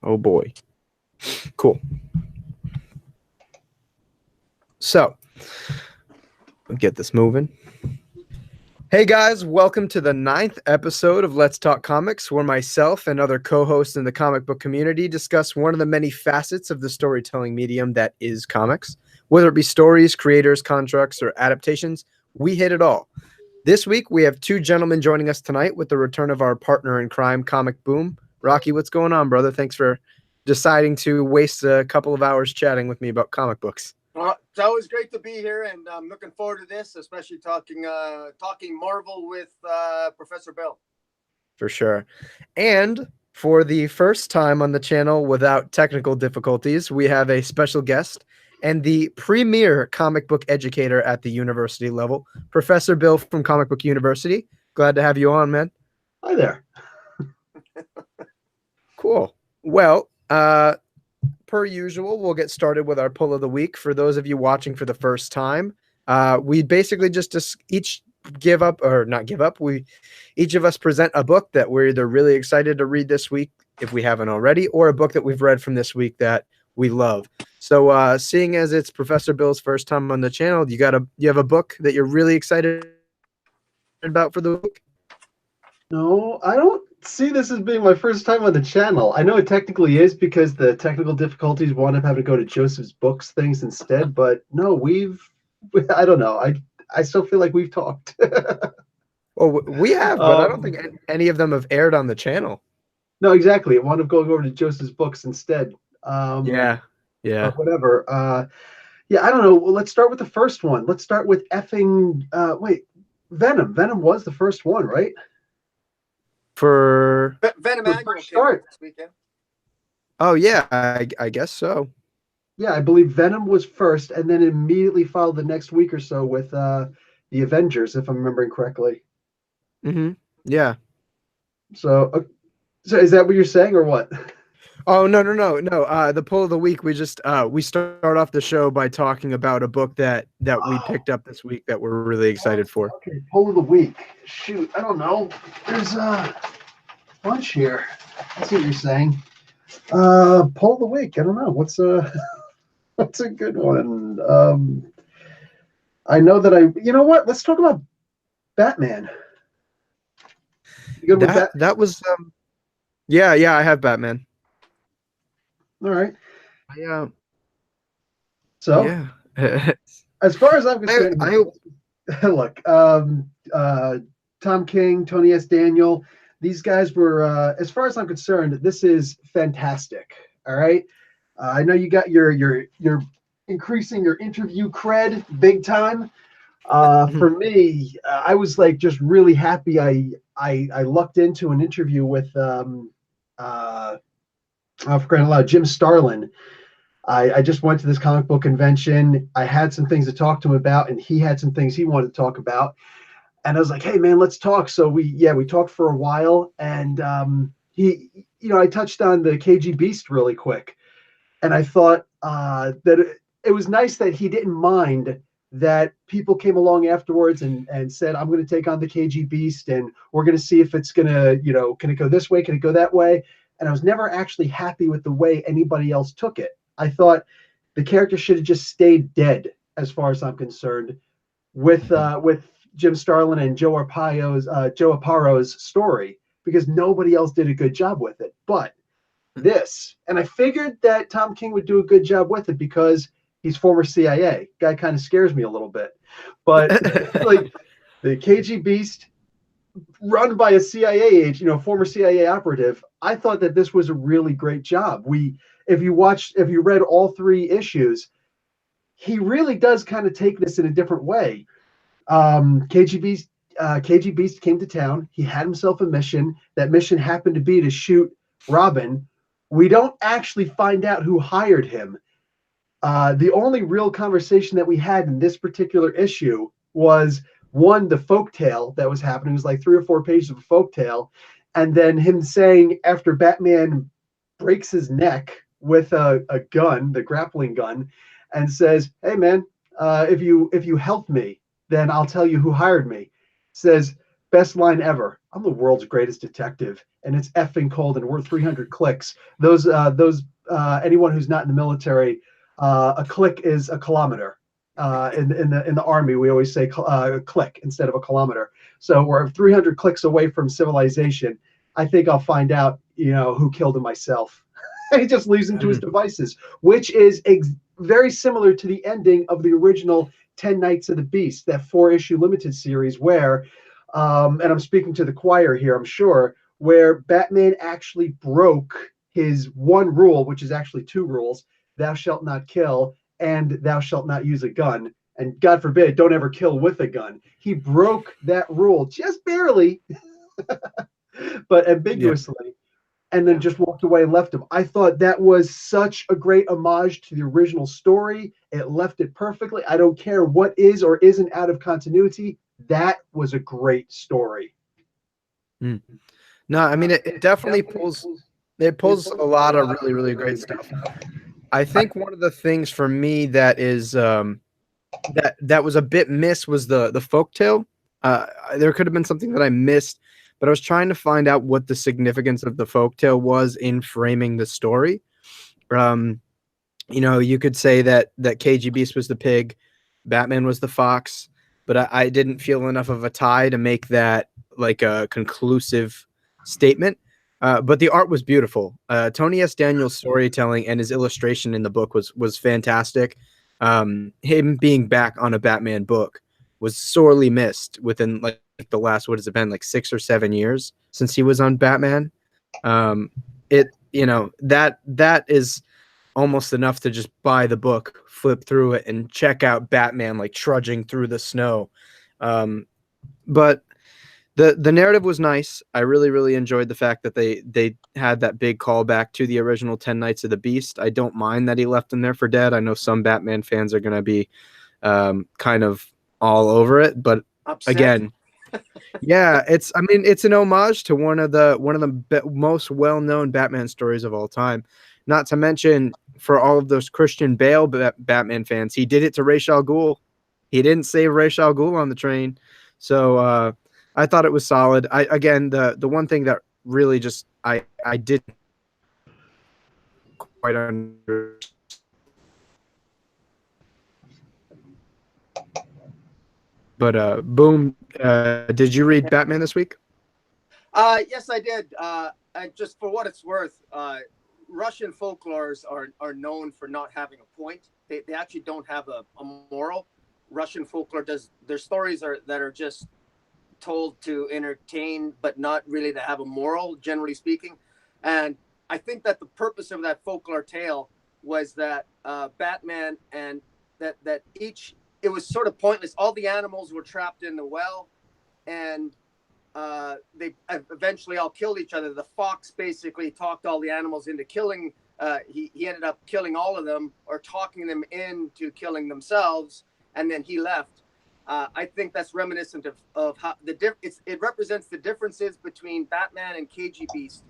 Oh boy. Cool. So, we'll get this moving. Hey guys, welcome to the 9th episode of Let's Talk Comics, where myself and other co-hosts in the comic book community discuss one of the many facets of the storytelling medium that is comics. Whether it be stories, creators, constructs, or adaptations, we hit it all. This week, we have two gentlemen joining us tonight with the return of our partner in crime, ComicBoom. Rocky, what's going on, brother? Thanks for deciding to waste a couple of hours chatting with me about comic books. Well, it's always great to be here, and I'm looking forward to this, especially talking Marvel with Professor Bill. For sure. And for the first time on the channel without technical difficulties, we have a special guest and the premier comic book educator at the university level, Professor Bill from Comic Book University. Glad to have you on, man. Hi there. Cool. Well, per usual, we'll get started with our pull of the week. For those of you watching for the first time, we basically just each give up or not give up. Each of us present a book that we're either really excited to read this week, if we haven't already, or a book that we've read from this week that we love. So seeing as it's Professor Bill's first time on the channel, you have a book that you're really excited about for the week? No, I don't see this as being my first time on the channel. I know it technically is because the technical difficulties wound up having to go to Joseph's Books things instead, but no, I don't know. I still feel like we've talked. Well, we have, but I don't think any of them have aired on the channel. No, exactly. It wound up going over to Joseph's Books instead. Yeah. Whatever. Yeah, I don't know. Well, let's start with the first one. Let's start with Venom. Venom was the first one, right? For Venom Annual start this weekend. Oh yeah, I guess so. Yeah, I believe Venom was first, and then immediately followed the next week or so with the Avengers, if I'm remembering correctly. Mm-hmm. Yeah. So is that what you're saying, or what? Oh no. The pull of the week. We just we start off the show by talking about a book that we picked up this week that we're really excited for. Okay, pull of the week. Shoot, I don't know. There's a bunch here. I see what you're saying. Pull of the week. I don't know. What's a good one? I know that you know what? Let's talk about Batman. You good with that? That was yeah, I have Batman. All right. So yeah. As far as I'm concerned, look, Tom King, Tony S. Daniel, these guys were, as far as I'm concerned, this is fantastic. All right. I know you got you're increasing your interview cred big time. For me, I was like just really happy. I lucked into an interview with for crying out loud, Jim Starlin. I just went to this comic book convention. I had some things to talk to him about, and he had some things he wanted to talk about. And I was like, "Hey, man, let's talk." So we talked for a while, and I touched on the KG Beast really quick, and I thought that it was nice that he didn't mind that people came along afterwards and said, "I'm going to take on the KG Beast, and we're going to see if it's going to, can it go this way? Can it go that way?" And I was never actually happy with the way anybody else took it. I thought the character should have just stayed dead, as far as I'm concerned, with Jim Starlin and Joe Apparo's story, because nobody else did a good job with it. But this, and I figured that Tom King would do a good job with it because he's former CIA. Guy kind of scares me a little bit. But like the KG Beast, run by a CIA agent, former CIA operative, I thought that this was a really great job. If you read all 3 issues, he really does kind of take this in a different way. KG Beast came to town. He had himself a mission. That mission happened to be to shoot Robin. We don't actually find out who hired him. The only real conversation that we had in this particular issue was the folktale that was happening. It was like 3 or 4 pages of a folktale, and then him saying after Batman breaks his neck with a gun, the grappling gun, and says, "Hey man, if you help me, then I'll tell you who hired me." Says, Best line ever. I'm the world's greatest detective, and it's effing cold, and we're 300 clicks. Those anyone who's not in the military, a click is a kilometer. In the army, we always say click instead of a kilometer. So we're 300 clicks away from civilization. I think I'll find out, who killed him myself. He just leaves him to his devices, which is very similar to the ending of the original 10 Nights of the Beast, that 4-issue limited series where, and I'm speaking to the choir here, I'm sure, where Batman actually broke his one rule, which is actually 2 rules: thou shalt not kill and thou shalt not use a gun. And God forbid, don't ever kill with a gun. He broke that rule just barely, but ambiguously, and then just walked away and left him. I thought that was such a great homage to the original story. It left it perfectly. I don't care what is or isn't out of continuity. That was a great story. No, I mean, it definitely pulls a lot of really, really great stuff. I think one of the things for me that is that was a bit missed was the folktale. There could have been something that I missed, but I was trying to find out what the significance of the folktale was in framing the story. You could say that KG Beast was the pig, Batman was the fox, but I didn't feel enough of a tie to make that like a conclusive statement. But the art was beautiful. Tony S. Daniels' storytelling and his illustration in the book was fantastic. Him being back on a Batman book was sorely missed within like the last, what has it been, like 6 or 7 years since he was on Batman. That is almost enough to just buy the book, flip through it, and check out Batman like trudging through the snow. But the narrative was nice. I really, really enjoyed the fact that they had that big callback to the original 10 Nights of the Beast. I don't mind that he left him there for dead. I know some Batman fans are going to be kind of all over it, but Upset. Again, yeah, it's an homage to one of the most well-known Batman stories of all time. Not to mention, for all of those Christian Bale Batman fans, he did it to Ra's al Ghul. He didn't save Ra's al Ghul on the train. So I thought it was solid. The one thing that really just I didn't quite understand. But Boom, did you read Batman this week? Yes, I did. And just for what it's worth, Russian folklores are known for not having a point. They actually don't have a moral. Russian folklore their stories that are just told to entertain, but not really to have a moral, generally speaking. And I think that the purpose of that folklore tale was that Batman and that it was sort of pointless. All the animals were trapped in the well, and they eventually all killed each other. The fox basically talked all the animals into killing. He ended up killing all of them, or talking them into killing themselves, and then he left. I think that's reminiscent of how it represents the differences between Batman and KG Beast,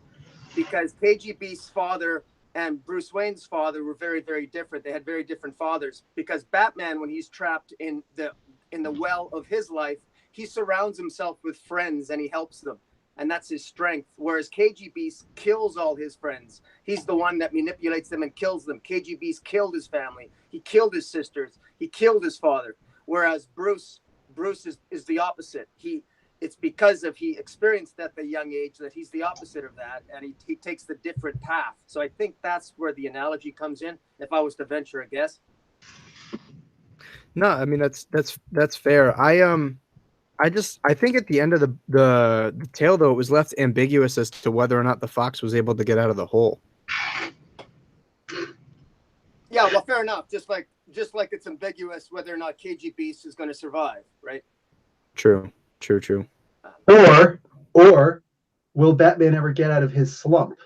because KG Beast's father and Bruce Wayne's father were very, very different. They had very different fathers, because Batman, when he's trapped in the well of his life, he surrounds himself with friends and he helps them. And that's his strength. Whereas KG Beast kills all his friends. He's the one that manipulates them and kills them. KG Beast killed his family. He killed his sisters. He killed his father. Whereas Bruce is the opposite. It's because he experienced at the young age that he's the opposite of that, and he takes the different path. So I think that's where the analogy comes in, if I was to venture a guess. No, I mean that's fair. I think at the end of the tale, though, it was left ambiguous as to whether or not the fox was able to get out of the hole. Yeah, well, fair enough. Just like it's ambiguous whether or not KG Beast is going to survive, right? True. Or will Batman ever get out of his slump?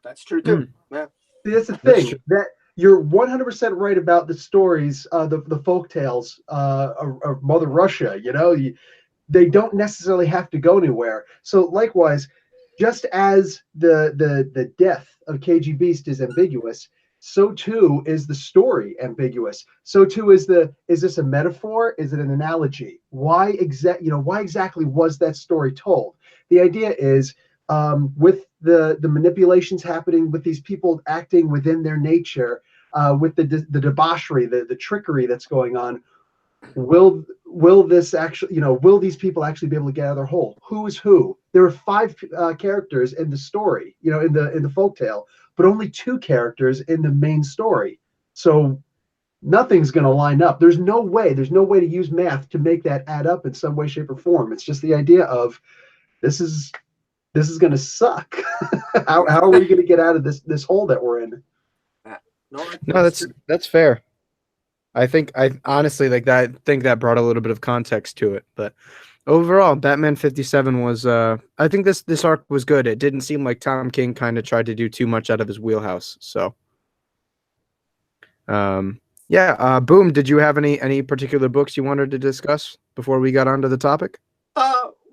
That's true too. Yeah. See, that's the thing. That you're 100% right about the stories, the folk tales of Mother Russia. They don't necessarily have to go anywhere. So likewise, just as the death of KG Beast is ambiguous, so too is the story ambiguous. So too is this a metaphor? Is it an analogy? Why exactly was that story told? The idea is, with the manipulations happening, with these people acting within their nature, with the debauchery, the trickery that's going on, will this actually, will these people actually be able to get out of their hole? Who is who? There are five characters in the story, in the folktale, but only two characters in the main story. So nothing's going to line up. There's no way to use math to make that add up in some way, shape, or form. It's just the idea of this is going to suck. how are we going to get out of this hole that we're in? No, that's fair. I honestly like that. I think that brought a little bit of context to it, but overall, Batman 57 was. I think this arc was good. It didn't seem like Tom King kind of tried to do too much out of his wheelhouse. So, yeah. Boom. Did you have any particular books you wanted to discuss before we got onto the topic?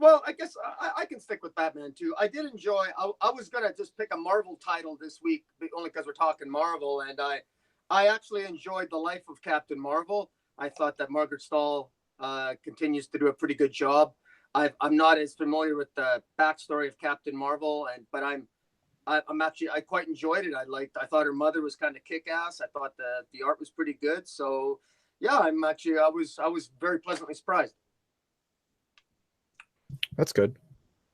Well, I guess I can stick with Batman too. I did enjoy. I was gonna just pick a Marvel title this week, only because we're talking Marvel, and I actually enjoyed The Life of Captain Marvel. I thought that Margaret Stahl continues to do a pretty good job. I'm not as familiar with the backstory of Captain Marvel, but I quite enjoyed it. I thought her mother was kind of kick-ass. I thought the art was pretty good. So yeah, I was very pleasantly surprised. That's good.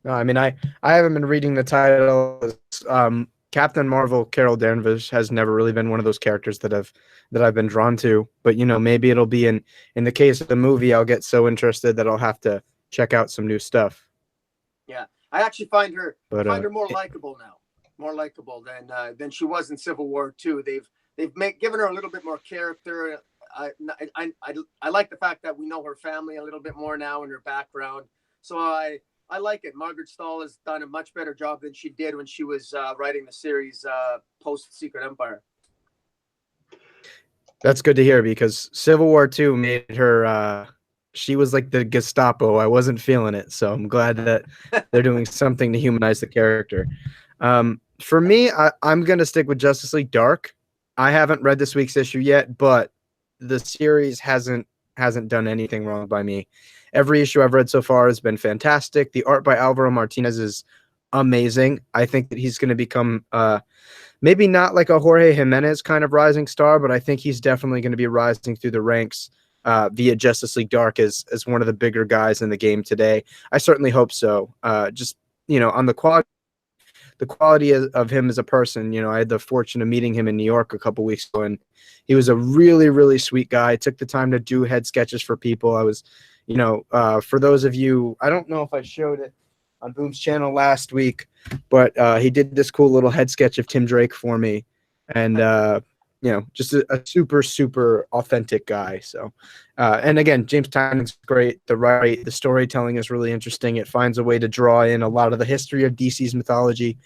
No, I mean, I haven't been reading the titles. Captain Marvel, Carol Danvers has never really been one of those characters that I've been drawn to. But maybe it'll be in the case of the movie, I'll get so interested that I'll have to check out some new stuff. Yeah, I actually find her more likable now, more likable than she was in Civil War 2. They've given her a little bit more character. I like the fact that we know her family a little bit more now and her background. So I like it. Margaret Stahl has done a much better job than she did when she was writing the series post Secret Empire. That's good to hear, because Civil War 2 made her she was like the Gestapo. I wasn't feeling it, so I'm glad that they're doing something to humanize the character. For me, I'm gonna stick with Justice League Dark. I haven't read this week's issue yet, but the series hasn't done anything wrong by me. Every issue I've read so far has been fantastic. The art by Alvaro Martinez is amazing. I think that he's going to become maybe not like a Jorge Jimenez kind of rising star, but I think he's definitely going to be rising through the ranks via Justice League Dark as one of the bigger guys in the game today. I certainly hope so. Just on the quality of him as a person. I had the fortune of meeting him in New York a couple weeks ago, and he was a really, really sweet guy. Took the time to do head sketches for people. I was, for those of you, I don't know if I showed it on Boom's channel last week, but he did this cool little head sketch of Tim Drake for me, and just a super, super authentic guy. So, and again, James Tynion's great. The storytelling is really interesting. It finds a way to draw in a lot of the history of DC's mythology,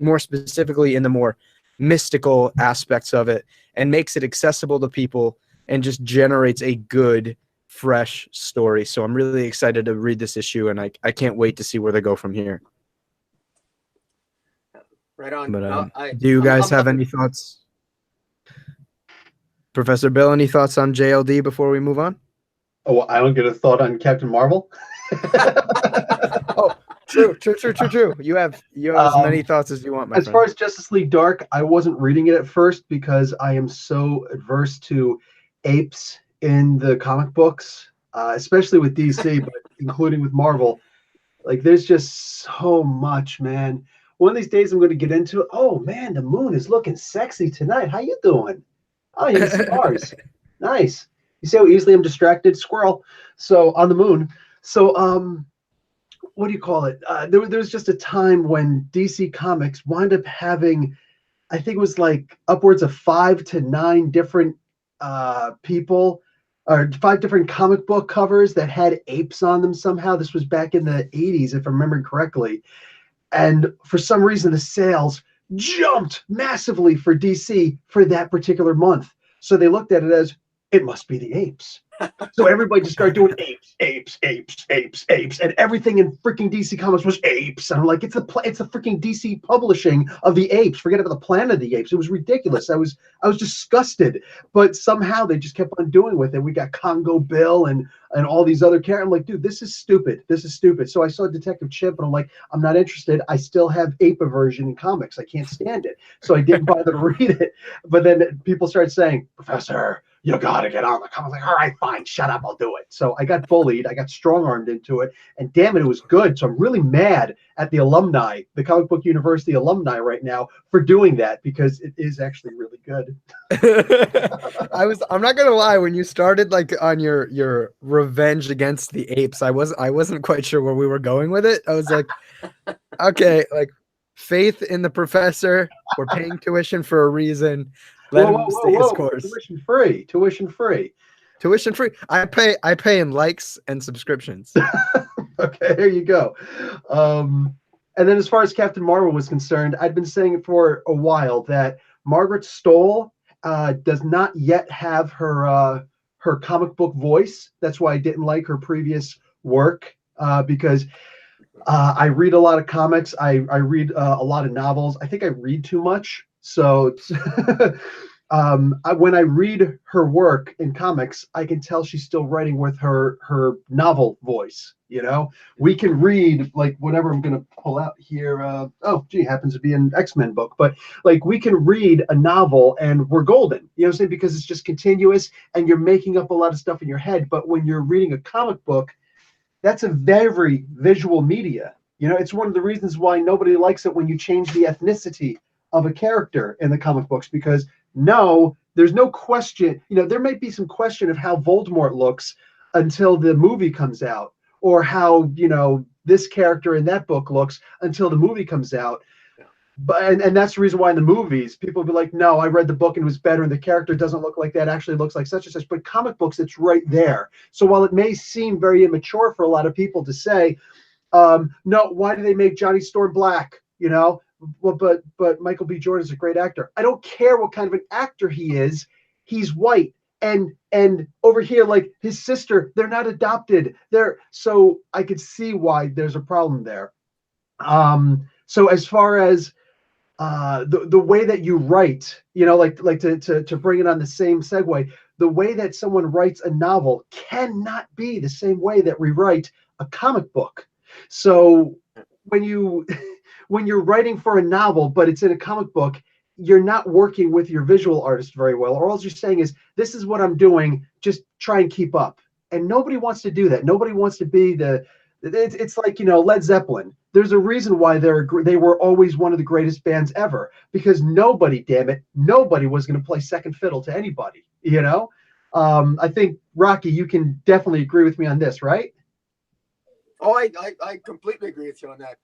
more specifically in the more mystical aspects of it, and makes it accessible to people and just generates a good, fresh story. So I'm really excited to read this issue, and I can't wait to see where they go from here. Right on. But, do you guys have any thoughts? Professor Bill, any thoughts on JLD before we move on? Oh, well, I don't get a thought on Captain Marvel. Oh, true. You have as many thoughts as you want, my friend. As far as Justice League Dark, I wasn't reading it at first because I am so adverse to apes in the comic books, especially with DC, but including with Marvel. Like, there's just so much, man. One of these days I'm going to get into it. Oh, man, the moon is looking sexy tonight. How you doing? Oh, you can see Mars. Nice. You see how easily I'm distracted? Squirrel. So on the moon. So what do you call it? There was just a time when DC Comics wound up having, I think it was like upwards of 5 to 9 different people, or 5 different comic book covers that had apes on them somehow. This was back in the 80s, if I'm remembering correctly. And for some reason, the sales jumped massively for DC for that particular month. So they looked at it as, it must be the apes. So everybody just started doing apes, apes, apes, apes, apes, and everything in freaking DC Comics was apes. And I'm like, it's the freaking DC publishing of the apes. Forget about the Planet of the Apes. It was ridiculous. I was disgusted, but somehow they just kept on doing with it. We got Congo Bill and all these other characters. I'm like, dude, this is stupid. This is stupid. So I saw Detective Chimp, and I'm like, I'm not interested. I still have ape aversion in comics. I can't stand it. So I didn't bother to read it. But then people started saying, Professor, you gotta get on the comic. I was like, all right, fine, shut up, I'll do it. So I got bullied, I got strong-armed into it, and damn it, it was good. So I'm really mad at the alumni, the Comic Book University alumni right now for doing that, because it is actually really good. I'm not gonna lie, when you started like on your revenge against the apes, I wasn't quite sure where we were going with it. I was like, okay, like faith in the professor, we're paying tuition for a reason. Let him stay his course. Tuition free. I pay in likes and subscriptions. Okay, there you go. And then as far as Captain Marvel was concerned, I'd been saying it for a while that Margaret Stoll does not yet have her comic book voice. That's why I didn't like her previous work, because I read a lot of comics. I read a lot of novels. I think I read too much. So when I read her work in comics, I can tell she's still writing with her novel voice. You know, we can read like whatever I'm going to pull out here. Oh, gee, happens to be an X-Men book, but like we can read a novel and we're golden. You know what I'm saying? Because it's just continuous and you're making up a lot of stuff in your head. But when you're reading a comic book, that's a very visual media. You know, it's one of the reasons why nobody likes it when you change the ethnicity of a character in the comic books, because no, there's no question. You know, there might be some question of how Voldemort looks until the movie comes out, or how, you know, this character in that book looks until the movie comes out. But and that's the reason why in the movies people will be like, no, I read the book and it was better, and the character doesn't look like that, actually looks like such and such. But comic books, it's right there. So while it may seem very immature for a lot of people to say, no, why do they make Johnny Storm black? You know, well, but Michael B. Jordan is a great actor. I don't care what kind of an actor he is. He's white. And over here, like his sister, they're not adopted. So I could see why there's a problem there. So as far as the way that you write, you know, like to bring it on the same segue, the way that someone writes a novel cannot be the same way that we write a comic book. So when you're writing for a novel, but it's in a comic book, you're not working with your visual artist very well. Or all you're saying is, this is what I'm doing, just try and keep up. And nobody wants to do that. Nobody wants to be it's like, you know, Led Zeppelin. There's a reason why they were always one of the greatest bands ever, because nobody was going to play second fiddle to anybody, you know? I think, Rocky, you can definitely agree with me on this, right? Oh, I completely agree with you on that.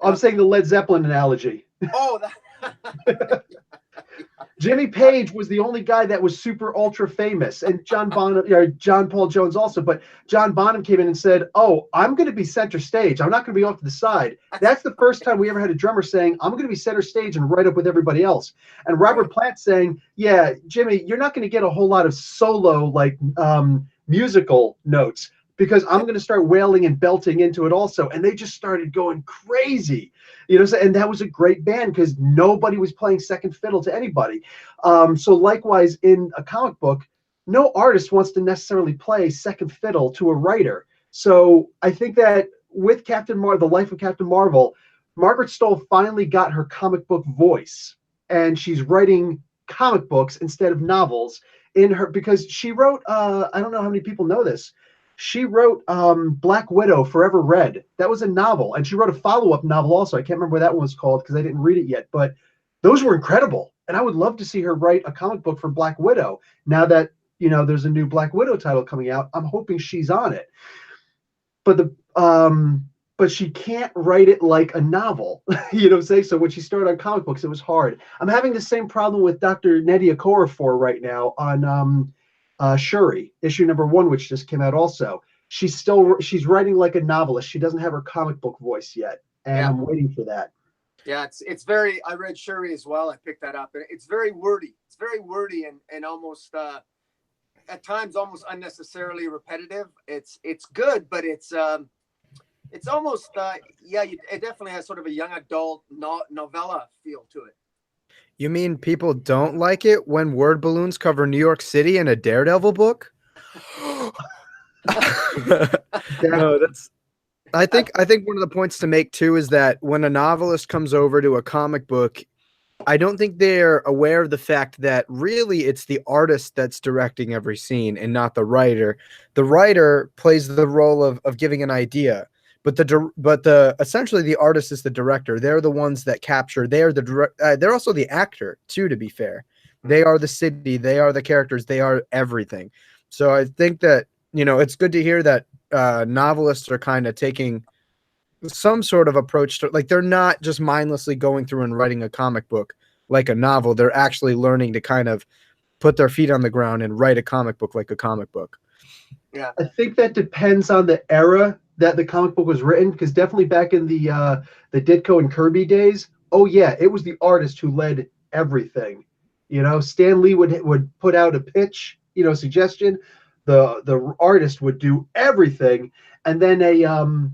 I'm saying the Led Zeppelin analogy. Oh, Jimmy Page was the only guy that was super ultra famous, and John Paul Jones also. But John Bonham came in and said, "Oh, I'm going to be center stage. I'm not going to be off to the side." That's the first time we ever had a drummer saying, "I'm going to be center stage and right up with everybody else." And Robert Plant saying, "Yeah, Jimmy, you're not going to get a whole lot of solo like musical notes, because I'm going to start wailing and belting into it also." And they just started going crazy, you know. And that was a great band because nobody was playing second fiddle to anybody. So likewise, in a comic book, no artist wants to necessarily play second fiddle to a writer. So I think that with the Life of Captain Marvel, Margaret Stoll finally got her comic book voice, and she's writing comic books instead of novels because she wrote, I don't know how many people know this, she wrote Black Widow Forever Red. That was a novel. And she wrote a follow-up novel also. I can't remember what that one was called because I didn't read it yet. But those were incredible. And I would love to see her write a comic book for Black Widow. Now that, you know, there's a new Black Widow title coming out, I'm hoping she's on it. But she can't write it like a novel. You know what I'm saying? So when she started on comic books, it was hard. I'm having the same problem with Dr. Nnedi Okorafor right now on Shuri, issue #1, which just came out also. She's writing like a novelist. She doesn't have her comic book voice yet, and I'm waiting for that. Yeah, it's very. I read Shuri as well. I picked that up, and it's very wordy. It's very wordy and almost at times almost unnecessarily repetitive. It's good, but it's almost it definitely has sort of a young adult novella feel to it. You mean people don't like it when word balloons cover New York City in a Daredevil book? No, that's. I think one of the points to make too is that when a novelist comes over to a comic book, I don't think they're aware of the fact that really it's the artist that's directing every scene and not the writer. The writer plays the role of giving an idea, but the essentially the artist is the director. They're the ones that capture. They're also the actor too. To be fair, they are the city. They are the characters. They are everything. So I think that it's good to hear that novelists are kind of taking some sort of approach to, like, they're not just mindlessly going through and writing a comic book like a novel. They're actually learning to kind of put their feet on the ground and write a comic book like a comic book. Yeah, I think that depends on the era that the comic book was written, because definitely back in the Ditko and Kirby days, oh yeah, it was the artist who led everything. Stan Lee would put out a pitch, suggestion. The artist would do everything, and then then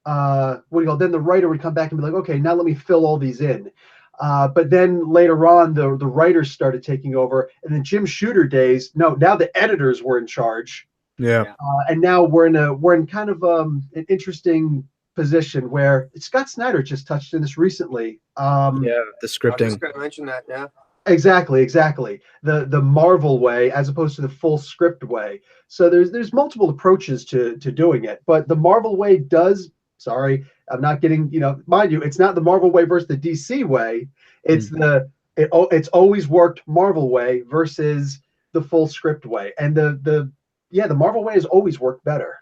the writer would come back and be like, okay, now let me fill all these in. But then later on, the writers started taking over, and then Jim Shooter days, no, now the editors were in charge. Yeah. And now we're in kind of an interesting position where Scott Snyder just touched in this recently. The I was scripting. just going to mention that. Yeah. Exactly. The Marvel way as opposed to the full script way. So there's multiple approaches to doing it, but the Marvel way does. Sorry, I'm not getting, mind you, it's not the Marvel way versus the DC way. It's it's always worked Marvel way versus the full script way, and the Marvel way has always worked better.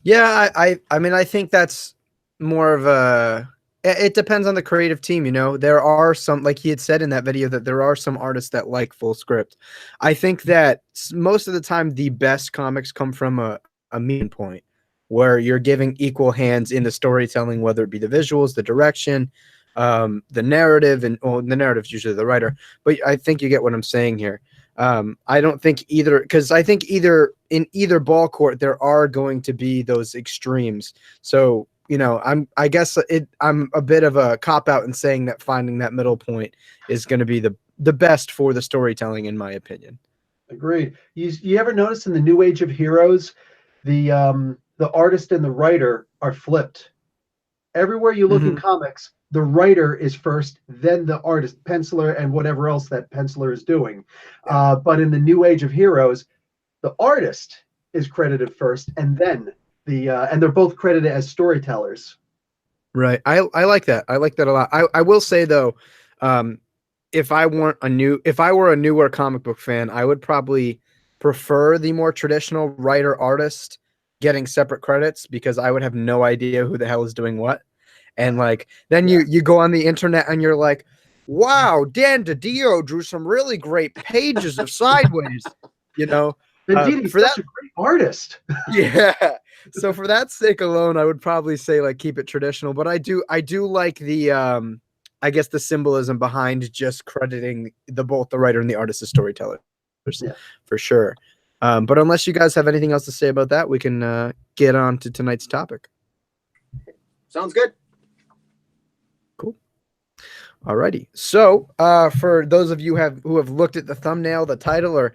Yeah, I mean, I think that's more of a. It depends on the creative team, There are some, like he had said in that video, that there are some artists that like full script. I think that most of the time the best comics come from a mean point where you're giving equal hands in the storytelling, whether it be the visuals, the direction, the narrative, and the narrative's usually the writer. But I think you get what I'm saying here. I don't think either, because I think in either ball court there are going to be those extremes. So I'm a bit of a cop out in saying that finding that middle point is going to be the best for the storytelling, in my opinion. Agreed. You ever notice in the New Age of Heroes, the artist and the writer are flipped? Everywhere you look in comics, the writer is first, then the artist, penciler, and whatever else that penciler is doing. But in the New Age of Heroes, the artist is credited first, and then and they're both credited as storytellers. Right. I like that. I like that a lot. I will say though, if I were a newer comic book fan, I would probably prefer the more traditional writer artist getting separate credits, because I would have no idea who the hell is doing what. And then you go on the internet and you're like, wow, Dan DiDio drew some really great pages of Sideways, Indeed, he's such a great artist. Yeah. So for that sake alone, I would probably say keep it traditional. But I do like the I guess the symbolism behind just crediting both the writer and the artist as storytellers, for sure. But unless you guys have anything else to say about that, we can get on to tonight's topic. Sounds good. Cool. Alrighty. So for those of you who have looked at the thumbnail, the title, or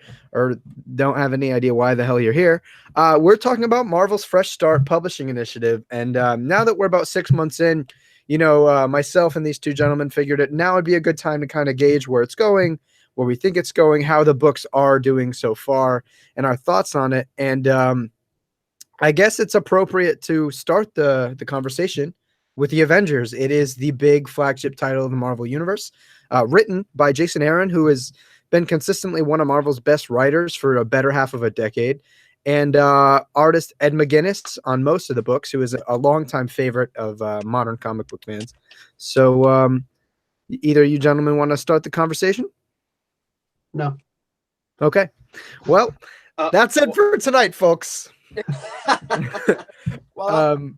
don't have any idea why the hell you're here, we're talking about Marvel's Fresh Start Publishing Initiative. And now that we're about 6 months in, myself and these two gentlemen figured it now would be a good time to kind of gauge where it's going, where we think it's going, how the books are doing so far, and our thoughts on it. And I guess it's appropriate to start the conversation with the Avengers. It is the big flagship title of the Marvel Universe, written by Jason Aaron, who has been consistently one of Marvel's best writers for a better half of a decade, and artist Ed McGuinness on most of the books, who is a longtime favorite of modern comic book fans. So either you gentlemen want to start the conversation? No. Okay. Well, that's it for tonight, folks. Well,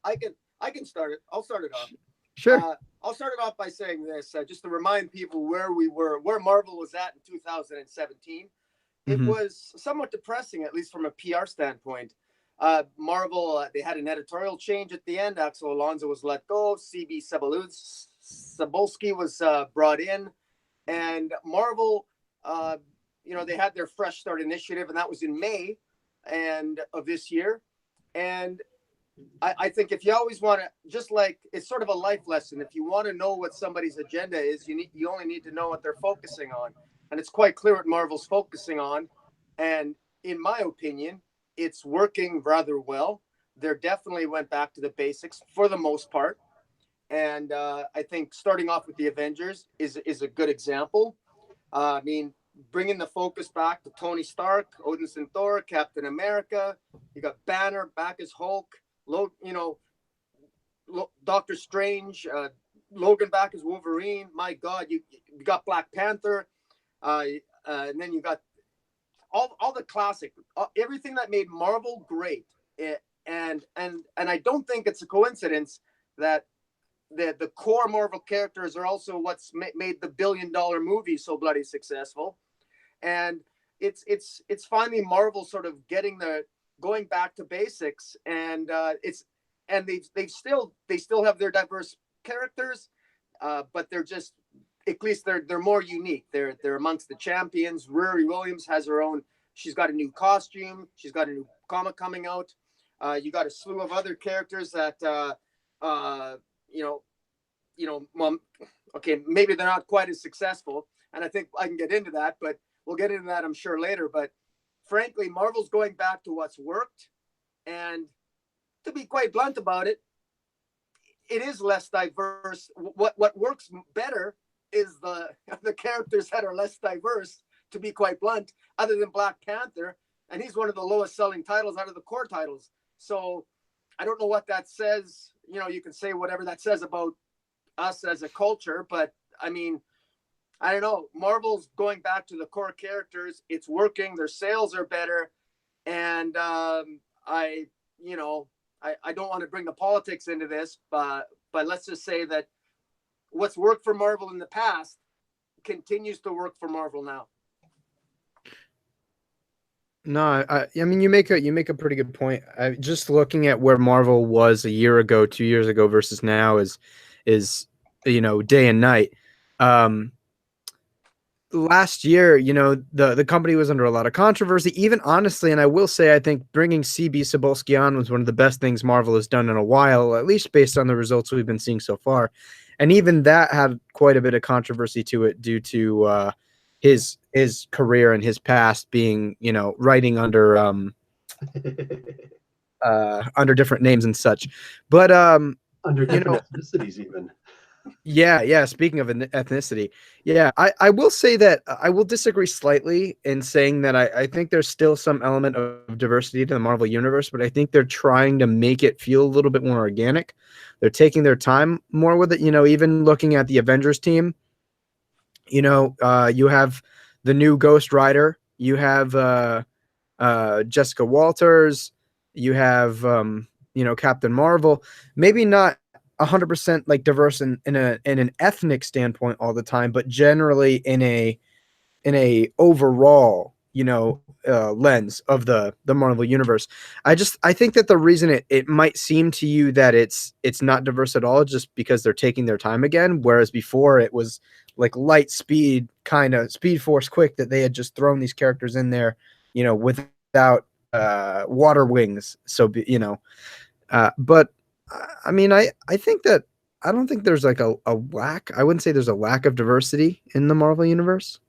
I can start it. I'll start it off. Sure. I'll start it off by saying this, just to remind people where Marvel was at in 2017. it Mhm. was somewhat depressing, at least from a PR standpoint. Marvel, they had an editorial change at the end. Axel Alonso was let go. CB Cebulski was brought in, and Marvel, uh, they had their Fresh Start initiative, and that was in May and of this year. And I think if you always want to, just like it's sort of a life lesson, if you want to know what somebody's agenda is, you only need to know what they're focusing on, and it's quite clear what Marvel's focusing on. And in my opinion, it's working rather well. They definitely went back to the basics for the most part, and I think starting off with the Avengers is a good example. I mean, bringing the focus back to Tony Stark, Odinson Thor, Captain America. You got Banner back as Hulk. Doctor Strange, Logan back as Wolverine. My God, you got Black Panther, and then you got all the classic, everything that made Marvel great. And I don't think it's a coincidence that the core Marvel characters are also what's made the $1 billion movie so bloody successful. And it's finally Marvel sort of going back to basics, and they still have their diverse characters, but they're just, at least they're more unique. They're amongst the champions. Riri Williams has her own. She's got a new costume. She's got a new comic coming out. You got a slew of other characters that okay, maybe they're not quite as successful, and I think I can get into that, but we'll get into that, I'm sure, later. But frankly, Marvel's going back to what's worked, and to be quite blunt about it, it is less diverse. What works better is the characters that are less diverse, to be quite blunt, other than Black Panther, and he's one of the lowest selling titles out of the core titles. So I don't know what that says. You can say whatever that says about us as a culture, but I mean, I don't know. Marvel's going back to the core characters. It's working. Their sales are better. And I don't want to bring the politics into this, but let's just say that what's worked for Marvel in the past continues to work for Marvel now. No, I mean you make a pretty good point. Just looking at where Marvel was a year ago, 2 years ago versus now is day and night. Last year, the company was under a lot of controversy, even honestly, and I will say I think bringing CB Cebulski on was one of the best things Marvel has done in a while, at least based on the results we've been seeing so far. And even that had quite a bit of controversy to it due to his career and his past being, writing under under different names and such. But under different ethnicities even. Yeah. Speaking of ethnicity, I will say that I will disagree slightly in saying that I think there's still some element of diversity to the Marvel Universe, but I think they're trying to make it feel a little bit more organic. They're taking their time more with it. Even looking at the Avengers team, you have the new Ghost Rider, you have Jessica Walters, you have Captain Marvel. Maybe not 100% like diverse in an ethnic standpoint all the time, but generally in a overall lens of the Marvel Universe. I think that the reason it might seem to you that it's not diverse at all is just because they're taking their time again, whereas before it was like light speed, kind of Speed Force quick, that they had just thrown these characters in there without water wings. So but I mean, I think that I don't think there's like a lack. I wouldn't say there's a lack of diversity in the Marvel Universe.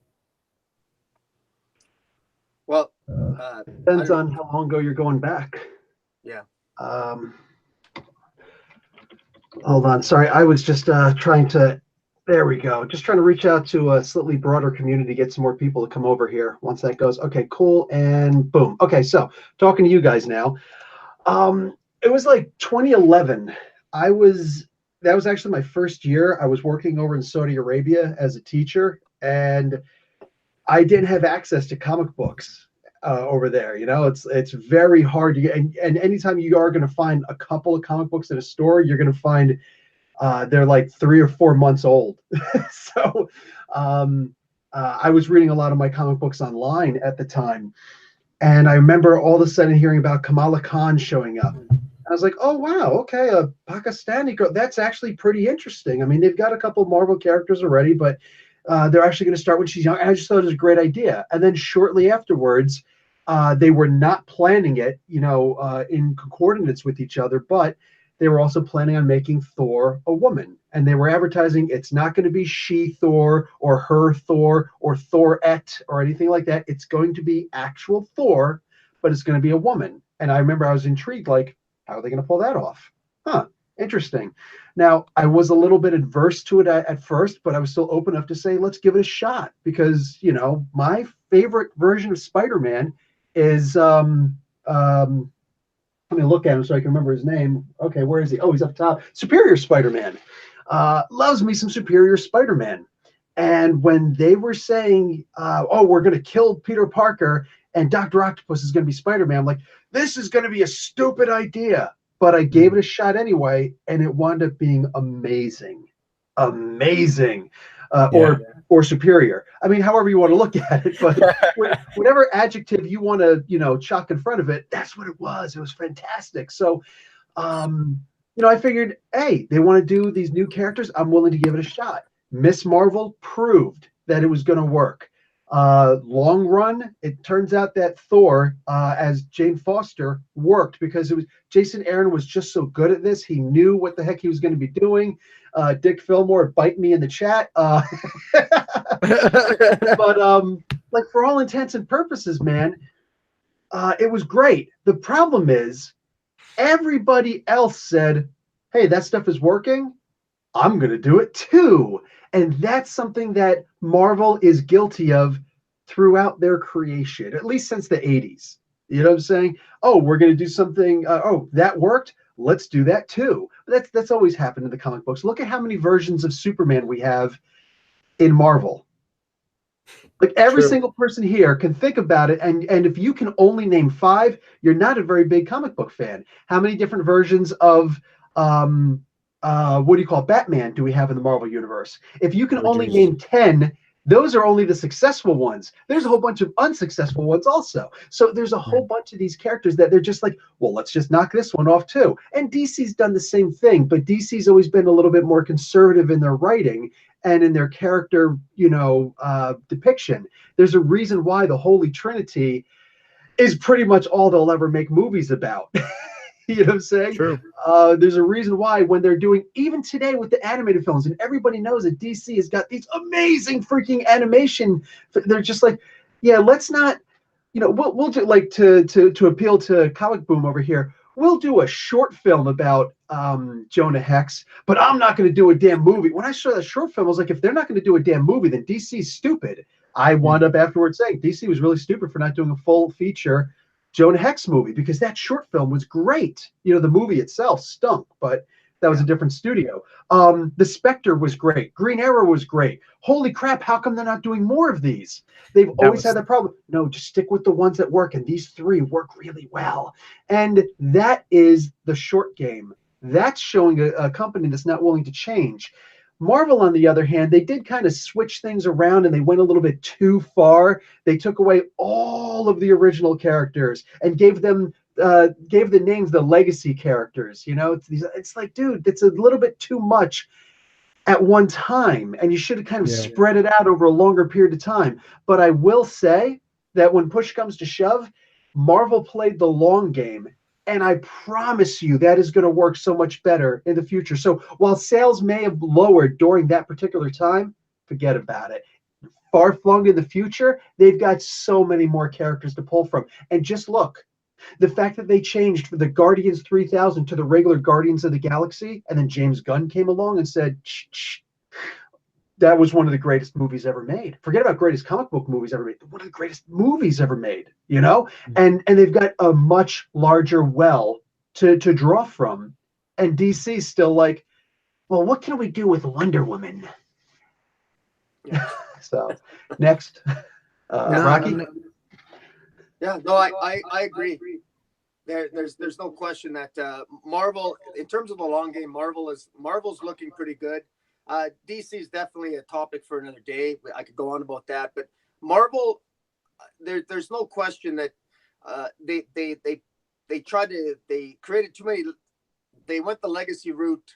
Well, depends on how long ago you're going back. Yeah. Hold on. Sorry, I was just trying to. There we go. Just trying to reach out to a slightly broader community, get some more people to come over here. Once that goes, okay, cool, and boom. Okay, so talking to you guys now. It was like 2011. That was actually my first year. I was working over in Saudi Arabia as a teacher, and I didn't have access to comic books over there. It's very hard to get, and anytime you are going to find a couple of comic books at a store, you're going to find they're like 3 or 4 months old. So I was reading a lot of my comic books online at the time, and I remember all of a sudden hearing about Kamala Khan showing up. I was like, oh, wow, okay, a Pakistani girl. That's actually pretty interesting. I mean, they've got a couple of Marvel characters already, but they're actually going to start when she's young. And I just thought it was a great idea. And then shortly afterwards, they were not planning it, in coordinates with each other, but they were also planning on making Thor a woman. And they were advertising it's not going to be she Thor or her Thor or Thorette or anything like that. It's going to be actual Thor, but it's going to be a woman. And I remember I was intrigued, like, how are they going to pull that off? Huh, interesting. Now, I was a little bit adverse to it at first, but I was still open enough to say, let's give it a shot. Because, my favorite version of Spider-Man is let me look at him so I can remember his name. Okay, where is he? Oh, he's up top. Superior Spider-Man. Loves me some Superior Spider-Man. And when they were saying, we're going to kill Peter Parker and Dr. Octopus is going to be Spider-Man, I'm like, this is going to be a stupid idea. But I gave it a shot anyway, and it wound up being amazing. Amazing. Or superior. I mean, however you want to look at it, but whatever adjective you want to, chuck in front of it, that's what it was. It was fantastic. So, I figured, hey, they want to do these new characters. I'm willing to give it a shot. Miss Marvel proved that it was going to work. Long run, it turns out that Thor, as Jane Foster, worked because it was Jason Aaron was just so good at this. He knew what the heck he was going to be doing. Dick Fillmore, bite me in the chat. But like for all intents and purposes, man, it was great. The problem is everybody else said, hey, that stuff is working. I'm going to do it too. And that's something that Marvel is guilty of throughout their creation, at least since the 80s. You know what I'm saying? Oh, we're going to do something. That worked. Let's do that too. That's always happened in the comic books. Look at how many versions of Superman we have in Marvel. Like every single person here can think about it. And if you can only name 5, you're not a very big comic book fan. How many different versions of Batman do we have in the Marvel universe? If you can only name 10, those are only the successful ones. There's a whole bunch of unsuccessful ones also. So there's a whole bunch of these characters that they're just like, well, let's just knock this one off too. And DC's done the same thing, but DC's always been a little bit more conservative in their writing and in their character, depiction. There's a reason why the Holy Trinity is pretty much all they'll ever make movies about. You know what I'm saying? True. There's a reason why when they're doing, even today with the animated films, and everybody knows that DC has got these amazing freaking animation. They're just like, yeah, let's not, we'll do like to appeal to ComicBoom over here. We'll do a short film about Jonah Hex, but I'm not going to do a damn movie. When I saw that short film, I was like, if they're not going to do a damn movie, then DC's stupid. I wound up afterwards saying DC was really stupid for not doing a full feature Jonah Hex movie because that short film was great. The movie itself stunk, but that was a different studio. The Spectre was great. Green Arrow was great. Holy crap, how come they're not doing more of these? They've always had that problem. No, just stick with the ones that work, and these 3 work really well. And that is the short game. That's showing a company that's not willing to change. Marvel, on the other hand, they did kind of switch things around and they went a little bit too far. They took away all of the original characters and gave the names the legacy characters. It's like, dude, it's a little bit too much at one time, and you should have kind of spread it out over a longer period of time. But I will say that when push comes to shove, Marvel played the long game. And I promise you that is going to work so much better in the future. So while sales may have lowered during that particular time, forget about it. Far flung in the future, they've got so many more characters to pull from. And just look, the fact that they changed from the Guardians 3000 to the regular Guardians of the Galaxy, and then James Gunn came along and said, shh. That was one of the greatest movies ever made. Forget about greatest comic book movies ever made. One of the greatest movies ever made, And they've got a much larger well to draw from. And DC's still like, well, what can we do with Wonder Woman? So, next. Rocky? Yeah, no, I agree. There's no question that Marvel, in terms of the long game, Marvel's looking pretty good. DC is definitely a topic for another day. I could go on about that, but Marvel, there's no question that they created too many. They went the legacy route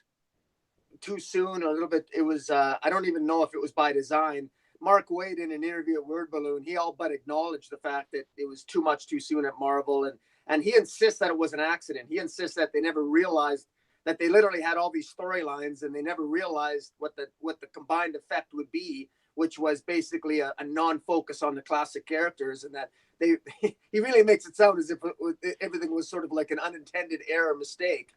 too soon, a little bit. It was I don't even know if it was by design. Mark Waid, in an interview at Word Balloon, he all but acknowledged the fact that it was too much too soon at Marvel, and he insists that it was an accident. He insists that they never realized that they literally had all these storylines and they never realized what the combined effect would be, which was basically a non-focus on the classic characters, and that he really makes it sound as if everything was sort of like an unintended error mistake.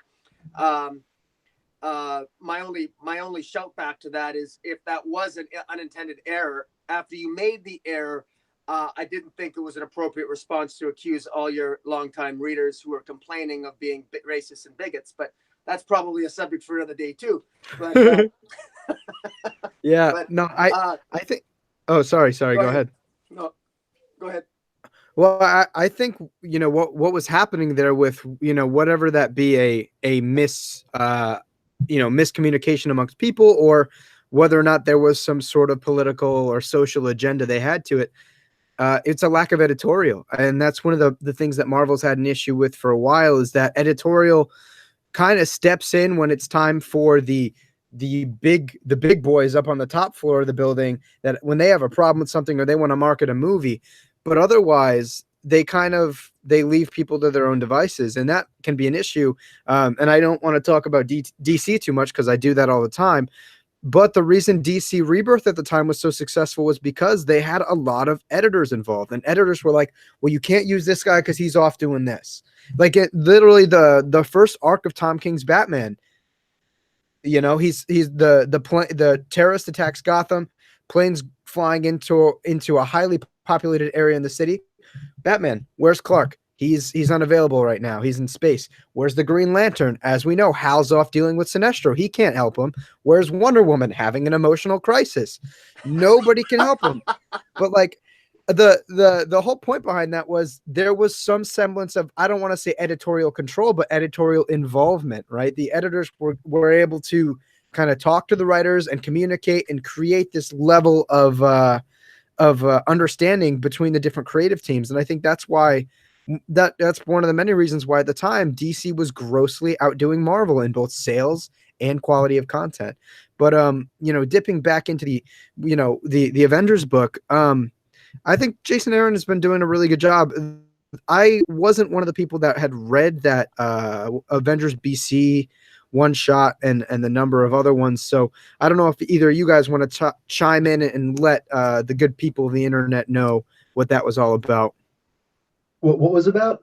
My only shout back to that is, if that was an unintended error, after you made the error, I didn't think it was an appropriate response to accuse all your longtime readers who are complaining of being racist and bigots. But that's probably a subject for another day too. But yeah, but, no, I think. Oh, sorry, go ahead. No, go ahead. Well, I think, what was happening there with, whatever that be a miscommunication amongst people, or whether or not there was some sort of political or social agenda they had to it. It's a lack of editorial. And that's one of the things that Marvel's had an issue with for a while, is that editorial kind of steps in when it's time for the big boys up on the top floor of the building, that when they have a problem with something or they want to market a movie. But otherwise, they leave people to their own devices, and that can be an issue. And I don't want to talk about DC too much, because I do that all the time. But the reason DC Rebirth at the time was so successful was because they had a lot of editors involved, and editors were like, well, you can't use this guy because he's off doing this. Like, it literally, the first arc of Tom King's Batman, he's the terrorist attacks Gotham, planes flying into a highly populated area in the city. Batman, where's Clark? He's unavailable right now. He's in space. Where's the Green Lantern? As we know, Hal's off dealing with Sinestro. He can't help him. Where's Wonder Woman? Having an emotional crisis. Nobody can help him. But like, the whole point behind that was there was some semblance of, I don't want to say editorial control, but editorial involvement, right? The editors were able to kind of talk to the writers and communicate and create this level of understanding between the different creative teams. And I think that's why that's one of the many reasons why at the time DC was grossly outdoing Marvel in both sales and quality of content. But dipping back into the Avengers book, I think Jason Aaron has been doing a really good job. I wasn't one of the people that had read that Avengers BC one shot and the number of other ones. So I don't know if either of you guys want to chime in and let the good people of the internet know what that was all about. What was about?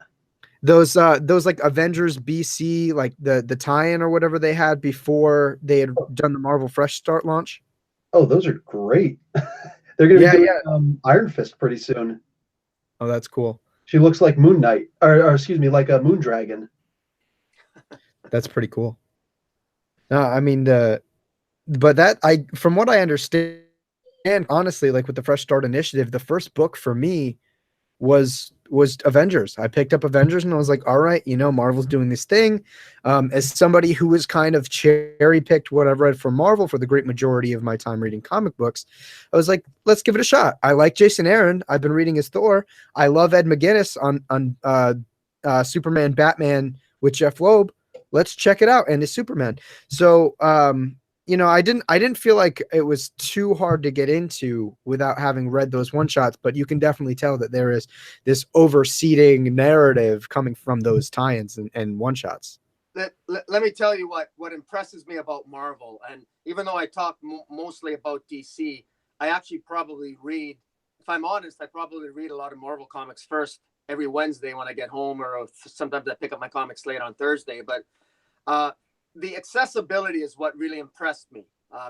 Those like Avengers BC, like the tie-in or whatever they had before they had done the Marvel Fresh Start launch. Oh, those are great. They're going to be doing Iron Fist pretty soon. Oh, that's cool. She looks like Moon Knight, or excuse me, like a Moon Dragon. That's pretty cool. No, I mean, but from what I understand, honestly, like with the Fresh Start Initiative, the first book for me was Avengers. I picked up Avengers and I was like, all right, Marvel's doing this thing. As somebody who was kind of cherry picked what I've read from Marvel for the great majority of my time reading comic books, I was like, let's give it a shot. I like Jason Aaron. I've been reading his Thor. I love Ed McGuinness on Superman, Batman with Jeff Loeb. Let's check it out. And his Superman. So, I didn't feel like it was too hard to get into without having read those one shots, but you can definitely tell that there is this overseeding narrative coming from those tie-ins and one shots. Let me tell you what impresses me about Marvel. And even though I talk mostly about DC, I actually probably read, if I'm honest, I probably read a lot of Marvel comics first every Wednesday when I get home, or sometimes I pick up my comics late on Thursday. But the accessibility is what really impressed me,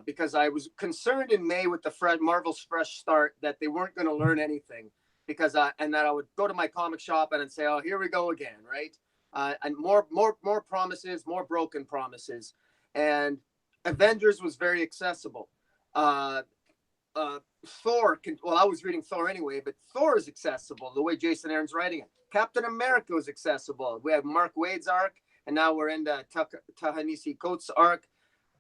because I was concerned in May with the Marvel's Fresh Start that they weren't going to learn anything, and that I would go to my comic shop and I'd say, oh, here we go again, right? And more promises, more broken promises. And Avengers was very accessible. Thor I was reading Thor anyway, but Thor is accessible the way Jason Aaron's writing it. Captain America was accessible. We have Mark Waid's arc, and now we're into Ta-Nehisi Coates' arc.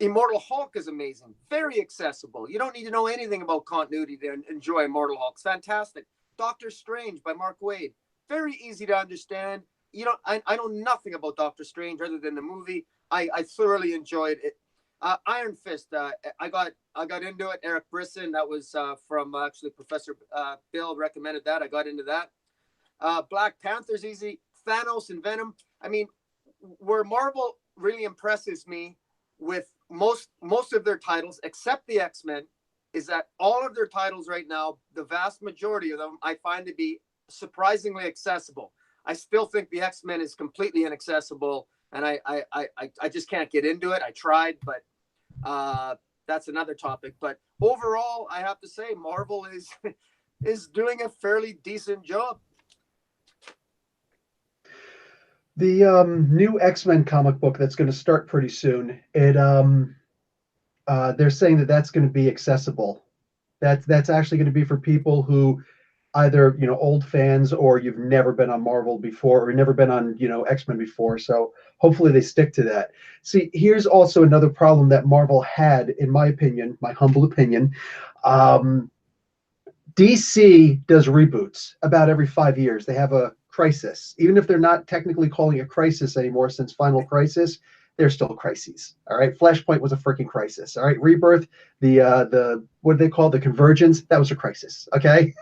Immortal Hulk is amazing, very accessible. You don't need to know anything about continuity to enjoy Immortal Hulk. It's fantastic. Doctor Strange by Mark Waid, very easy to understand. I know nothing about Doctor Strange other than the movie. I thoroughly enjoyed it. Iron Fist, I got into it. Eric Brisson, that was from actually Professor Bill recommended that. I got into that. Black Panther's easy. Thanos and Venom. I mean, where Marvel really impresses me with most of their titles, except the X-Men, is that all of their titles right now, the vast majority of them, I find to be surprisingly accessible. I still think the X-Men is completely inaccessible, and I just can't get into it. I tried, but that's another topic. But overall, I have to say Marvel is doing a fairly decent job. The new X-Men comic book that's going to start pretty soon. They're saying that that's going to be accessible. That's actually going to be for people who either old fans, or you've never been on Marvel before, or never been on X-Men before. So hopefully they stick to that. See, here's also another problem that Marvel had, in my opinion, my humble opinion. DC does reboots about every 5 years. They have a crisis, even if they're not technically calling it a crisis anymore since Final Crisis. They're still crises. All right, Flashpoint was a freaking crisis. All right, Rebirth, the what do they call the Convergence? That was a crisis. Okay,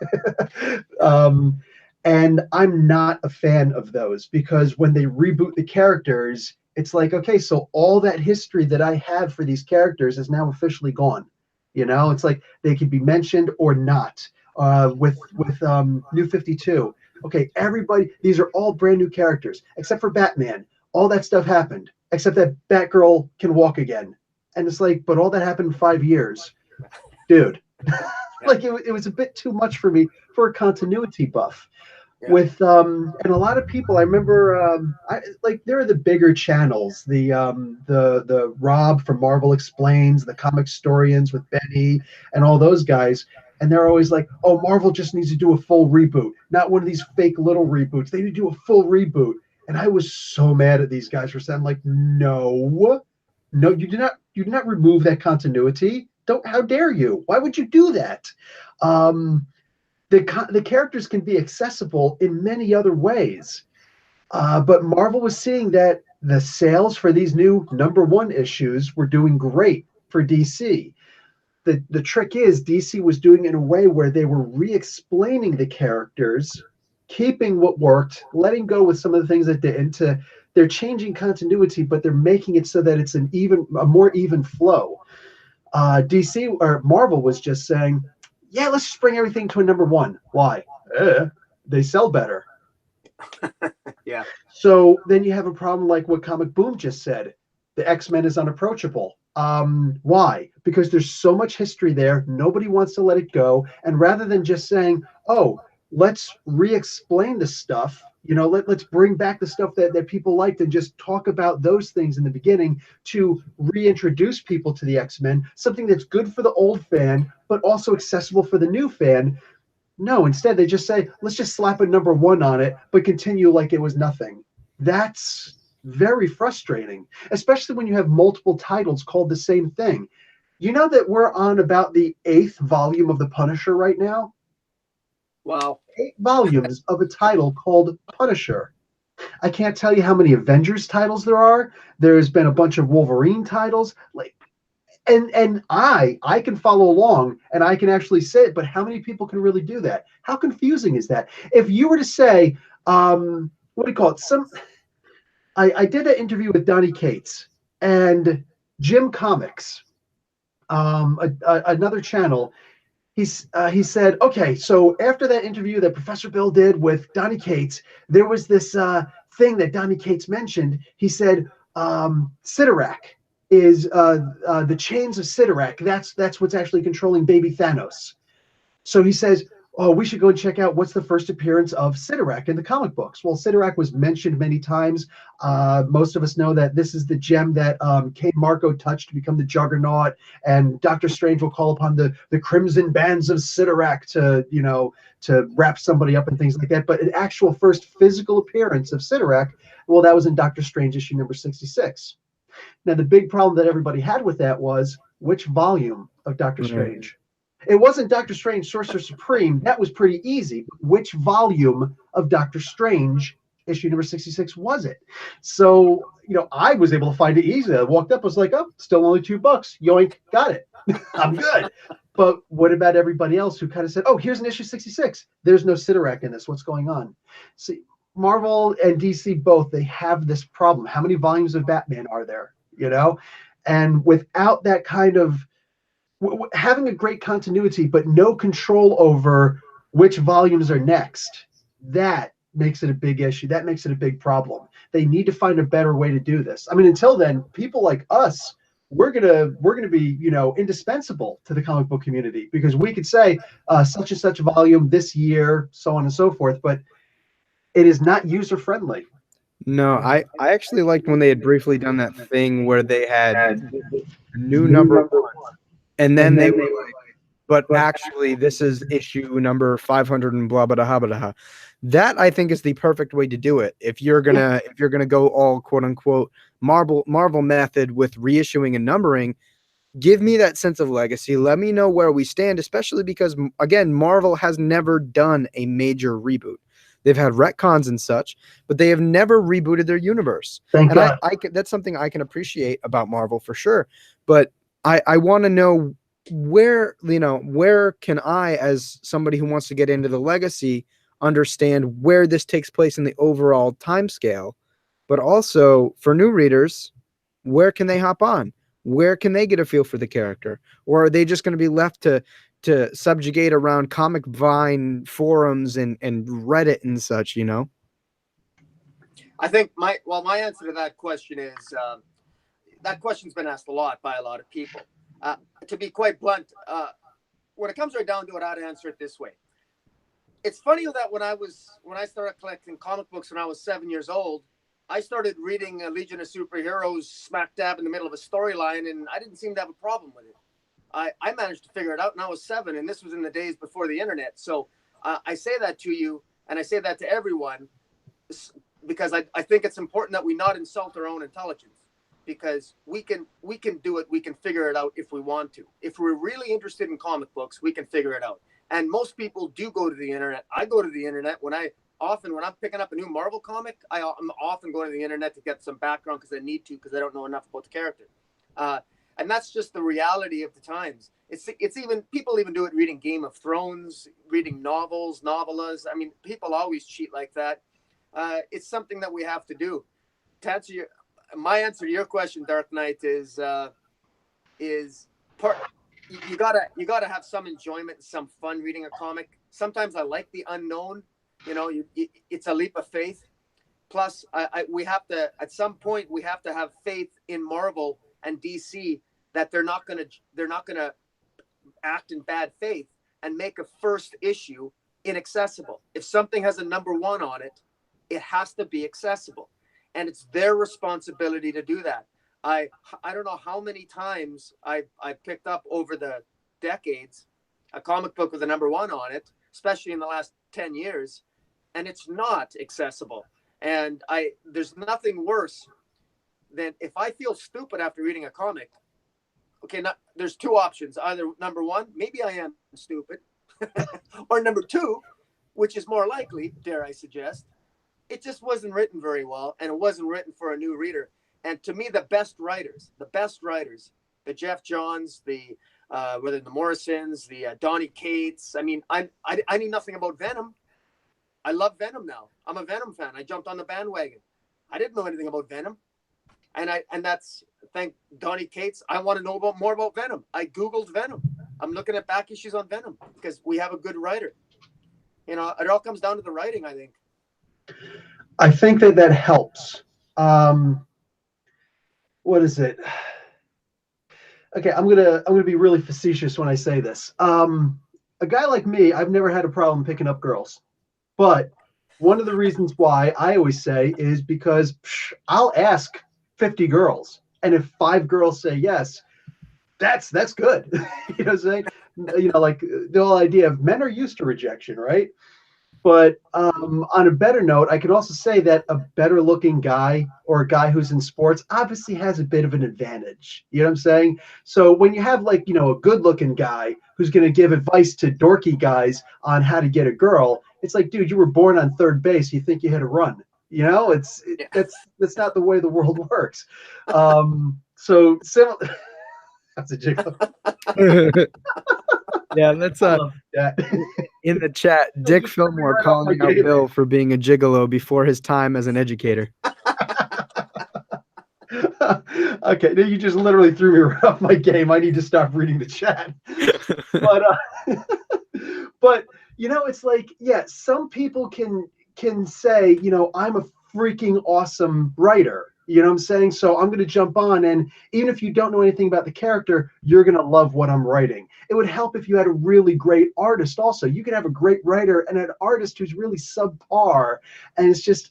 and I'm not a fan of those, because when they reboot the characters, it's like, okay, so all that history that I have for these characters is now officially gone. It's like they could be mentioned or not. With New 52. Okay, everybody, these are all brand new characters, except for Batman. All that stuff happened, except that Batgirl can walk again. And it's like, but all that happened in 5 years. Dude. Like, it was a bit too much for me for a continuity buff. Yeah. With and a lot of people, I remember, there are the bigger channels, the Rob from Marvel Explains, the Comic Storians with Benny, and all those guys. And they're always like, oh, Marvel just needs to do a full reboot, not one of these fake little reboots. They need to do a full reboot. And I was so mad at these guys for saying, like, no, you do not remove that continuity. How dare you? Why would you do that? The characters can be accessible in many other ways. But Marvel was seeing that the sales for these new #1 issues were doing great for DC. The trick is DC was doing it in a way where they were re-explaining the characters, keeping what worked, letting go with some of the things that didn't. They're changing continuity, but they're making it so that it's a more even flow. DC or Marvel was just saying, yeah, let's just bring everything to a #1. Why? They sell better. Yeah. So then you have a problem like what ComicBoom just said. The X-Men is unapproachable. Why? Because there's so much history there. Nobody wants to let it go. And rather than just saying, oh, let's re-explain the stuff, let's bring back the stuff that people liked and just talk about those things in the beginning to reintroduce people to the X-Men, something that's good for the old fan, but also accessible for the new fan. No, instead they just say, let's just slap a #1 on it, but continue like it was nothing. That's very frustrating, especially when you have multiple titles called the same thing. You know that we're on about the 8th volume of The Punisher right now? Wow. 8 volumes of a title called Punisher. I can't tell you how many Avengers titles there are. There's been a bunch of Wolverine titles. And I can follow along and I can actually say it, but how many people can really do that? How confusing is that? If you were to say, what do you call it? I did an interview with Donny Cates and Jim Comics, another channel. He said, okay, so after that interview that Professor Bill did with Donny Cates, there was this thing that Donny Cates mentioned. He said, Sidorak is the chains of Sidorak. That's what's actually controlling baby Thanos. So he says, oh, we should go and check out what's the first appearance of Sidorak in the comic books. Well, Sidorak was mentioned many times. Most of us know that this is the gem that Cain Marko touched to become the Juggernaut, and Doctor Strange will call upon the crimson bands of Sidorak to wrap somebody up and things like that. But an actual first physical appearance of Sidorak, well, that was in Doctor Strange issue #66. Now, the big problem that everybody had with that was which volume of Doctor Mhm. Strange? It wasn't Doctor Strange Sorcerer Supreme. That was pretty easy. Which volume of Doctor Strange, issue number 66, was it? So, I was able to find it easily. I walked up, was like, oh, still only $2. Yoink, got it. I'm good. But what about everybody else who kind of said, oh, here's an issue 66. There's no Sidorak in this. What's going on? See, Marvel and DC both, they have this problem. How many volumes of Batman are there? And without that kind of having a great continuity, but no control over which volumes are next, that makes it a big issue. That makes it a big problem. They need to find a better way to do this. I mean, until then, people like us, we're gonna be indispensable to the comic book community, because we could say such and such volume this year, so on and so forth, but it is not user friendly. No, I actually liked when they had briefly done that thing where they had a new number one, and then they were like, but actually this is issue number 500 and blah blah blah blah blah. That I think is the perfect way to do it. If you're gonna go all quote unquote Marvel method with reissuing and numbering, give me that sense of legacy. Let me know where we stand, especially because, again, Marvel has never done a major reboot. They've had retcons and such, but they have never rebooted their universe. Thank And God. that's something I can appreciate about Marvel for sure. But I want to know where can I, as somebody who wants to get into the legacy, understand where this takes place in the overall time scale, but also for new readers, where can they hop on? Where can they get a feel for the character? Or are they just going to be left to subjugate around Comic Vine forums and Reddit and such, I think my answer to that question is that question's been asked a lot by a lot of people. To be quite blunt, when it comes right down to it, I'd answer it this way. It's funny that when I started collecting comic books when I was 7 years old, I started reading Legion of Superheroes smack dab in the middle of a storyline, and I didn't seem to have a problem with it. I managed to figure it out, and I was 7, and this was in the days before the internet. So I say that to you, and I say that to everyone, because I think it's important that we not insult our own intelligence, because we can do it. We can figure it out if we want to. If we're really interested in comic books, we can figure it out. And most people do go to the internet. I go to the internet when I'm picking up a new Marvel comic. I'm often going to the internet to get some background because I need to, because I don't know enough about the character. And that's just the reality of the times. It's even people even do it reading Game of Thrones, reading novellas. I mean, people always cheat like that. It's something that we have to do. To answer my answer to your question, Dark Knight, is part. You gotta have some enjoyment, some fun reading a comic. Sometimes I like the unknown. It's a leap of faith. Plus, we have to, at some point, we have to have faith in Marvel and DC that they're not gonna act in bad faith and make a first issue inaccessible. If something has a number 1 on it, it has to be accessible, and it's their responsibility to do that. I don't know how many times I picked up over the decades a comic book with a number 1 on it, especially in the last 10 years, and it's not accessible. And there's nothing worse than if I feel stupid after reading a comic. Okay, there's 2 options. Either number 1, maybe I am stupid, or number 2, which is more likely, dare I suggest, it just wasn't written very well, and it wasn't written for a new reader. And to me, the best writers, the Jeff Johns, whether the Morrisons, the Donny Cates. I mean, I knew nothing about Venom. I love Venom now. I'm a Venom fan. I jumped on the bandwagon. I didn't know anything about Venom, and that's thank Donny Cates. I want to know more about Venom. I Googled Venom. I'm looking at back issues on Venom because we have a good writer. It all comes down to the writing, I think. I think that helps. What is it? Okay, I'm gonna be really facetious when I say this. A guy like me, I've never had a problem picking up girls, but one of the reasons why I always say is because I'll ask 50 girls, and if 5 girls say yes, that's good. You know what I'm saying? Like the whole idea of men are used to rejection, right? But on a better note, I could also say that a better looking guy or a guy who's in sports obviously has a bit of an advantage. You know what I'm saying? So when you have like, a good looking guy who's going to give advice to dorky guys on how to get a girl, it's like, dude, you were born on third base. You think you hit a run. That's not the way the world works. So that's a gigolo. Yeah, that's in the chat. Dick Fillmore calling out Bill for being a gigolo before his time as an educator. Okay, now you just literally threw me right off my game. I need to stop reading the chat. But it's like, yeah, some people can say, I'm a freaking awesome writer. You know what I'm saying? So I'm going to jump on, and even if you don't know anything about the character, you're going to love what I'm writing. It would help if you had a really great artist also. You could have a great writer and an artist who's really subpar, and it's just,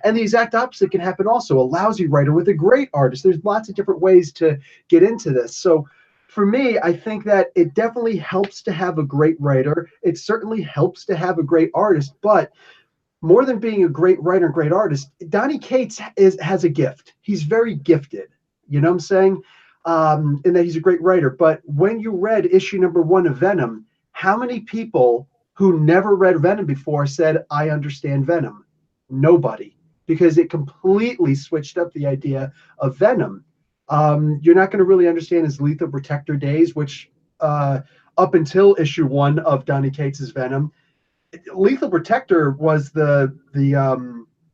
and the exact opposite can happen also. A lousy writer with a great artist. There's lots of different ways to get into this. So for me, I think that it definitely helps to have a great writer. It certainly helps to have a great artist, but more than being a great writer and great artist, Donny Cates has a gift. He's very gifted. You know what I'm saying? And that he's a great writer. But when you read issue number 1 of Venom, how many people who never read Venom before said, I understand Venom? Nobody. Because it completely switched up the idea of Venom. You're not going to really understand his Lethal Protector days, which up until issue 1 of Donny Cates' Venom, Lethal Protector was the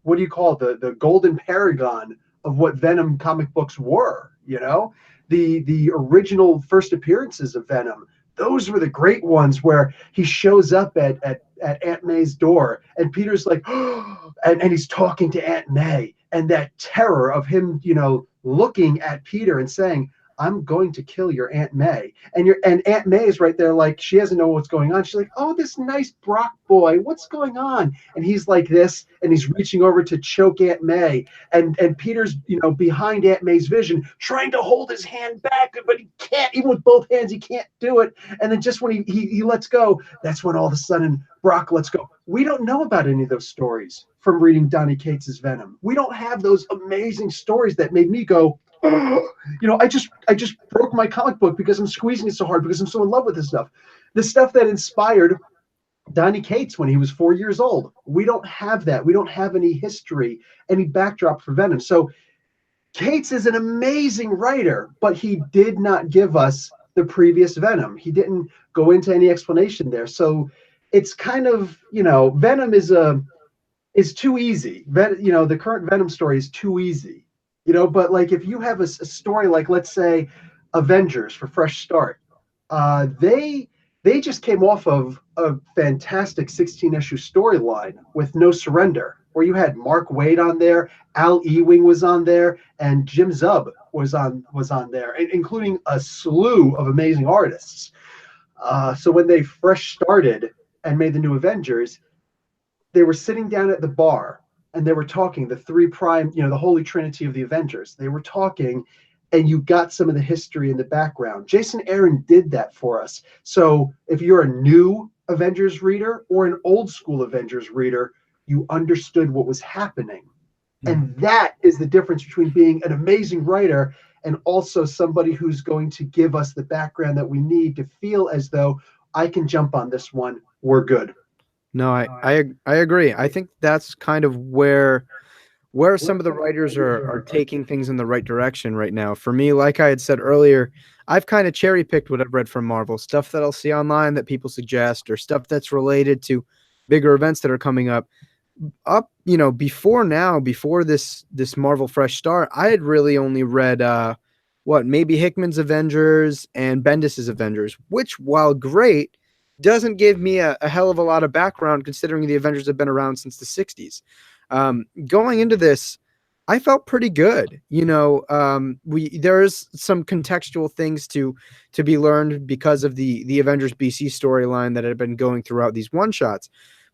what do you call it? The golden paragon of what Venom comic books were. The original first appearances of Venom. Those were the great ones where he shows up at Aunt May's door and Peter's like, and he's talking to Aunt May, and that terror of him, looking at Peter and saying, I'm going to kill your Aunt May. And Aunt May is right there, like, she doesn't know what's going on. She's like, oh, this nice Brock boy, what's going on? And he's like this, and he's reaching over to choke Aunt May. And Peter's, behind Aunt May's vision, trying to hold his hand back, but he can't. Even with both hands, he can't do it. And then just when he lets go, that's when all of a sudden Brock lets go. We don't know about any of those stories from reading Donny Cates' Venom. We don't have those amazing stories that made me go, I just broke my comic book because I'm squeezing it so hard because I'm so in love with this stuff. The stuff that inspired Donny Cates when he was 4 years old. We don't have that. We don't have any history, any backdrop for Venom. So Cates is an amazing writer, but he did not give us the previous Venom. He didn't go into any explanation there. So it's kind of, Venom is too easy. The current Venom story is too easy. But like if you have a story like, let's say, Avengers for Fresh Start, they just came off of a fantastic 16-issue storyline with No Surrender, where you had Mark Waid on there, Al Ewing was on there, and Jim Zub was on there, including a slew of amazing artists. So when they fresh started and made the New Avengers, they were sitting down at the bar. And they were talking, the three prime, the holy trinity of the Avengers. They were talking, and you got some of the history in the background. Jason Aaron did that for us. So if you're a new Avengers reader or an old school Avengers reader, you understood what was happening. And that is the difference between being an amazing writer and also somebody who's going to give us the background that we need to feel as though I can jump on this one. We're good. No, I agree. I think that's kind of where some of the writers are taking things in the right direction right now. For me, like I had said earlier, I've kind of cherry picked what I've read from Marvel, stuff that I'll see online that people suggest, or stuff that's related to bigger events that are coming up. Before this Marvel Fresh Start, I had really only read maybe Hickman's Avengers and Bendis's Avengers, which, while great, doesn't give me a hell of a lot of background considering the Avengers have been around since the 60s. Going into this, I felt pretty good. There's some contextual things to be learned because of the Avengers BC storyline that had been going throughout these one-shots.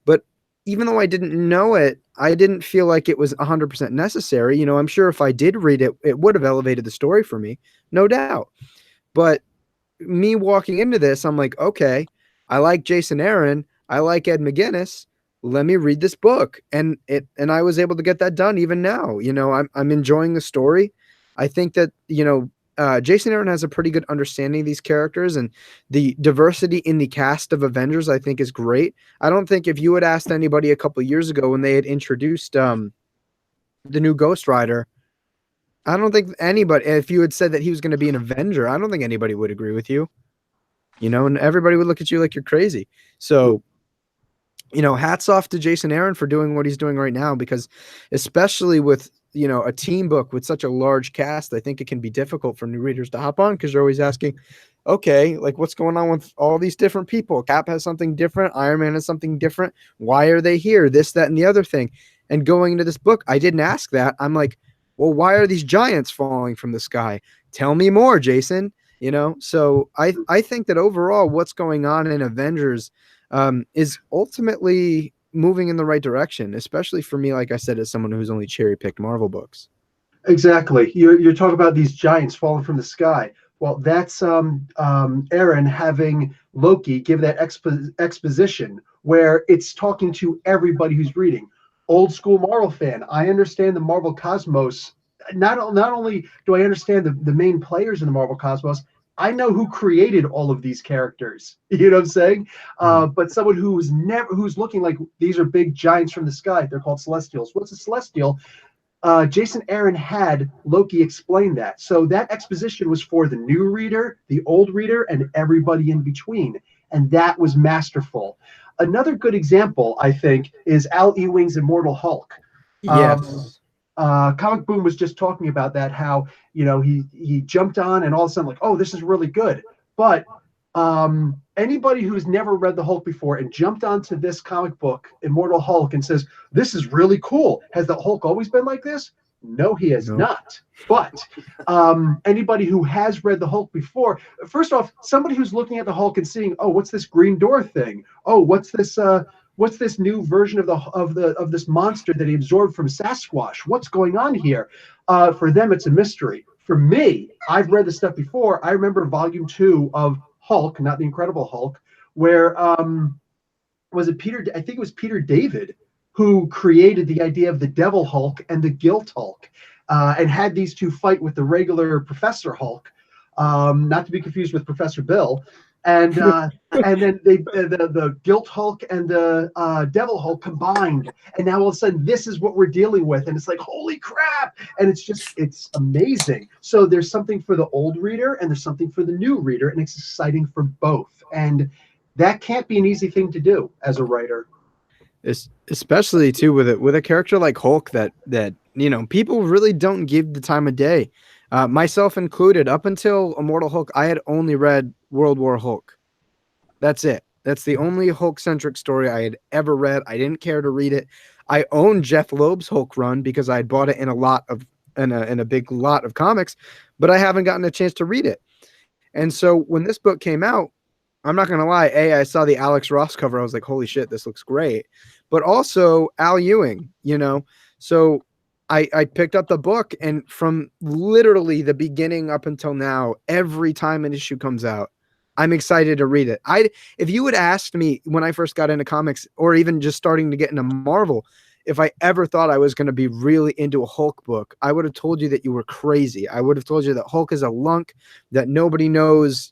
But even though I didn't know it, I didn't feel like it was 100% necessary. I'm sure if I did read it, it would have elevated the story for me, no doubt. But me walking into this, I'm like, okay, I like Jason Aaron. I like Ed McGuinness. let me read this book. And I was able to get that done even now. I'm enjoying the story. I think that, Jason Aaron has a pretty good understanding of these characters, and the diversity in the cast of Avengers, I think, is great. I don't think if you had asked anybody a couple of years ago when they had introduced the new Ghost Rider, I don't think anybody, if you had said that he was going to be an Avenger, I don't think anybody would agree with you, and everybody would look at you like you're crazy. So, hats off to Jason Aaron for doing what he's doing right now, because especially with, a team book with such a large cast, I think it can be difficult for new readers to hop on, because you're always asking, okay, like, what's going on with all these different people? Cap has something different. Iron Man has something different. Why are they here? This, that, and the other thing. And going into this book, I didn't ask that. I'm like, well, why are these giants falling from the sky? Tell me more, Jason. So I think that overall what's going on in Avengers is ultimately moving in the right direction, especially for me, like I said, as someone who's only cherry-picked Marvel books. Exactly. You're talking about these giants falling from the sky. Well, that's Aaron having Loki give that exposition where it's talking to everybody who's reading. Old school Marvel fan, I understand the Marvel cosmos. Not only do I understand the main players in the Marvel cosmos, I know who created all of these characters. You know what I'm saying? But someone who's looking like these are big giants from the sky. They're called Celestials. What's a Celestial? Jason Aaron had Loki explain that. So that exposition was for the new reader, the old reader, and everybody in between. And that was masterful. Another good example, I think, is Al Ewing's Immortal Hulk. Yes. Comic Boom was just talking about that, how, he jumped on and all of a sudden like, oh, this is really good. But anybody who's never read the Hulk before and jumped onto this comic book, Immortal Hulk, and says, this is really cool. Has the Hulk always been like this? No, he has not. But anybody who has read the Hulk before, first off, somebody who's looking at the Hulk and seeing, oh, what's this green door thing? Oh, what's this new version of this monster that he absorbed from Sasquatch? What's going on here? For them, it's a mystery. For me, I've read this stuff before. I remember volume 2 of Hulk, not the Incredible Hulk, where was it Peter? I think it was Peter David who created the idea of the Devil Hulk and the Guilt Hulk, and had these two fight with the regular Professor Hulk, not to be confused with Professor Bill. And then the Guilt Hulk and the Devil Hulk combined, and now all of a sudden this is what we're dealing with, and it's like, holy crap! And it's amazing. So there's something for the old reader and there's something for the new reader, and it's exciting for both. And that can't be an easy thing to do as a writer. Especially too with a character like Hulk that people really don't give the time of day. Myself included, up until Immortal Hulk, I had only read World War Hulk. That's it. That's the only Hulk-centric story I had ever read. I didn't care to read it. I owned Jeff Loeb's Hulk run because I had bought it in a big lot of comics, but I haven't gotten a chance to read it. And so when this book came out, I'm not going to lie, I saw the Alex Ross cover. I was like, holy shit, this looks great. But also Al Ewing, So I picked up the book, and from literally the beginning up until now, every time an issue comes out, I'm excited to read it. If you had asked me when I first got into comics, or even just starting to get into Marvel, if I ever thought I was going to be really into a Hulk book, I would have told you that you were crazy. I would have told you that Hulk is a lunk that nobody knows,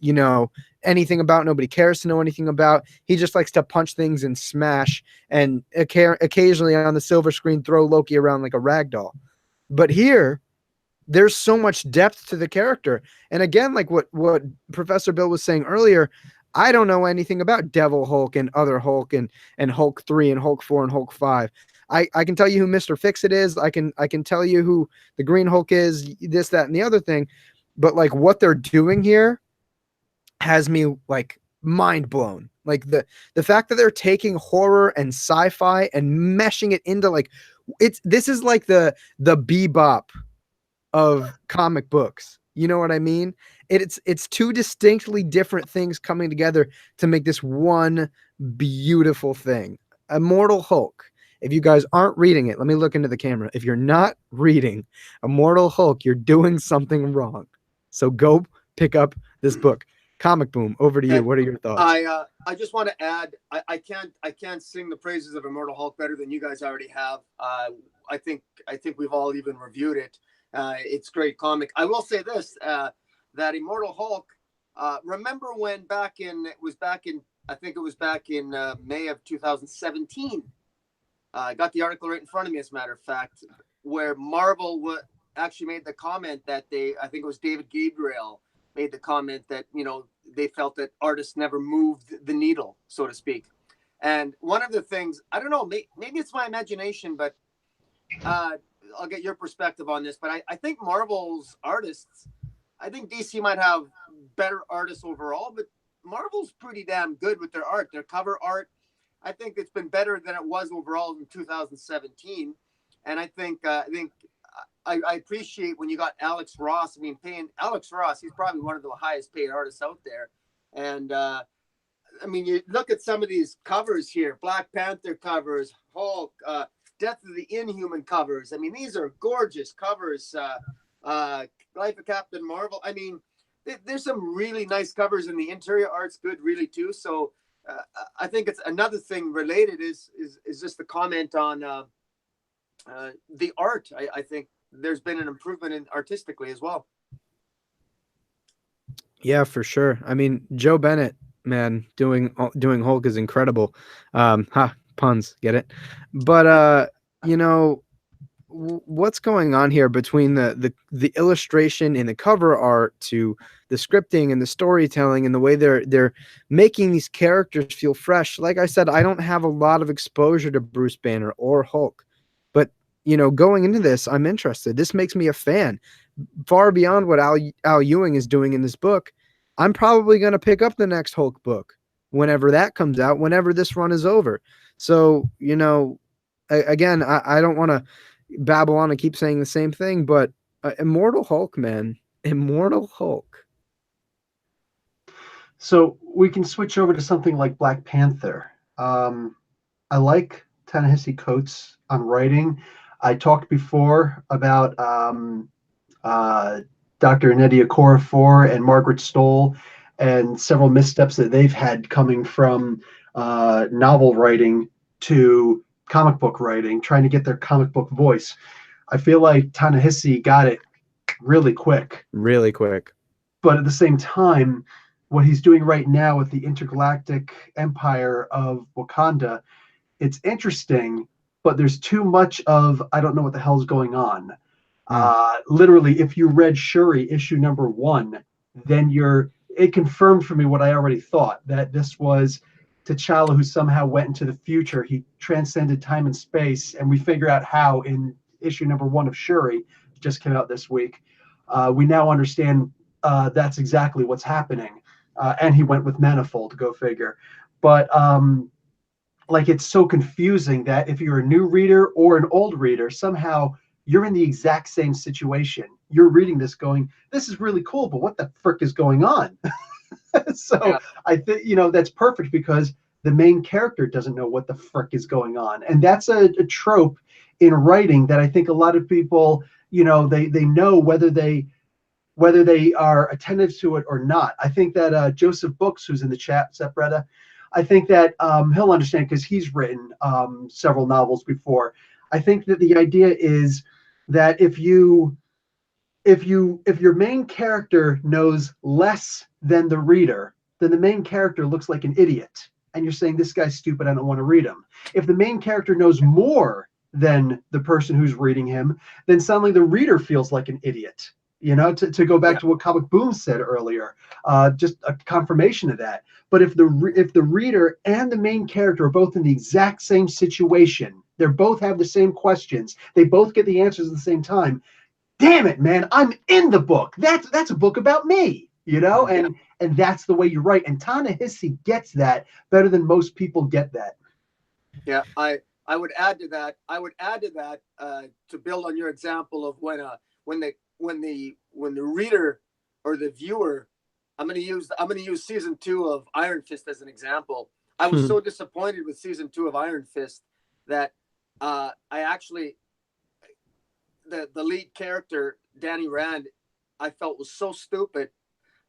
anything about, nobody cares to know anything about. He just likes to punch things and smash, and occasionally on the silver screen throw Loki around like a rag doll. But here, there's so much depth to the character. And again, like what Professor Bill was saying earlier, I don't know anything about Devil Hulk and other Hulk and Hulk 3 and Hulk 4 and Hulk 5. I can tell you who Mr. Fix-It is. I can tell you who the Green Hulk is, this, that, and the other thing. But like what they're doing here has me like mind blown. Like the fact that they're taking horror and sci-fi and meshing it into like, this is like the Bebop of comic books. You know what I mean? It's two distinctly different things coming together to make this one beautiful thing. Immortal Hulk. If you guys aren't reading it, let me look into the camera. If you're not reading Immortal Hulk, you're doing something wrong. So go pick up this book. Comic Boom, over to you. And What are your thoughts? I just want to add, I can't sing the praises of Immortal Hulk better than you guys already have. I think we've all even reviewed it. It's great comic. I will say this, that Immortal Hulk, remember when back in May of 2017. I got the article right in front of me, as a matter of fact, where Marvel actually made the comment that I think it was David Gabriel made the comment that, they felt that artists never moved the needle, so to speak. And one of the things, I don't know, maybe it's my imagination, but I'll get your perspective on this, but I think Marvel's artists, I think DC might have better artists overall, but Marvel's pretty damn good with their art, their cover art. I think it's been better than it was overall in 2017. And I appreciate when you got Alex Ross. I mean, paying Alex Ross, he's probably one of the highest paid artists out there. And I mean, you look at some of these covers here, Black Panther covers, Hulk, Death of the Inhuman covers. I mean, these are gorgeous covers. Life of Captain Marvel. I mean, there's some really nice covers, and the interior art's good really too. So I think it's another thing related is just the comment on the art. I think there's been an improvement in artistically as well. Yeah, for sure. I mean, Joe Bennett, man, doing Hulk is incredible. Puns, get it? But what's going on here between the illustration and the cover art to the scripting and the storytelling and the way they're making these characters feel fresh. Like I said, I don't have a lot of exposure to Bruce Banner or Hulk, but going into this, I'm interested. This makes me a fan far beyond what Al Ewing is doing in this book. I'm probably going to pick up the next Hulk book whenever that comes out, whenever this run is over. So, again, I don't want to babble on and keep saying the same thing, but Immortal Hulk, man, Immortal Hulk. So we can switch over to something like Black Panther. I like Ta-Nehisi Coates on writing. I talked before about Dr. Nnedi Okorafor and Margaret Stoll and several missteps that they've had coming from novel writing to comic book writing, trying to get their comic book voice. I feel like Ta-Nehisi got it really quick. Really quick. But at the same time, what he's doing right now with the intergalactic empire of Wakanda, it's interesting, but there's too much of, I don't know what the hell's going on. Literally, if you read Shuri issue number 1, then it confirmed for me what I already thought, that this was T'Challa who somehow went into the future. He transcended time and space, and we figure out how in issue number 1 of Shuri, just came out this week. We now understand that's exactly what's happening. And he went with Manifold, go figure. But it's so confusing that if you're a new reader or an old reader, somehow you're in the exact same situation. You're reading this going, this is really cool, but what the frick is going on? So I think, that's perfect because the main character doesn't know what the frick is going on. And that's a trope in writing that I think a lot of people, they know whether they are attentive to it or not. I think that Joseph Books, who's in the chat, Sepretta, I think that he'll understand because he's written several novels before. I think that the idea is that if your main character knows less than the reader, then the main character looks like an idiot. And you're saying, this guy's stupid, I don't want to read him. If the main character knows more than the person who's reading him, then suddenly the reader feels like an idiot. To go back to what ComicBoom said earlier, just a confirmation of that. But if the reader and the main character are both in the exact same situation, they both have the same questions, they both get the answers at the same time, damn it, man, I'm in the book. That's a book about me, and that's the way you write. And Ta-Nehisi gets that better than most people get that. Yeah, I would add to that. To build on your example of when the reader or the viewer, I'm going to use season 2 of Iron Fist as an example. I was so disappointed with season 2 of Iron Fist that I actually, the lead character, Danny Rand, I felt was so stupid.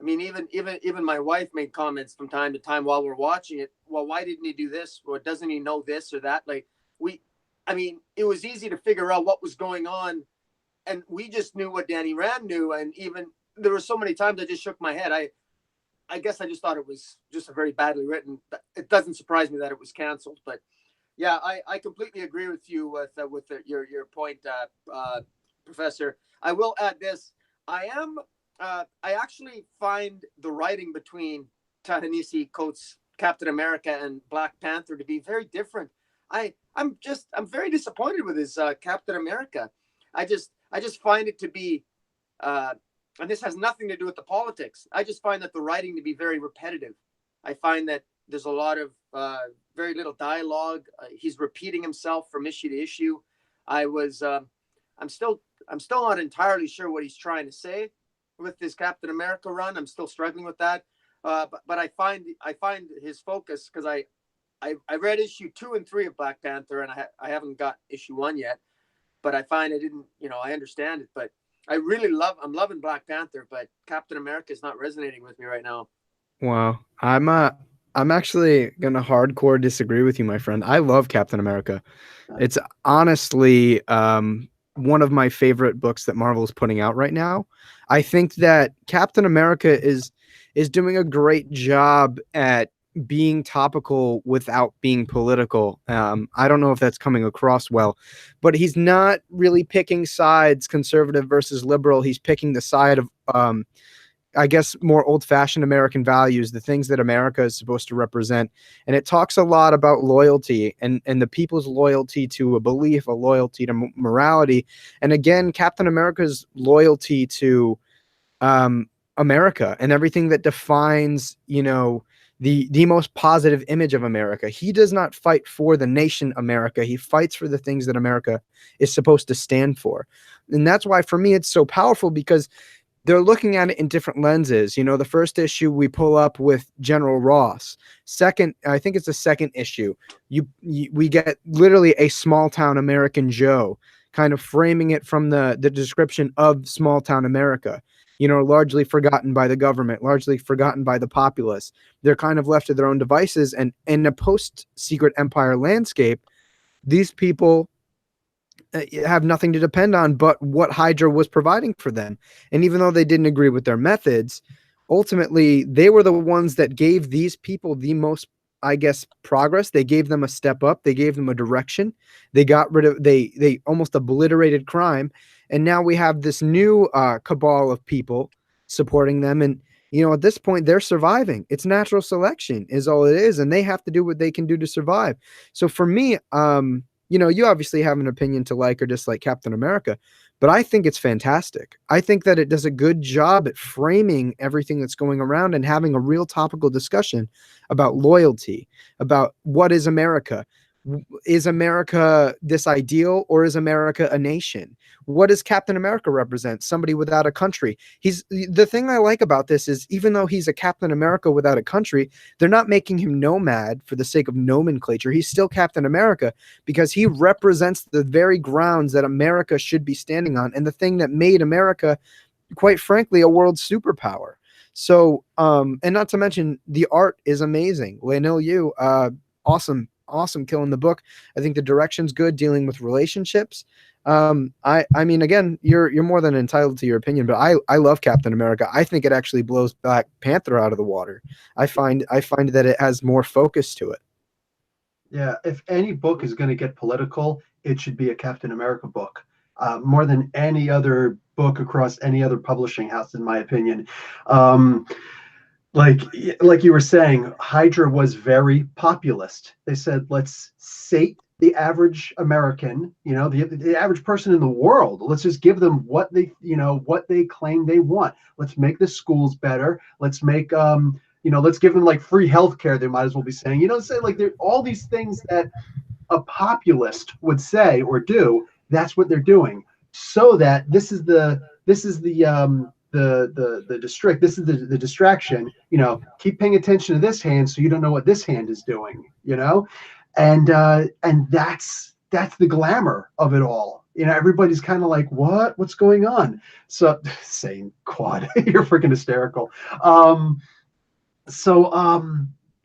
I mean, even my wife made comments from time to time while we're watching it. Well, why didn't he do this? Or doesn't he know this or that? Like I mean, it was easy to figure out what was going on, and we just knew what Danny Rand knew. And even there were so many times I just shook my head. I guess I just thought it was just a very badly written. It doesn't surprise me that it was canceled, but yeah, I completely agree with you with your point, Professor. I will add this: I actually find the writing between Ta-Nehisi Coates' Captain America and Black Panther to be very different. I'm very disappointed with his Captain America. I just find it to be, and this has nothing to do with the politics. I just find that the writing to be very repetitive. I find that there's a lot of very little dialogue. He's repeating himself from issue to issue. I'm still not entirely sure what he's trying to say with his Captain America run. I'm still struggling with that. But I find his focus, because I read issue 2 and 3 of Black Panther, and I haven't got issue 1 yet. But I find I understand it, but I'm loving Black Panther, but Captain America is not resonating with me right now. Wow. I'm actually gonna hardcore disagree with you, my friend. I love Captain America. It's honestly one of my favorite books that Marvel is putting out right now. I think that Captain America is doing a great job at being topical without being political. I don't know if that's coming across well, but he's not really picking sides, conservative versus liberal. He's picking the side of I guess more old-fashioned American values, the things that America is supposed to represent. And it talks a lot about loyalty and the people's loyalty to a belief, a loyalty to morality. And again, Captain America's loyalty to America and everything that defines, the most positive image of America. He does not fight for the nation America. He fights for the things that America is supposed to stand for. And that's why, for me, it's so powerful, because they're looking at it in different lenses. The first issue we pull up with General Ross. Second, I think it's the second issue. We get literally a small town American Joe, kind of framing it from the description of small town America. Largely forgotten by the government, largely forgotten by the populace. They're kind of left to their own devices. And in a post-Secret Empire landscape, these people have nothing to depend on but what Hydra was providing for them. And even though they didn't agree with their methods, ultimately they were the ones that gave these people the most, I guess, progress. They gave them a step up. They gave them a direction. They got rid of, they almost obliterated crime. And now we have this new cabal of people supporting them. And, at this point, they're surviving. It's natural selection is all it is. And they have to do what they can do to survive. So for me, you obviously have an opinion to like or dislike Captain America, but I think it's fantastic. I think that it does a good job at framing everything that's going around and having a real topical discussion about loyalty, about what is America. Is America this ideal, or is America a nation? What does Captain America represent? Somebody without a country. The thing I like about this is, even though he's a Captain America without a country, they're not making him nomad for the sake of nomenclature. He's still Captain America because he represents the very grounds that America should be standing on, and the thing that made America, quite frankly, a world superpower. So, and not to mention, the art is amazing. Lanil Yu, awesome killing the book. I think the direction's good, dealing with relationships. I mean, again, you're more than entitled to your opinion, but I love Captain America. I think it actually blows Black Panther out of the water. I find that it has more focus to it. Yeah, if any book is going to get political, it should be a Captain America book, more than any other book across any other publishing house, in my opinion. Like you were saying, Hydra was very populist. They said, let's sate the average American, the average person in the world. Let's just give them what they claim they want. Let's make the schools better. Let's make, let's give them like free healthcare. They might as well be saying, say like there all these things that a populist would say or do. That's what they're doing. So that this is the distraction. Keep paying attention to this hand so you don't know what this hand is doing. And that's the glamour of it all. You know, everybody's kind of like, what's going on? So saying quad, you're freaking hysterical.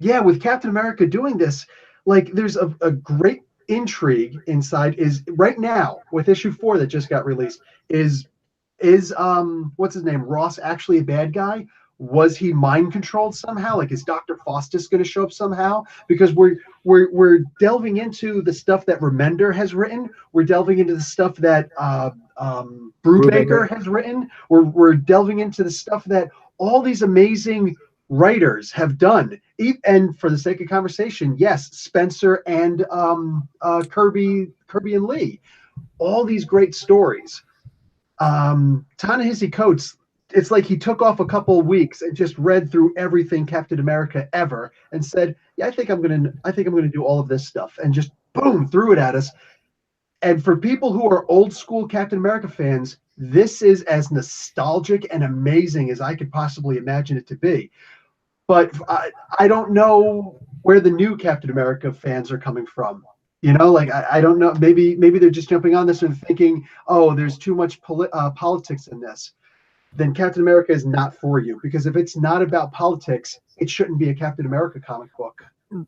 Yeah, with Captain America doing this, like there's a great intrigue inside is right now with issue 4 that just got released is what's his name, Ross, actually a bad guy? Was he mind controlled somehow? Like, is Dr. Faustus going to show up somehow? Because we're delving into the stuff that Remender has written. We're delving into the stuff that Brubaker has written. We're delving into the stuff that all these amazing writers have done. And for the sake of conversation, yes, Spencer and Kirby and Lee, all these great stories. Ta-Nehisi Coates, it's like he took off a couple of weeks and just read through everything Captain America ever and said, yeah, I think I'm gonna do all of this stuff, and just boom, threw it at us. And for people who are old school Captain America fans, this is as nostalgic and amazing as I could possibly imagine it to be. But I don't know where the new Captain America fans are coming from. You know, like I don't know. Maybe they're just jumping on this and thinking, oh, there's too much politics in this. Then Captain America is not for you, because if it's not about politics, it shouldn't be a Captain America comic book.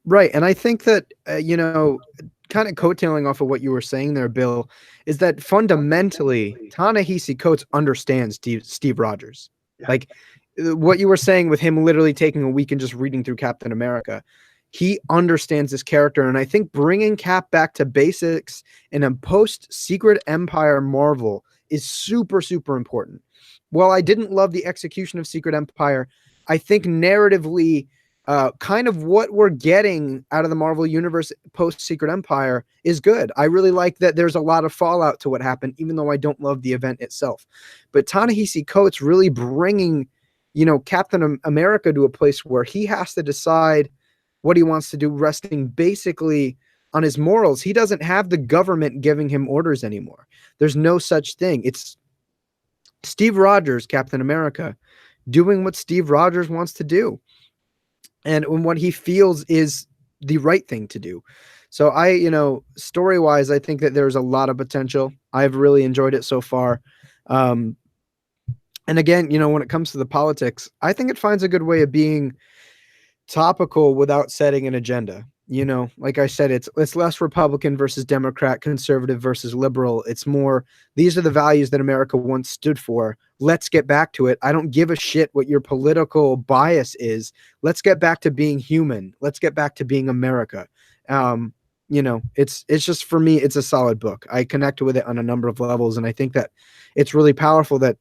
Right, and I think that kind of coattailing off of what you were saying there, Bill, is that fundamentally Ta-Nehisi Coates understands Steve Rogers. Yeah. Like what you were saying with him literally taking a week and just reading through Captain America. He understands this character, and I think bringing Cap back to basics in a post-Secret Empire Marvel is super, super important. While I didn't love the execution of Secret Empire, I think narratively, kind of what we're getting out of the Marvel Universe post-Secret Empire is good. I really like that there's a lot of fallout to what happened, even though I don't love the event itself. But Ta-Nehisi Coates really bringing, Captain America to a place where he has to decide what he wants to do, resting basically on his morals. He doesn't have the government giving him orders anymore. There's no such thing. It's Steve Rogers, Captain America, doing what Steve Rogers wants to do and what he feels is the right thing to do. So story-wise, I think that there's a lot of potential. I've really enjoyed it so far. And again, when it comes to the politics, I think it finds a good way of being topical without setting an agenda. Like I said, it's less Republican versus Democrat, conservative versus liberal. It's more, these are the values that America once stood for. Let's get back to it. I don't give a shit what your political bias is. Let's get back to being human. Let's get back to being America. It's just, for me, it's a solid book. I connect with it on a number of levels, and I think that it's really powerful that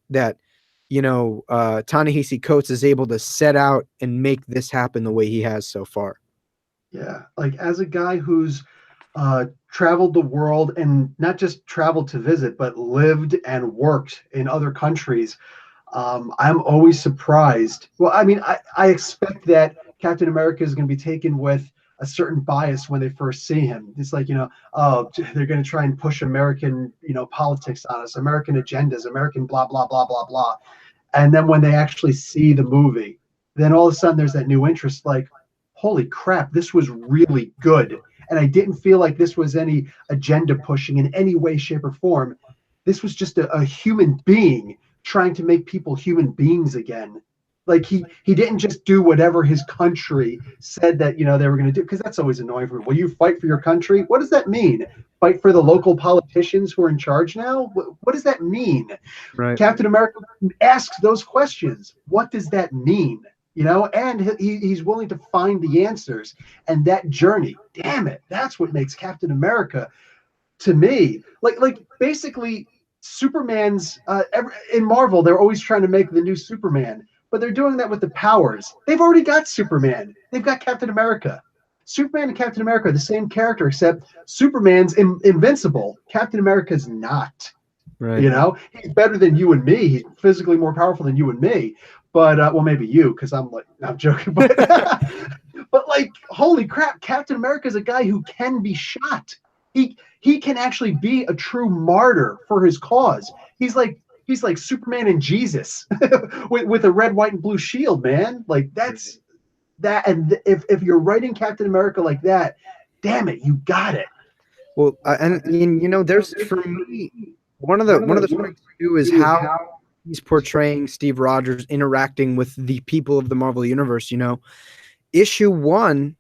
Ta-Nehisi Coates is able to set out and make this happen the way he has so far. Yeah, like as a guy who's traveled the world, and not just traveled to visit, but lived and worked in other countries, I'm always surprised. Well, I mean, I expect that Captain America is going to be taken with a certain bias when they first see him. It's like, oh, they're going to try and push American, politics on us, American agendas, American blah, blah, blah, blah, blah. And then when they actually see the movie, then all of a sudden there's that new interest, like, holy crap, this was really good. And I didn't feel like this was any agenda pushing in any way, shape, or form. This was just a human being trying to make people human beings again. Like he didn't just do whatever his country said that, they were going to do, because that's always annoying for me. Will you fight for your country? What does that mean? Fight for the local politicians who are in charge now? What does that mean? Right. Captain America asks those questions. What does that mean? And he's willing to find the answers. And that journey, damn it, that's what makes Captain America, to me, like basically Superman's, in Marvel, they're always trying to make the new Superman, but they're doing that with the powers. They've already got Superman. They've got Captain America. Superman and Captain America are the same character, except Superman's invincible. Captain America's not. Right. He's better than you and me. He's physically more powerful than you and me. But well, maybe you, because I'm joking. But but like, holy crap, Captain America is a guy who can be shot. He can actually be a true martyr for his cause. He's like Superman and Jesus with a red, white, and blue shield, man. Like that's that. And if you're writing Captain America like that, damn it, you got it. Well, and there's for me one of the strengths too is how he's portraying Steve Rogers interacting with the people of the Marvel universe. Issue one,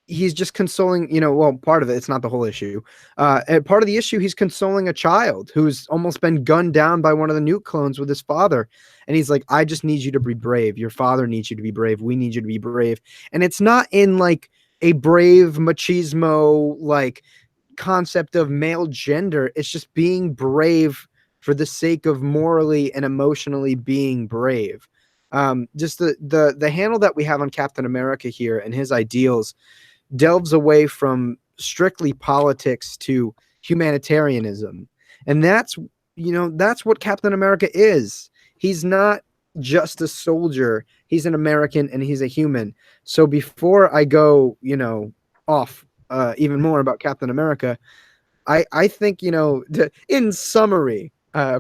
he's just consoling, well, part of it, it's not the whole issue. And part of the issue, he's consoling a child who's almost been gunned down by one of the nuke clones with his father. And he's like, I just need you to be brave. Your father needs you to be brave. We need you to be brave. And it's not in like a brave machismo, like concept of male gender. It's just being brave for the sake of morally and emotionally being brave. Just the handle that we have on Captain America here and his ideals delves away from strictly politics to humanitarianism. And that's what Captain America is. He's not just a soldier. He's an American and he's a human. So before I go, off even more about Captain America, I think, in summary,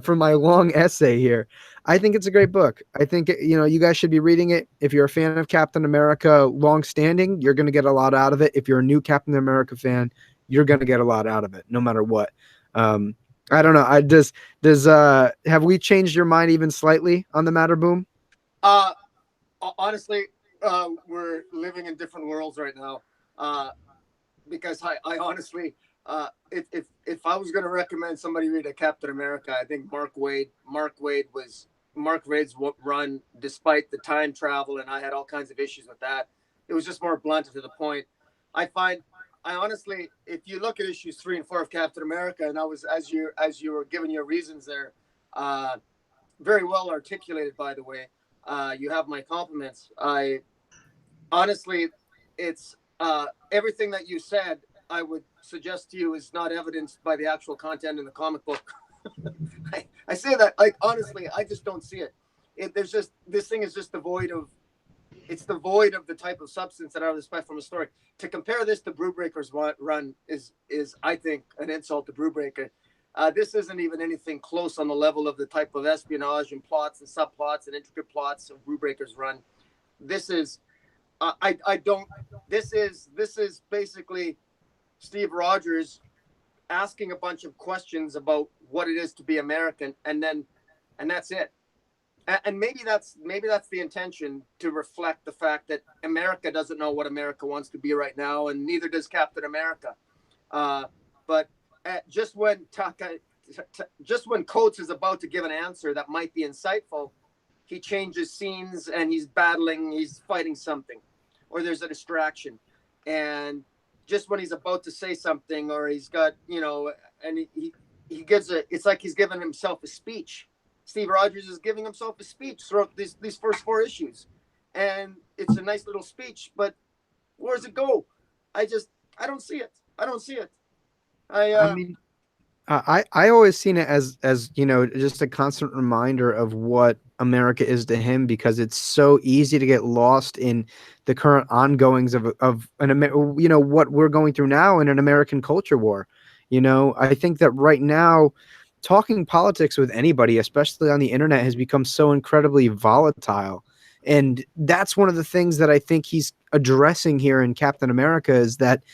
for my long essay here, I think it's a great book. I think, you guys should be reading it. If you're a fan of Captain America long standing, you're going to get a lot out of it. If you're a new Captain America fan, you're going to get a lot out of it, no matter what. I don't know. Have we changed your mind even slightly on the matter, Boom? Honestly, we're living in different worlds right now. Because I honestly, if I was going to recommend somebody read a Captain America, I think Mark Waid's run, despite the time travel, and I had all kinds of issues with that. It was just more blunt and to the point. I honestly, if you look at issues 3 and 4 of Captain America, and I was, as you were giving your reasons there, very well articulated, by the way. You have my compliments. Honestly, it's everything that you said, I would suggest to you is not evidenced by the actual content in the comic book. I say that, like, honestly, I just don't see it. This thing is just devoid of the type of substance that I would expect from a story. To compare this to Brewbreaker's run is I think, an insult to Brewbreaker. This isn't even anything close on the level of the type of espionage and plots and subplots and intricate plots of Brewbreaker's run. This is This is basically Steve Rogers asking a bunch of questions about what it is to be American, and that's it. And maybe that's the intention, to reflect the fact that America doesn't know what America wants to be right now, and neither does Captain America. But just when Coates is about to give an answer that might be insightful, he changes scenes and he's fighting something, or there's a distraction. And just when he's about to say something, or he's got, and he gives it's like he's giving himself a speech. Steve Rogers is giving himself a speech throughout these first 4 issues. And it's a nice little speech, but where does it go? I don't see it. I don't see it. I mean, I always seen it as just a constant reminder of what America is to him, because it's so easy to get lost in the current ongoings of what we're going through now in an American culture war. I think that right now, talking politics with anybody, especially on the internet, has become so incredibly volatile. And that's one of the things that I think he's addressing here in Captain America, is that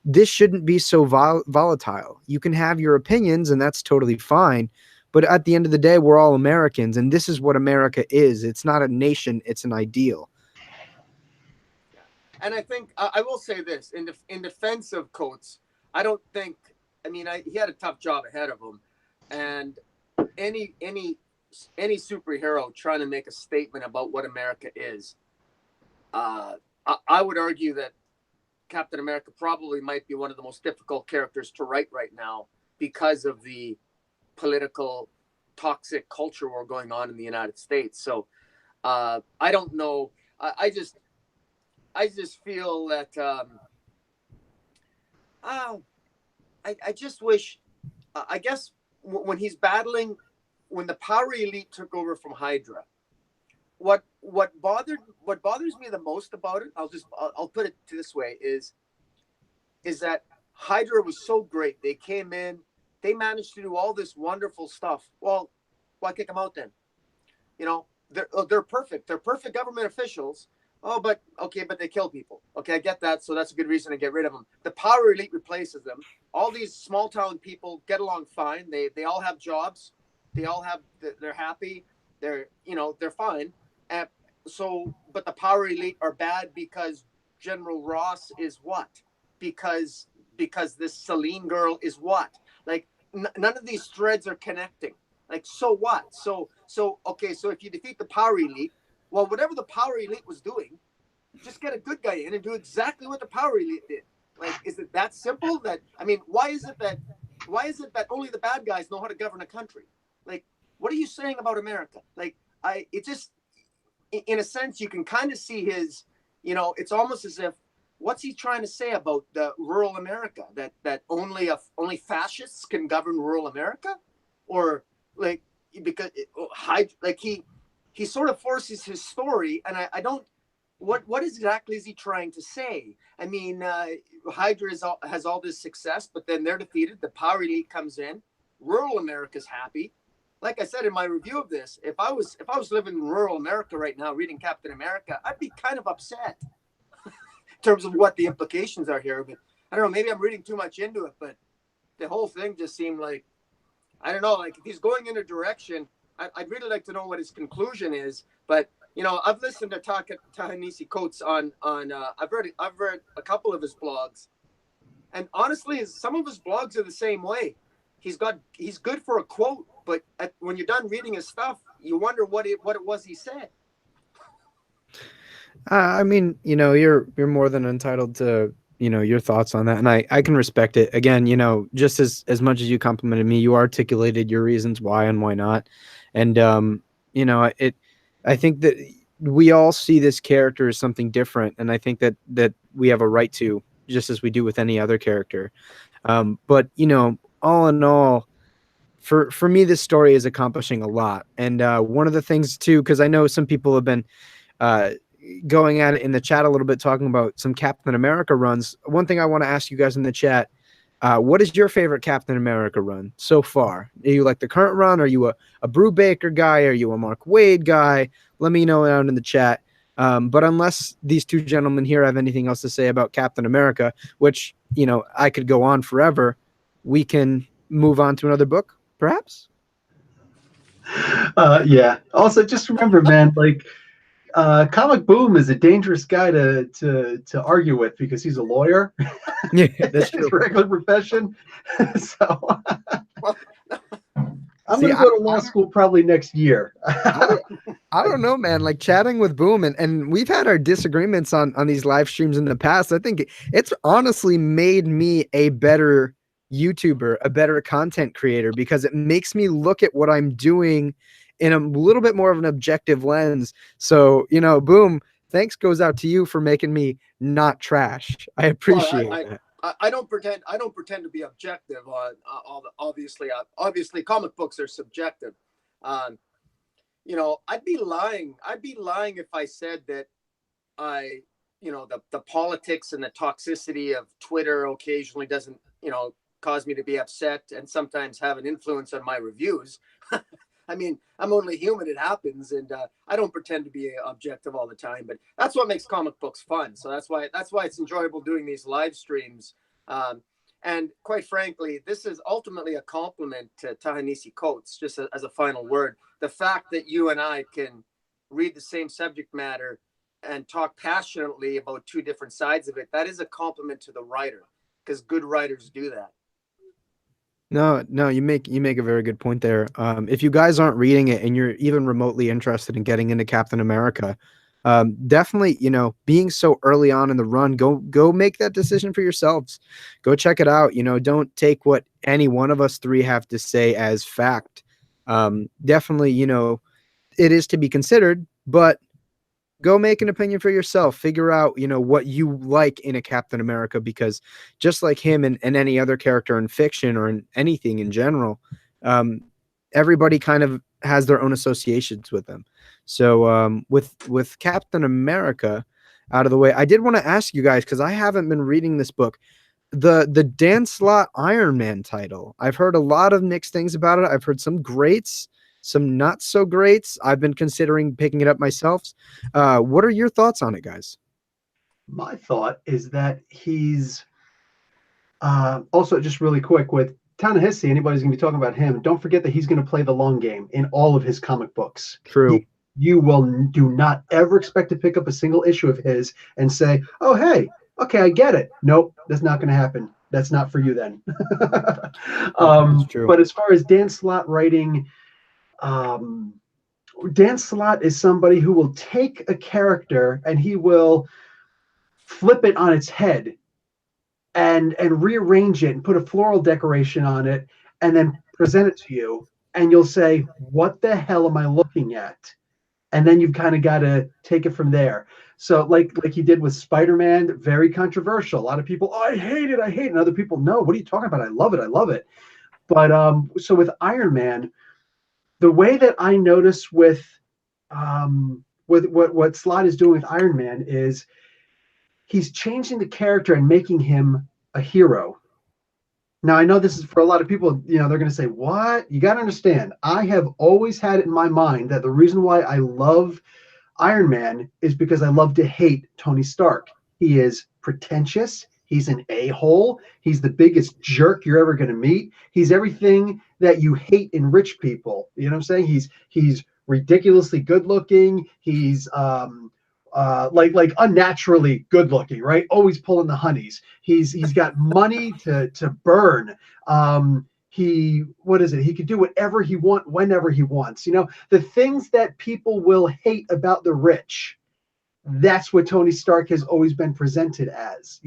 this shouldn't be so volatile. You can have your opinions, and that's totally fine. But at the end of the day, we're all Americans, and this is what America is. It's not a nation, it's an ideal. And I think I will say this in defense of Coates. I don't think. He had a tough job ahead of him, and any superhero trying to make a statement about what America is, I would argue that Captain America probably might be one of the most difficult characters to write right now, because of the political toxic culture war going on in the United States. So I don't know. I just feel that I just wish, I guess when he's battling, when the power elite took over from Hydra, what bothers me the most about it, I'll put it this way, is that Hydra was so great. They came in, they managed to do all this wonderful stuff. Well, why kick them out then? They're perfect. They're perfect government officials, Oh, but okay, but they kill people. Okay, I get that. So that's a good reason to get rid of them. The power elite replaces them. All these small town people get along fine. They all have jobs. They all have they're happy. They're fine. And so, but the power elite are bad because General Ross is what? Because this Celine girl is what? Like none of these threads are connecting. Like so what? So okay. So if you defeat the power elite, well, whatever the power elite was doing, just get a good guy in and do exactly what the power elite did. Like, is it that simple? That I mean, why is it that only the bad guys know how to govern a country? Like, what are you saying about America? Like, it just, in a sense, you can kind of see his, it's almost as if, what's he trying to say about the rural America? That only fascists can govern rural America, or like because he sort of forces his story, and I don't. What exactly is he trying to say? I mean, Hydra has all this success, but then they're defeated. The power elite comes in. Rural America's happy. Like I said in my review of this, if I was living in rural America right now, reading Captain America, I'd be kind of upset in terms of what the implications are here. But I don't know. Maybe I'm reading too much into it, but the whole thing just seemed like, I don't know. Like if he's going in a direction, I'd really like to know what his conclusion is. But I've listened to Ta-Nehisi Coates on I've read a couple of his blogs, and honestly, some of his blogs are the same way. He's good for a quote, but when you're done reading his stuff, you wonder what it was he said. I mean, you're more than entitled to your thoughts on that, and I can respect it. Again, just as much as you complimented me, you articulated your reasons why and why not, and I think that we all see this character as something different, and I think that we have a right to, just as we do with any other character. But all in all, for me, this story is accomplishing a lot. And one of the things too, because I know some people have been going at it in the chat a little bit, talking about some Captain America runs. One thing I want to ask you guys in the chat. What is your favorite Captain America run so far? Are you like the current run? Are you a Brubaker guy? Are you a Mark Waid guy? Let me know out in the chat. But unless these two gentlemen here have anything else to say about Captain America, which, I could go on forever, we can move on to another book, perhaps? Yeah. Also, just remember, man, like, Comic Boom is a dangerous guy to argue with because he's a lawyer. Yeah, that's true. His regular profession. So I'm going to go to law school probably next year. I don't know, man. Like chatting with Boom, and we've had our disagreements on these live streams in the past. I think it's honestly made me a better YouTuber, a better content creator, because it makes me look at what I'm doing in a little bit more of an objective lens. So, Boom, thanks goes out to you for making me not trash. I appreciate that. I don't pretend to be objective. Obviously, comic books are subjective. I'd be lying. I'd be lying if I said that the politics and the toxicity of Twitter occasionally doesn't, cause me to be upset and sometimes have an influence on my reviews. I mean, I'm only human. It happens, and I don't pretend to be objective all the time. But that's what makes comic books fun. So that's why it's enjoyable doing these live streams. And quite frankly, this is ultimately a compliment to Ta-Nehisi Coates. Just as a final word, the fact that you and I can read the same subject matter and talk passionately about two different sides of it, that is a compliment to the writer, because good writers do that. No, you make a very good point there. If you guys aren't reading it and you're even remotely interested in getting into Captain America, definitely, being so early on in the run, go make that decision for yourselves. Go check it out. Don't take what any one of us three have to say as fact. Definitely, it is to be considered, but go make an opinion for yourself. Figure out, what you like in a Captain America, because just like him and any other character in fiction or in anything in general, everybody kind of has their own associations with them. So with Captain America out of the way, I did want to ask you guys, because I haven't been reading this book, the Dan Slott Iron Man title. I've heard a lot of mixed things about it. I've heard some greats. some not so greats. I've been considering picking it up myself. What are your thoughts on it, guys? My thought is that he's also, just really quick, with Ta-Nehisi, anybody's going to be talking about him, don't forget that he's going to play the long game in all of his comic books. True. You will do not ever expect to pick up a single issue of his and say, oh, hey, okay, I get it. Nope, that's not going to happen. That's not for you then. That's true. But as far as Dan Slott writing, Dan Slott is somebody who will take a character and he will flip it on its head and rearrange it and put a floral decoration on it and then present it to you. And you'll say, what the hell am I looking at? And then you've kind of got to take it from there. So like he did with Spider-Man, very controversial. A lot of people, oh, I hate it. And other people, no, what are you talking about? I love it. But so with Iron Man, the way that I notice with what Slott is doing with Iron Man is he's changing the character and making him a hero. Now, I know this is for a lot of people, they're going to say, what? You got to understand, I have always had it in my mind that the reason why I love Iron Man is because I love to hate Tony Stark. He is pretentious. He's an a-hole. He's the biggest jerk you're ever going to meet. He's everything that you hate in rich people. You know what I'm saying? He's ridiculously good looking. He's like unnaturally good looking, right? Always pulling the honeys. He's got money to burn. He could do whatever he wants whenever he wants. The things that people will hate about the rich, that's what Tony Stark has always been presented as.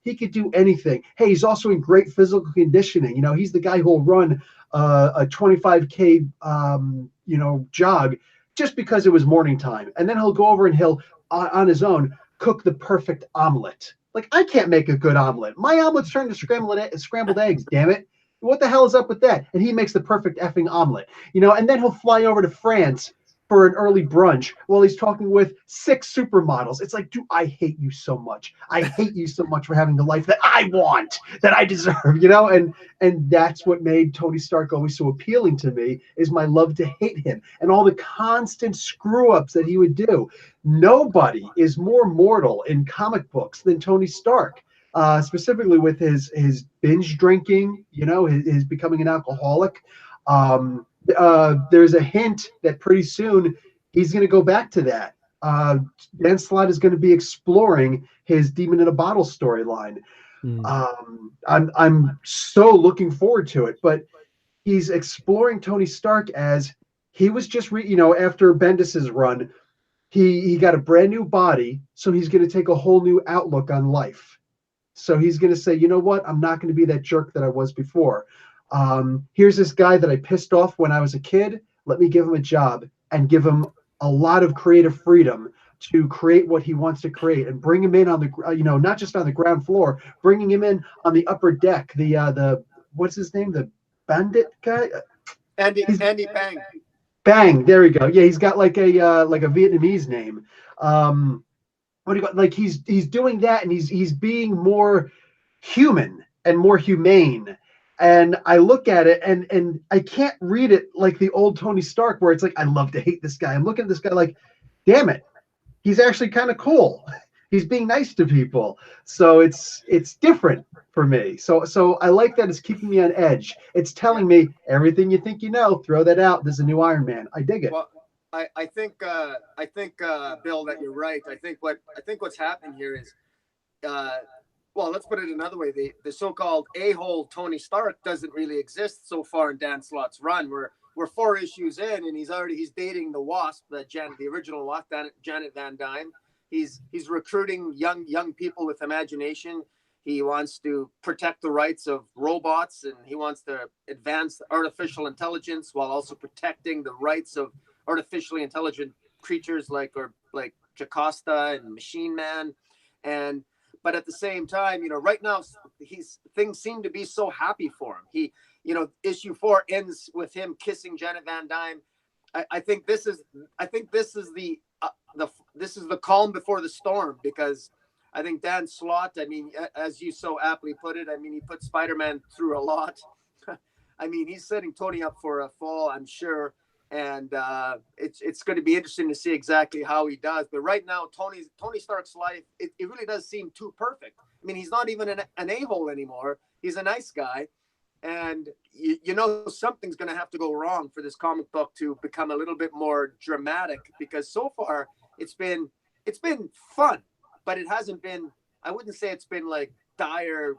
He could do anything. Hey, he's also in great physical conditioning. He's the guy who'll run a 25K jog just because it was morning time, and then he'll go over and he'll on his own cook the perfect omelet. Like, I can't make a good omelet. My omelet's turned to scrambled eggs, damn it. What the hell is up with that? And he makes the perfect effing omelet. And then he'll fly over to France for an early brunch while he's talking with 6 supermodels. It's like, dude, I hate you so much. I hate you so much for having the life that I want, that I deserve, and that's what made Tony Stark always so appealing to me, is my love to hate him and all the constant screw-ups that he would do. Nobody is more mortal in comic books than Tony Stark. Specifically with his binge drinking, his becoming an alcoholic. There's a hint that pretty soon he's going to go back to that. Dan Slott is going to be exploring his Demon in a Bottle storyline. I'm so looking forward to it, but he's exploring Tony Stark as he was just, after Bendis's run, he got a brand new body, so he's going to take a whole new outlook on life. So he's going to say, you know what? I'm not going to be that jerk that I was before. Here's this guy that I pissed off when I was a kid. Let me give him a job and give him a lot of creative freedom to create what he wants to create, and bring him in on the, not just on the ground floor, bringing him in on the upper deck. The what's his name? The bandit guy? Andy Bang. Bang. There we go. Yeah, he's got like a Vietnamese name. What do you got? Like, he's doing that, and he's being more human and more humane. And I look at it and I can't read it like the old Tony Stark, where it's like, I love to hate this guy. I'm looking at this guy like, damn it, he's actually kind of cool. He's being nice to people. So it's different for me. So I like that. It's keeping me on edge. It's telling me everything you think throw that out. There's a new Iron Man. I dig it. Well, I think Bill, that you're right. I think what's happening here is, well, let's put it another way. The so-called a-hole Tony Stark doesn't really exist so far in Dan Slott's run. We're 4 issues in, and he's dating the Wasp, the original Wasp, Janet Van Dyne. He's recruiting young people with imagination. He wants to protect the rights of robots, and he wants to advance artificial intelligence while also protecting the rights of artificially intelligent creatures like Jocasta and Machine Man. But at the same time, right now things seem to be so happy for him. Issue 4 ends with him kissing Janet Van Dyne. I think this is the calm before the storm, because I think Dan Slott, as you so aptly put it, he put Spider-Man through a lot. He's setting Tony up for a fall, I'm sure. and it's going to be interesting to see exactly how he does. But right now, Tony Stark's life, it really does seem too perfect. I mean, he's not even an a-hole anymore. He's a nice guy, and you know something's going to have to go wrong for this comic book to become a little bit more dramatic, because so far it's been fun, but it hasn't been. I wouldn't say it's been like dire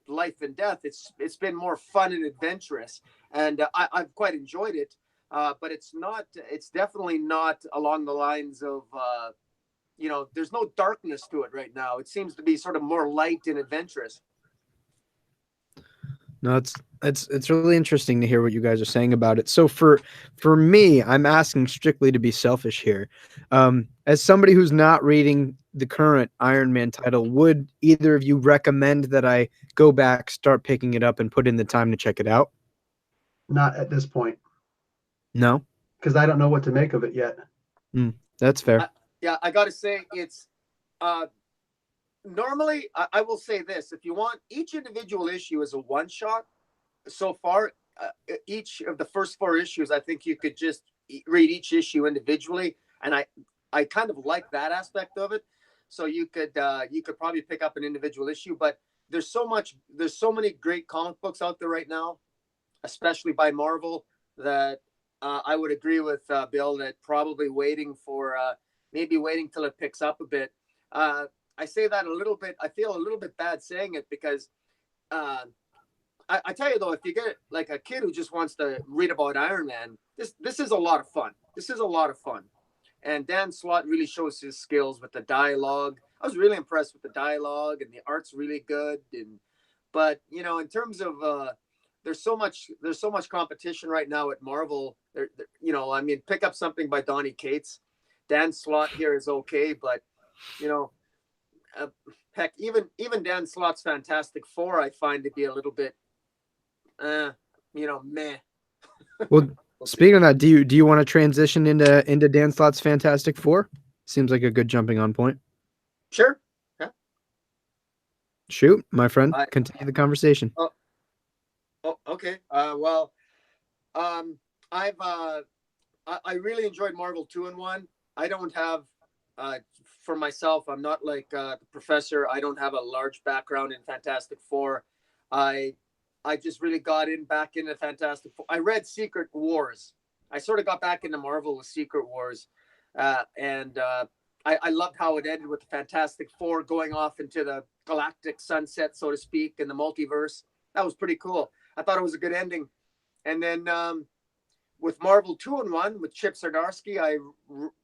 life and death. It's been more fun and adventurous, and I've quite enjoyed it. But it's definitely not along the lines of, there's no darkness to it right now. It seems to be sort of more light and adventurous. No, it's really interesting to hear what you guys are saying about it. So for me, I'm asking strictly to be selfish here. As somebody who's not reading the current Iron Man title, would either of you recommend that I go back, start picking it up, and put in the time to check it out? Not at this point. No, because I don't know what to make of it yet. That's fair. I got to say, it's normally, I will say this: if you want, each individual issue is a one shot. So far, each of the first 4 issues, I think you could just read each issue individually, and I kind of like that aspect of it. So you could probably pick up an individual issue, but there's so many great comic books out there right now, especially by Marvel, that I would agree with Bill that probably maybe waiting till it picks up a bit. I say that a little bit. I feel a little bit bad saying it because I tell you though, if you get like a kid who just wants to read about Iron Man, this is a lot of fun. This is a lot of fun. And Dan Slott really shows his skills with the dialogue. I was really impressed with the dialogue, and the art's really good. But in terms of there's so much competition right now at Marvel. I mean, pick up something by Donny Cates. Dan Slott here is okay, but heck, even Dan Slott's Fantastic Four, I find to be a little bit, meh. Well, speaking of that, do you want to transition into Dan Slott's Fantastic Four? Seems like a good jumping on point. Sure. Yeah. Shoot, my friend. Continue the conversation. Oh, okay. I really enjoyed Marvel 2-in-1. I don't have, for myself, I'm not like the professor. I don't have a large background in Fantastic Four. I just really got back into Fantastic Four. I read Secret Wars. I sort of got back into Marvel with Secret Wars. And I loved how it ended with the Fantastic Four going off into the galactic sunset, so to speak, in the multiverse. That was pretty cool. I thought it was a good ending. And then with Marvel 2-in-1 with Chip Zdarsky, I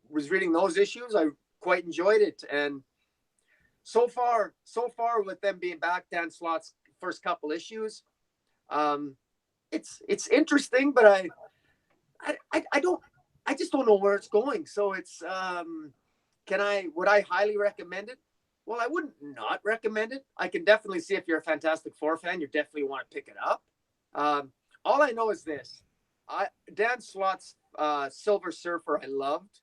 was reading those issues. I quite enjoyed it. And so far with them being back, Dan Slott's first couple issues, it's interesting, but I just don't know where it's going. So it's would I highly recommend it? Well, I wouldn't not recommend it. I can definitely see if you're a Fantastic Four fan, you definitely want to pick it up. All I know is this: Dan Slott's Silver Surfer, I loved.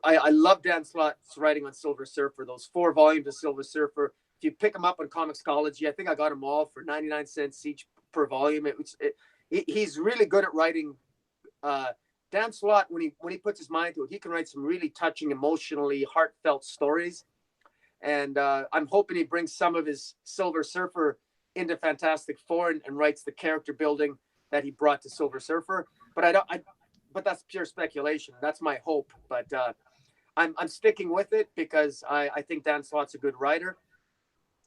I love Dan Slott's writing on Silver Surfer. Those 4 volumes of Silver Surfer. If you pick them up on Comixology, I think I got them all for 99 cents each per volume. He's really good at writing. Dan Slott, when he puts his mind to it, he can write some really touching, emotionally heartfelt stories. And I'm hoping he brings some of his Silver Surfer into Fantastic Four and writes the character building that he brought to Silver Surfer. But but that's pure speculation. That's my hope. But I'm sticking with it because I think Dan Slott's a good writer,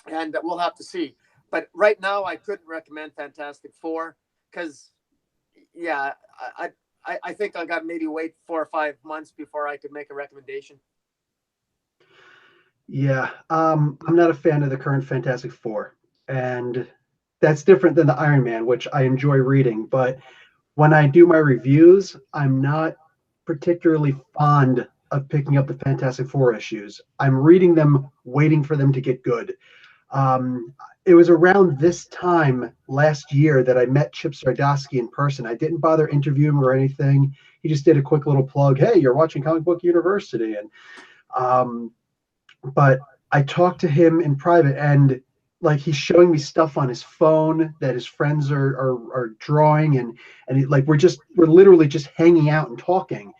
and we'll have to see. But right now, I couldn't recommend Fantastic Four because, yeah, I think I got to maybe wait 4 or 5 months before I could make a recommendation. Yeah, I'm not a fan of the current Fantastic Four, and that's different than the Iron Man, which I enjoy reading. But when I do my reviews, I'm not particularly fond of picking up the Fantastic Four issues. I'm reading them, waiting for them to get good. It was around this time last year that I met Chip Zdarsky in person. I didn't bother interviewing him or anything. He just did a quick little plug. Hey, you're watching Comic Book University. And but I talked to him in private, and like he's showing me stuff on his phone that his friends are drawing, and like we're literally just hanging out and talking,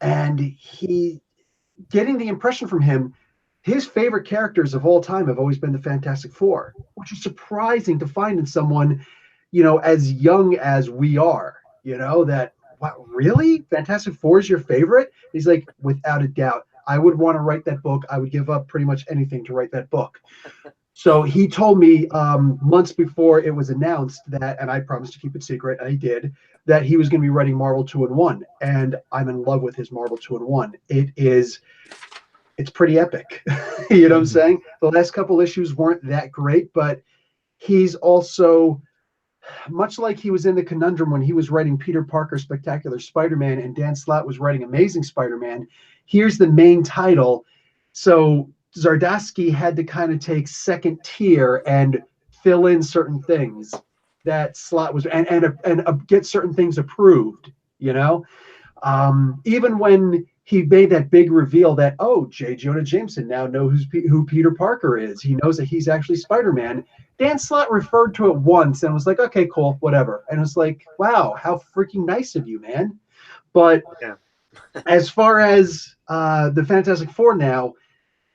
and he getting the impression from him his favorite characters of all time have always been the Fantastic Four, which is surprising to find in someone, as young as we are, that, wow, really? Fantastic Four is your favorite? He's like, without a doubt. I would want to write that book. I would give up pretty much anything to write that book. So he told me months before it was announced that, and I promised to keep it secret, and he did, that he was going to be writing Marvel 2-in-1. And I'm in love with his Marvel 2-in-1. It's pretty epic. You know what I'm saying? The last couple issues weren't that great, but he's also, much like he was in the conundrum when he was writing Peter Parker's Spectacular Spider-Man and Dan Slott was writing Amazing Spider-Man, here's the main title. So Zardosky had to kind of take second tier and fill in certain things that Slott was, and get certain things approved, even when he made that big reveal that, oh, J. Jonah Jameson now knows who Peter Parker is. He knows that he's actually Spider-Man. Dan Slott referred to it once and was like, okay, cool, whatever. And it's like, wow, how freaking nice of you, man. But Yeah. as far as the Fantastic Four now,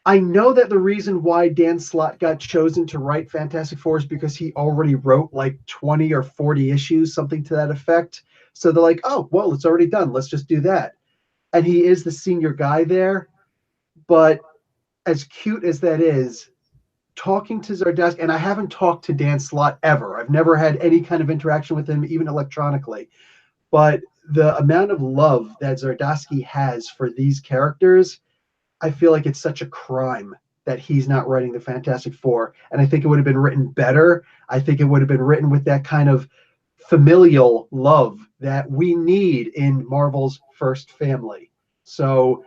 I know that the reason why Dan Slott got chosen to write Fantastic Four is because he already wrote like 20 or 40 issues, something to that effect. So they're like, oh, well, it's already done. Let's just do that. And he is the senior guy there. But as cute as that is, talking to Zardosky, and I haven't talked to Dan Slott ever. I've never had any kind of interaction with him, even electronically. But the amount of love that Zardosky has for these characters, I feel like it's such a crime that he's not writing the Fantastic Four. And I think it would have been written better. I think it would have been written with that kind of familial love that we need in Marvel's first family. So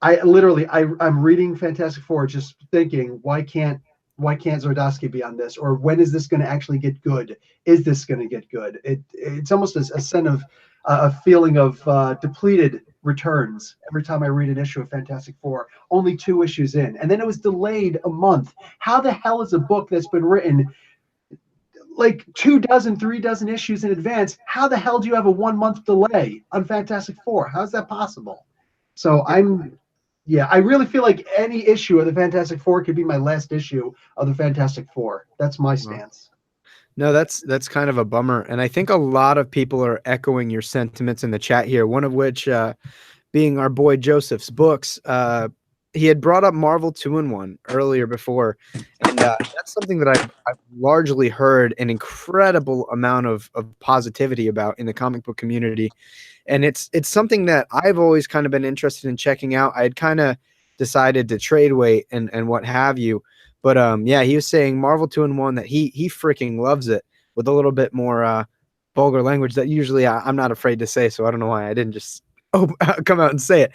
I'm reading Fantastic Four just thinking, why can't Zardosky be on this? Or when is this going to actually get good? Is this going to get good? It's almost a sense of a feeling of depleted returns every time I read an issue of Fantastic Four. Only 2 issues in, and then it was delayed a month. How the hell is a book that's been written like 3 dozen issues in advance? How the hell do you have a 1-month delay on Fantastic Four? How's that possible? So I really feel like any issue of the Fantastic Four could be my last issue of the Fantastic Four. That's my stance. No, that's kind of a bummer. And I think a lot of people are echoing your sentiments in the chat here, one of which being our boy Joseph's books. He had brought up Marvel 2-in-1 earlier before, and that's something that I've largely heard an incredible amount of positivity about in the comic book community. And it's something that I've always kind of been interested in checking out. I had kind of decided to trade weight and what have you. But yeah, he was saying Marvel 2-in-1 that he freaking loves it, with a little bit more vulgar language that usually I'm not afraid to say. So I don't know why I didn't just come out and say it.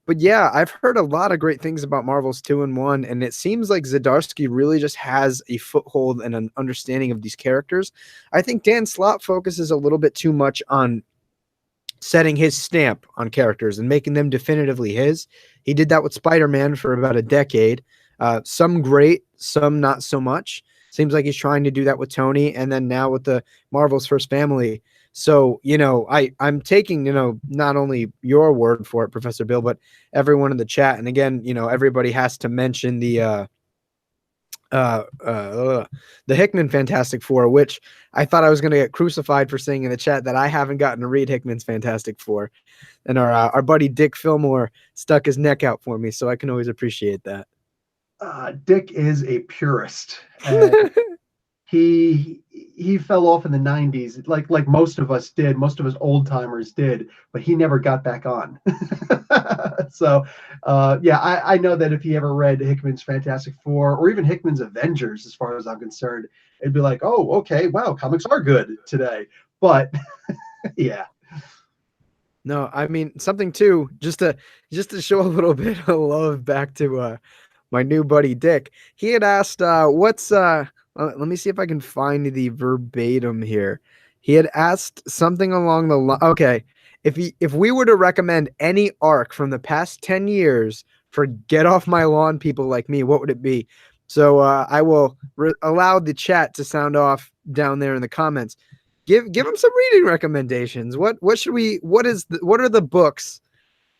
But yeah, I've heard a lot of great things about Marvel's 2-in-1, and it seems like Zdarsky really just has a foothold and an understanding of these characters. I think Dan Slott focuses a little bit too much on setting his stamp on characters and making them definitively his. He did that with Spider-Man for about a decade. Some great, some not so much. Seems like he's trying to do that with Tony, and then now with the Marvel's First Family. So, I'm taking, not only your word for it, Professor Bill, but everyone in the chat. And again, everybody has to mention the Hickman Fantastic Four, which I thought I was going to get crucified for saying in the chat that I haven't gotten to read Hickman's Fantastic Four. And our buddy Dick Fillmore stuck his neck out for me, so I can always appreciate that. Dick is a purist. He fell off in the 90s, like most of us did, most of us old timers did, but he never got back on. So I know that if he ever read Hickman's Fantastic Four or even Hickman's Avengers, as far as I'm concerned, it'd be like, oh, okay, wow, comics are good today. But yeah. No, I mean, something too, just to show a little bit of love back to my new buddy Dick. He had asked let me see if I can find the verbatim here. He had asked something along the line. Okay, if we were to recommend any arc from the past 10 years for get off my lawn people like me, what would it be? So I will allow the chat to sound off down there in the comments. Give him some reading recommendations. What are the books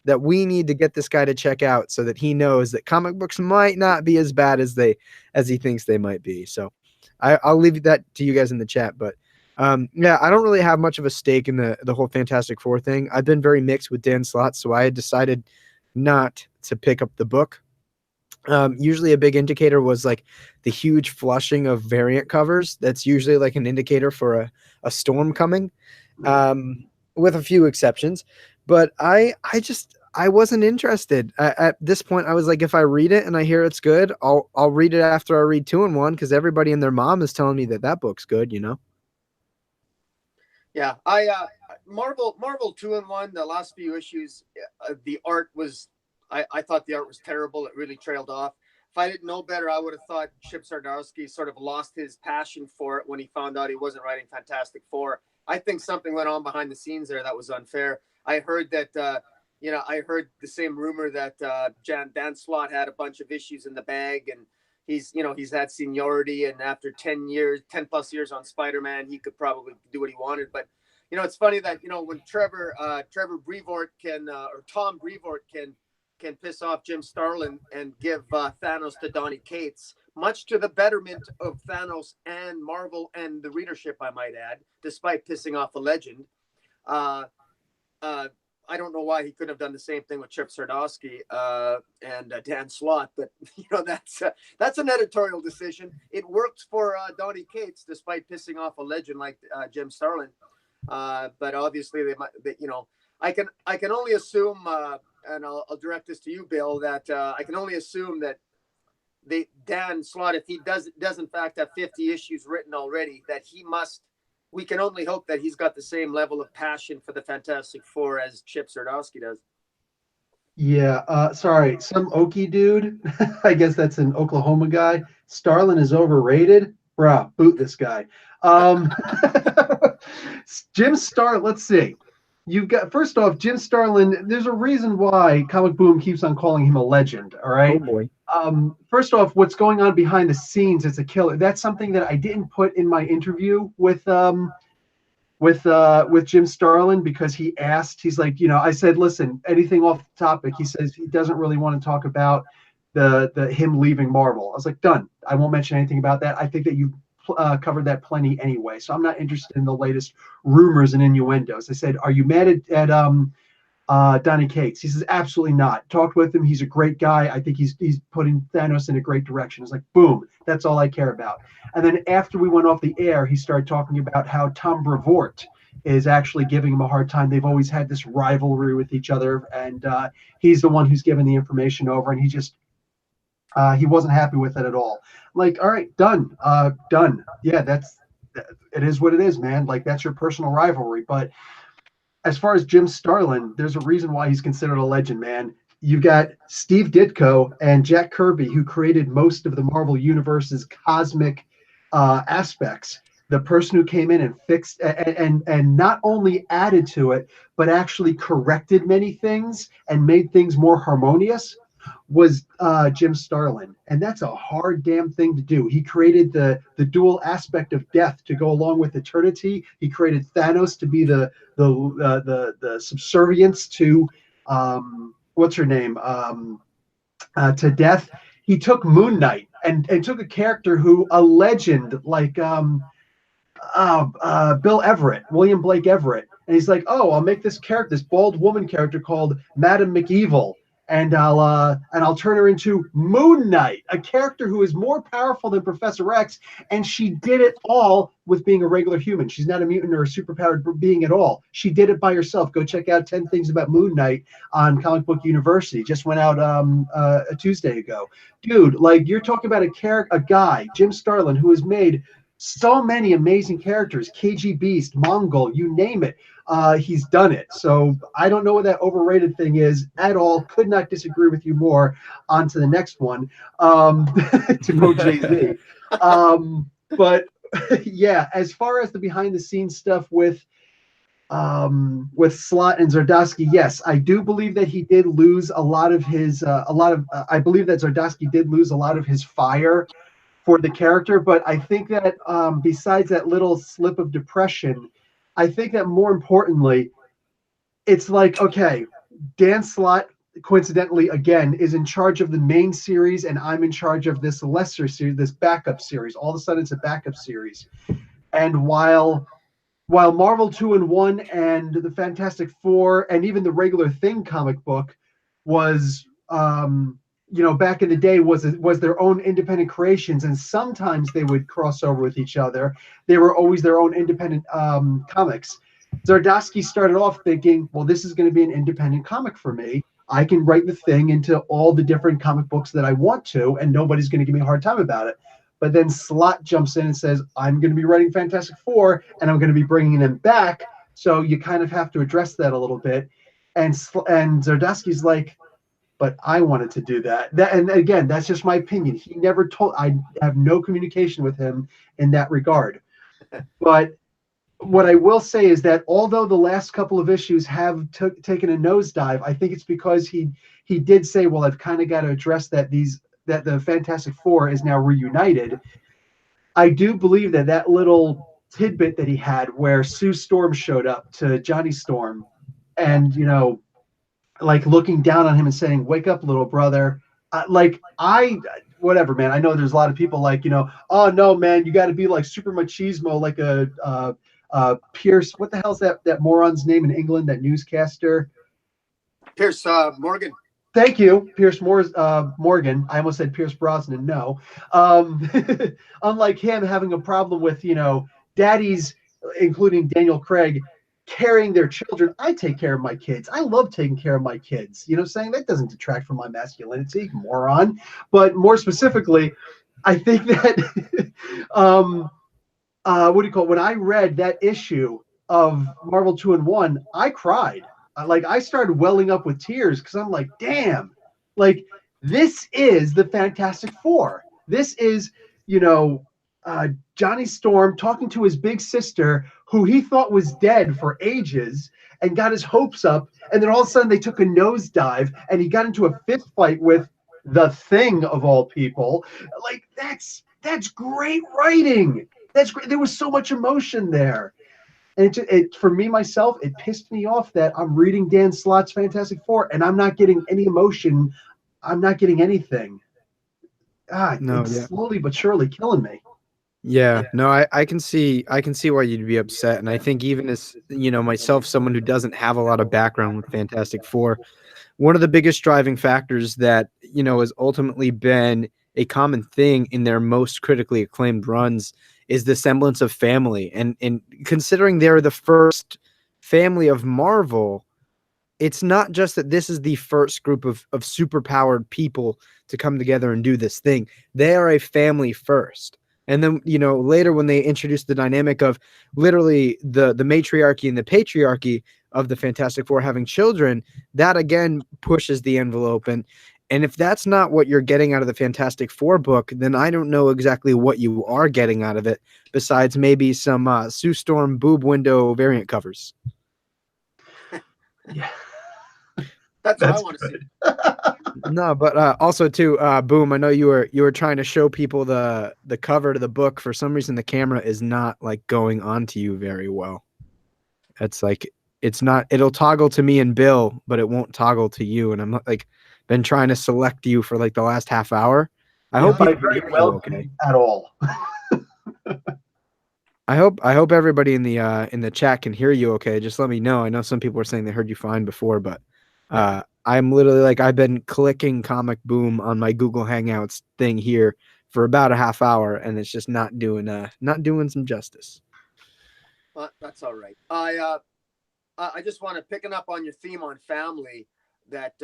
that we need to get this guy to check out so that he knows that comic books might not be as bad as he thinks they might be. So I'll leave that to you guys in the chat. But yeah, I don't really have much of a stake in the whole Fantastic Four thing. I've been very mixed with Dan Slott, so I had decided not to pick up the book. Usually a big indicator was like the huge flushing of variant covers. That's usually like an indicator for a storm coming, with a few exceptions. But I wasn't interested. At this point, I was like, if I read it and I hear it's good, I'll read it after I read 2-in-1, because everybody and their mom is telling me that book's good, you know? Yeah, Marvel 2-in-1, the last few issues, the art was, I thought the art was terrible. It really trailed off. If I didn't know better, I would have thought Chip Zdarsky sort of lost his passion for it when he found out he wasn't writing Fantastic Four. I think something went on behind the scenes there that was unfair. I heard that, I heard the same rumor that Dan Slott had a bunch of issues in the bag, and he's had seniority, and after 10 plus years on Spider-Man, he could probably do what he wanted. But, it's funny that, when Trevor Brevoort or Tom Brevoort can piss off Jim Starlin and give Thanos to Donny Cates, much to the betterment of Thanos and Marvel and the readership, I might add, despite pissing off a legend. I don't know why he couldn't have done the same thing with Chip Zdarsky and Dan Slott, but that's an editorial decision. It worked for Donny Cates, despite pissing off a legend like Jim Starlin. But obviously, I can only assume, and I'll direct this to you, Bill, that I can only assume that Dan Slott, if he does in fact have 50 issues written already, that we can only hope that he's got the same level of passion for the Fantastic Four as Chip Zdarsky does. Yeah, sorry, some Okie dude, I guess that's an Oklahoma guy. Starlin is overrated. Bruh, boot this guy. Jim Starlin, let's see. You've got, first off, Jim Starlin, there's a reason why ComicBoom keeps on calling him a legend, all right? Oh boy. First off, what's going on behind the scenes as a killer, that's something that I didn't put in my interview with Jim Starlin, because he asked, he's like, I said, listen, anything off the topic. He says he doesn't really want to talk about the him leaving Marvel. I was like, done. I won't mention anything about that. I think that you covered that plenty anyway, so I'm not interested in the latest rumors and innuendos. I said, are you mad at Donny Cates? He says, absolutely not. Talked with him. He's a great guy. I think he's putting Thanos in a great direction. It's like, boom, that's all I care about. And then after we went off the air, he started talking about how Tom Brevoort is actually giving him a hard time. They've always had this rivalry with each other, and he's the one who's given the information over, and he wasn't happy with it at all. I'm like, all right, done. Yeah, it is what it is, man. Like, that's your personal rivalry. But as far as Jim Starlin, there's a reason why he's considered a legend, man. You've got Steve Ditko and Jack Kirby, who created most of the Marvel Universe's cosmic aspects. The person who came in and fixed and not only added to it, but actually corrected many things and made things more harmonious was Jim Starlin. And that's a hard damn thing to do. He created the dual aspect of death to go along with eternity. He created Thanos to be the subservience to what's her name, to death. He took Moon Knight and took a character who, a legend like Bill Everett, William Blake Everett, and he's like, oh, I'll make this character, this bald woman character called Madame McEvil, and I'll turn her into Moon Knight, a character who is more powerful than Professor X, and she did it all with being a regular human. She's not a mutant or a superpowered being at all. She did it by herself. Go check out 10 Things About Moon Knight on Comic Book University. Just went out a Tuesday ago. Dude, like, you're talking about a guy, Jim Starlin, who has made so many amazing characters, KG Beast, Mongol, you name it. He's done it. So I don't know what that overrated thing is at all. Could not disagree with you more. On to the next one, to quote Jay-Z. But yeah, as far as the behind the scenes stuff with with Slott and Zardowski, yes, I do believe that he did lose a lot of his, I believe that Zardowski did lose a lot of his fire for the character, but I think that besides that little slip of depression, I think that more importantly, it's like, okay, Dan Slott, coincidentally, again, is in charge of the main series, and I'm in charge of this lesser series, this backup series. All of a sudden, it's a backup series. And while Marvel 2-in-1 and the Fantastic Four and even the regular Thing comic book was, back in the day was their own independent creations, and sometimes they would cross over with each other. They were always their own independent comics. Zardowski started off thinking, well, this is going to be an independent comic for me. I can write the Thing into all the different comic books that I want to, and nobody's going to give me a hard time about it. But then Slott jumps in and says, I'm going to be writing Fantastic Four, and I'm going to be bringing them back. So you kind of have to address that a little bit. And Zardowski's like, but I wanted to do that. And again, that's just my opinion. He never told. I have no communication with him in that regard. But what I will say is that although the last couple of issues have taken a nosedive, I think it's because he did say, well, I've kind of got to address that the Fantastic Four is now reunited. I do believe that little tidbit that he had where Sue Storm showed up to Johnny Storm and, like looking down on him and saying, wake up, little brother. Whatever, man. I know there's a lot of people like, oh no, man, you got to be like super machismo, like Pierce. What the hell's that moron's name in England, that newscaster? Pierce Morgan. Thank you, Pierce Morgan. I almost said Pierce Brosnan. No. Unlike him having a problem with, daddies, including Daniel Craig, carrying their children. I take care of my kids. I love taking care of my kids. You know what I'm saying? That doesn't detract from my masculinity, moron. But more specifically, I think that what do you call it? When I read that issue of Marvel 2-in-1, I cried. I started welling up with tears because I'm like, damn, like this is the Fantastic Four. This is, Johnny Storm talking to his big sister, who he thought was dead for ages, and got his hopes up. And then all of a sudden they took a nosedive, and he got into a fist fight with the Thing of all people. Like that's great writing. That's great. There was so much emotion there. And it for me, myself, it pissed me off that I'm reading Dan Slott's Fantastic Four and I'm not getting any emotion. I'm not getting anything. It's slowly but surely killing me. Yeah, no, I can see why you'd be upset. And I think even as, myself, someone who doesn't have a lot of background with Fantastic Four, one of the biggest driving factors that, has ultimately been a common thing in their most critically acclaimed runs is the semblance of family. And considering they're the first family of Marvel, it's not just that this is the first group of superpowered people to come together and do this thing. They are a family first. And then, later when they introduced the dynamic of literally the matriarchy and the patriarchy of the Fantastic Four having children, that again pushes the envelope. And if that's not what you're getting out of the Fantastic Four book, then I don't know exactly what you are getting out of it, besides maybe some Sue Storm boob window variant covers. Yeah. That's what I want to see. No, but also too, Boom, I know you were trying to show people the cover to the book. For some reason, the camera is not like going onto you very well. It's like it'll toggle to me and Bill, but it won't toggle to you. And I'm not like been trying to select you for like the last half hour. I hope you can hear me okay at all. I hope everybody in the chat can hear you okay. Just let me know. I know some people were saying they heard you fine before, but I'm literally like I've been clicking ComicBoom on my Google Hangouts thing here for about a half hour, and it's just not doing some justice. That's all right. I just want to picking up on your theme on family. That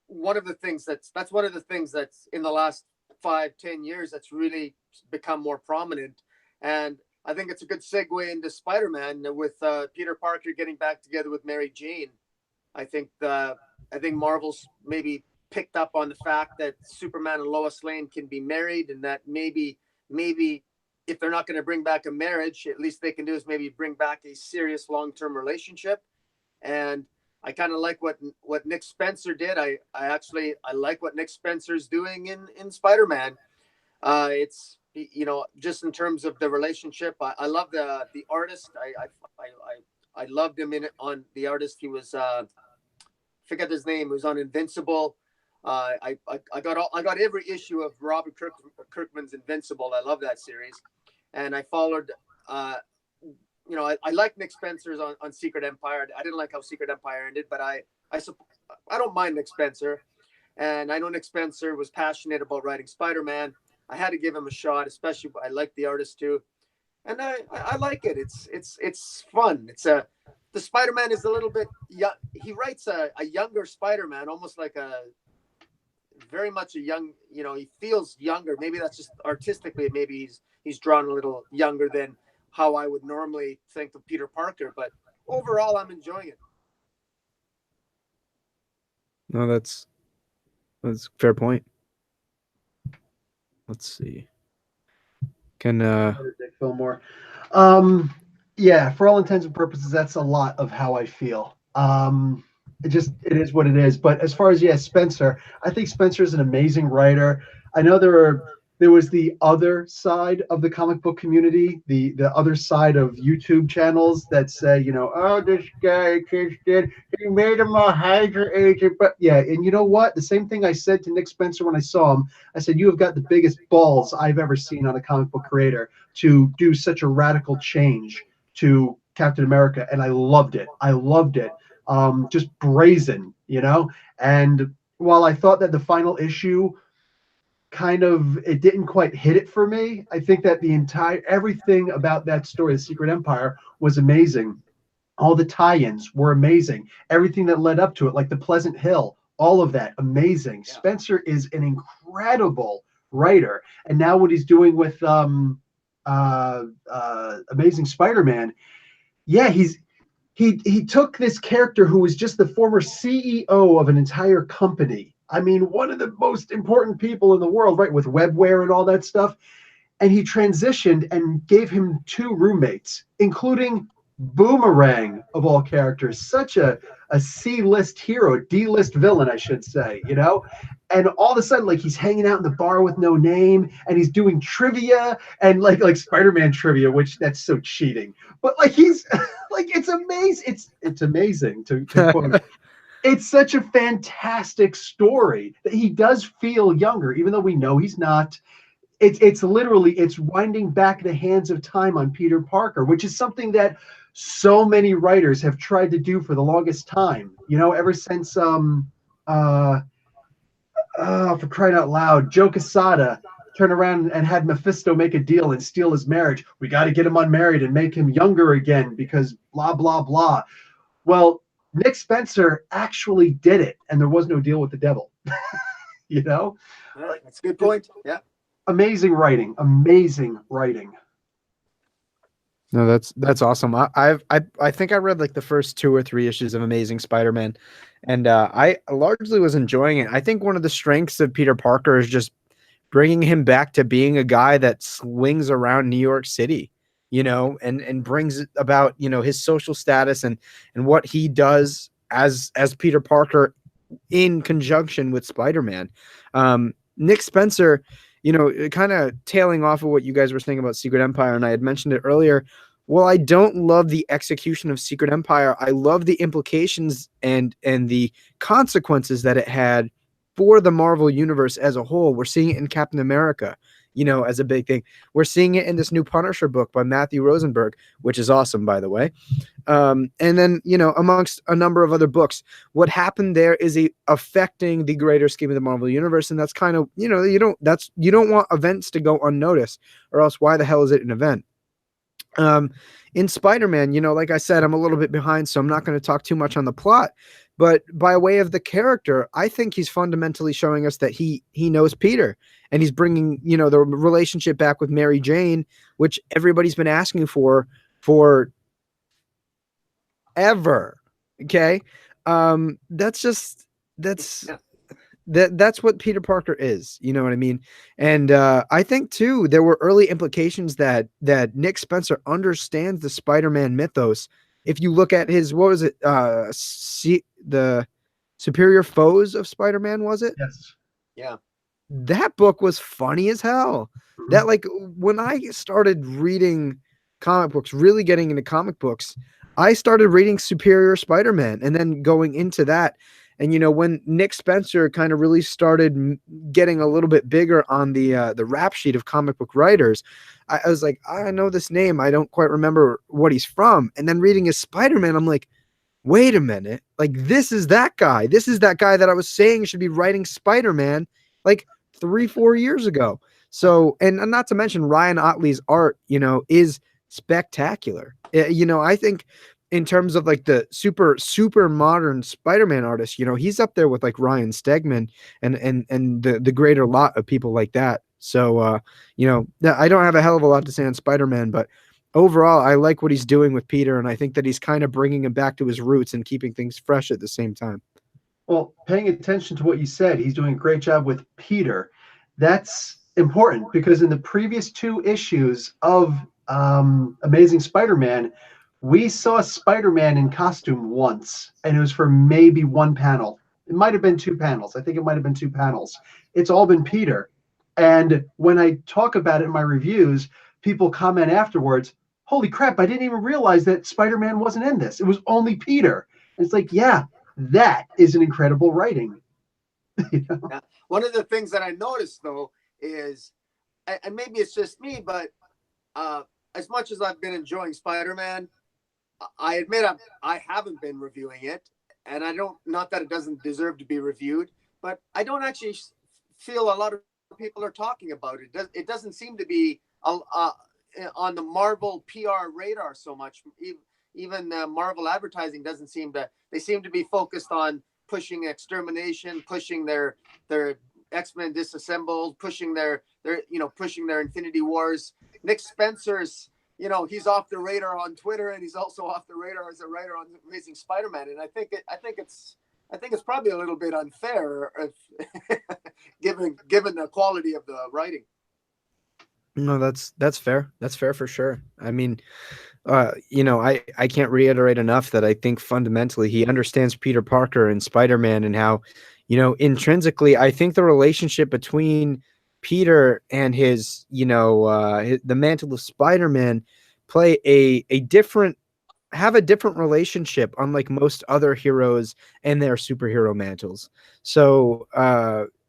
one of the things that's one of the things that's in the last 5-10 years that's really become more prominent, and I think it's a good segue into Spider-Man with Peter Parker getting back together with Mary Jane. I think Marvel's maybe picked up on the fact that Superman and Lois Lane can be married, and that maybe if they're not going to bring back a marriage, at least they can do is maybe bring back a serious long-term relationship. And I kind of like what Nick Spencer did. I like what Nick Spencer's doing in Spider-Man. It's, you know, just in terms of the relationship, I love the artist. I loved him on the artist. He was forget his name. He was on Invincible. I got every issue of Robert Kirkman's Invincible. I love that series, and I followed. You know, I like Nick Spencer's on Secret Empire. I didn't like how Secret Empire ended, but I don't mind Nick Spencer, and I know Nick Spencer was passionate about writing Spider-Man. I had to give him a shot, especially I like the artist too, and I like it. It's fun. The Spider-Man is a little bit young. He writes a younger Spider-Man, almost like very much a young. You know, he feels younger. Maybe that's just artistically. Maybe he's drawn a little younger than how I would normally think of Peter Parker. But overall, I'm enjoying it. No, that's a fair point. Let's see. Can Dick Fillmore. Yeah, for all intents and purposes, that's a lot of how I feel. It is what it is. But as far as Spencer, I think Spencer is an amazing writer. I know there was the other side of the comic book community, the other side of YouTube channels that say, you know, oh, this guy he made him a Hydra agent. But yeah, and you know what? The same thing I said to Nick Spencer when I saw him. I said, you have got the biggest balls I've ever seen on a comic book creator to do such a radical change to Captain America. And I loved it. Just brazen, you know? And while I thought that the final issue it didn't quite hit it for me, I think that everything about that story, The Secret Empire, was amazing. All the tie-ins were amazing. Everything that led up to it, like the Pleasant Hill, all of that, amazing. Yeah. Spencer is an incredible writer. And now what he's doing with Amazing Spider-Man, yeah, he took this character who was just the former CEO of an entire company. I mean, one of the most important people in the world, right, with webware and all that stuff. And he transitioned and gave him 2 roommates, including Boomerang, of all characters, such a C-list hero, D-list villain, I should say, you know? And all of a sudden, like, he's hanging out in the bar with no name, and he's doing trivia, and like Spider-Man trivia, which that's so cheating. But like he's like, it's amazing. It's amazing to quote. It's such a fantastic story that he does feel younger, even though we know he's not. It's literally, it's winding back the hands of time on Peter Parker, which is something that so many writers have tried to do for the longest time. You know, ever since for crying out loud, Joe Quesada turned around and had Mephisto make a deal and steal his marriage. We got to get him unmarried and make him younger again because blah blah blah. Well, Nick Spencer actually did it, and there was no deal with the devil. You know, that's a good point. Yeah, amazing writing. No, that's awesome. I think I read like the first 2 or 3 issues of Amazing Spider-Man, and I largely was enjoying it. I think one of the strengths of Peter Parker is just bringing him back to being a guy that swings around New York City, you know, and brings about, you know, his social status and what he does as Peter Parker in conjunction with Spider-Man. Nick Spencer, you know, kind of tailing off of what you guys were saying about Secret Empire, and I had mentioned it earlier. Well, I don't love the execution of Secret Empire. I love the implications and the consequences that it had for the Marvel Universe as a whole. We're seeing it in Captain America, you know, as a big thing. We're seeing it in this new Punisher book by Matthew Rosenberg, which is awesome, by the way. And then, you know, amongst a number of other books, what happened there is affecting the greater scheme of the Marvel Universe. And that's kind of, you know, you don't want events to go unnoticed, or else why the hell is it an event? In Spider-Man, you know, like I said, I'm a little bit behind, so I'm not going to talk too much on the plot, but by way of the character, I think he's fundamentally showing us that he knows Peter, and he's bringing, you know, the relationship back with Mary Jane, which everybody's been asking for ever. Okay. That's that's what Peter Parker is. You know what I mean? And I think too there were early implications that Nick Spencer understands the Spider-Man mythos. If you look at his, what was it? The Superior Foes of Spider-Man, was it? Yes. Yeah. That book was funny as hell. Mhm. That, like, when I started reading comic books, really getting into comic books, I started reading Superior Spider-Man and then going into that. And, you know, when Nick Spencer kind of really started getting a little bit bigger on the rap sheet of comic book writers, I was like, I know this name. I don't quite remember what he's from. And then reading his Spider-Man, I'm like, wait a minute. Like, this is that guy. This is that guy that I was saying should be writing Spider-Man like 3-4 years ago. So, and not to mention Ryan Otley's art, you know, is spectacular. You know, I think in terms of like the super modern Spider-Man artists, you know, he's up there with like Ryan Stegman and the greater lot of people like that. So, you know, I don't have a hell of a lot to say on Spider-Man, but overall, I like what he's doing with Peter, and I think that he's kind of bringing him back to his roots and keeping things fresh at the same time. Well, paying attention to what you said, he's doing a great job with Peter. That's important because in the previous 2 issues of Amazing Spider-Man, we saw Spider-Man in costume once, and it was for maybe 1 panel. It might have been 2 panels. I think it might have been 2 panels. It's all been Peter. And when I talk about it in my reviews, people comment afterwards, holy crap, I didn't even realize that Spider-Man wasn't in this. It was only Peter. And it's like, yeah, that is an incredible writing. You know? Yeah. One of the things that I noticed, though, is, and maybe it's just me, but as much as I've been enjoying Spider-Man, I admit I haven't been reviewing it, and I don't, not that it doesn't deserve to be reviewed, but I don't actually feel a lot of people are talking about it. It doesn't seem to be on the Marvel PR radar so much. Even Marvel advertising doesn't seem to. They seem to be focused on pushing Extermination, pushing their X-Men Disassembled, pushing their Infinity Wars. Nick Spencer's, you know, he's off the radar on Twitter, and he's also off the radar as a writer on Amazing Spider-Man. And I think it's probably a little bit unfair if given the quality of the writing. No, that's fair. That's fair for sure. I mean, you know, I can't reiterate enough that I think fundamentally he understands Peter Parker and Spider-Man and how, you know, intrinsically, I think the relationship between Peter and his, you know, the mantle of Spider-Man play a different relationship, unlike most other heroes and their superhero mantles. So,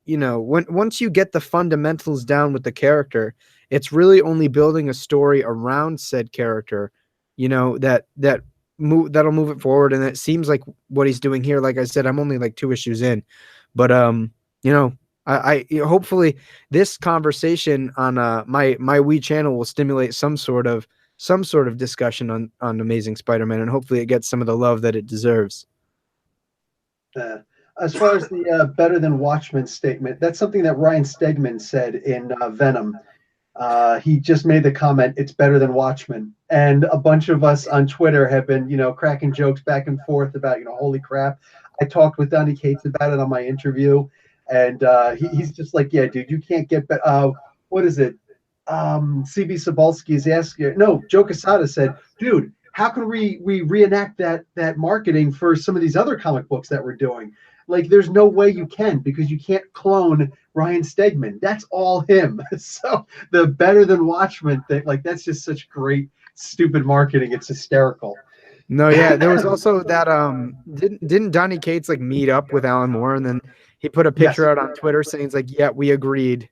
you know, once you get the fundamentals down with the character, it's really only building a story around said character, you know, that'll move it forward. And it seems like what he's doing here. Like I said, I'm only like 2 issues in, but you know, I hopefully this conversation on my Wii channel will stimulate some sort of discussion on Amazing Spider-Man, and hopefully it gets some of the love that it deserves. As far as the better than Watchmen statement, that's something that Ryan Stegman said in Venom. He just made the comment, it's better than Watchmen. And a bunch of us on Twitter have been, you know, cracking jokes back and forth about, you know, holy crap. I talked with Donny Cates about it on my interview. And he's just like, yeah, dude, you can't get, what is it? CB Sobalski is asking, no, Joe Quesada said, dude, how can we reenact that marketing for some of these other comic books that we're doing? Like, there's no way you can, because you can't clone Ryan Stegman. That's all him. So the better than Watchmen thing, like, that's just such great, stupid marketing. It's hysterical. No, yeah, there was also that didn't Donny Cates like meet up with Alan Moore, and then he put a picture out on Twitter saying it's like, yeah, we agreed.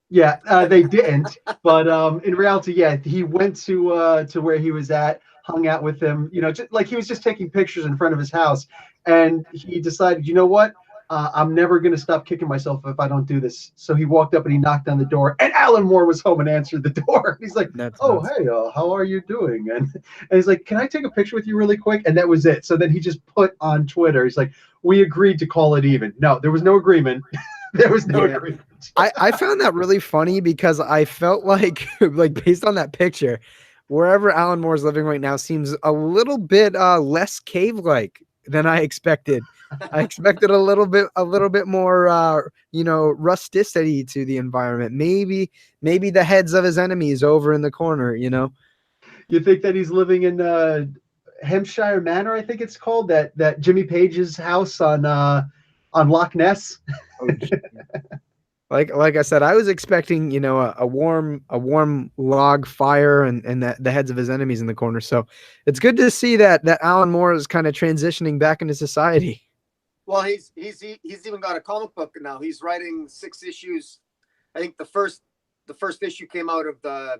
Yeah, they didn't, but in reality, yeah, he went to where he was at, hung out with him, you know, just, like, he was just taking pictures in front of his house, and he decided, you know what, I'm never going to stop kicking myself if I don't do this. So he walked up and he knocked on the door, and Alan Moore was home and answered the door. He's like, That's nuts. Hey, how are you doing? And he's like, can I take a picture with you really quick? And that was it. So then he just put on Twitter, he's like, we agreed to call it even. No, there was no agreement. There was no agreement. I found that really funny because I felt like based on that picture, wherever Alan Moore's living right now seems a little bit less cave-like. than I expected. I expected a little bit more, rusticity to the environment. Maybe the heads of his enemies over in the corner. You think that he's living in Hampshire Manor, I think it's called, that Jimmy Page's house on Loch Ness. Oh, like I said, I was expecting, a warm log fire and the heads of his enemies in the corner. So it's good to see that Alan Moore is kind of transitioning back into society. Well, he's even got a comic book now. He's writing 6 issues. I think the first issue came out of the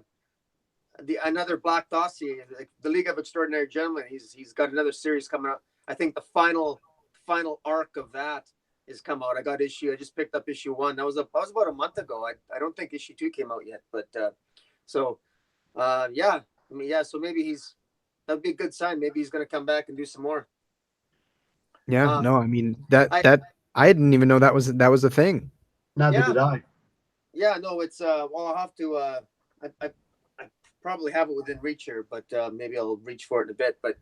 another Black Dossier, the League of Extraordinary Gentlemen. He's got another series coming out. I think the final arc of that has come out. I just picked up issue 1. That was about a month ago. I don't think issue 2 came out yet, but so maybe that'd be a good sign. Maybe he's going to come back and do some more. Yeah, no, I mean that I didn't even know that was a thing. Neither did I. Yeah, no, it's well, I'll have to I probably have it within reach here, but maybe I'll reach for it in a bit. But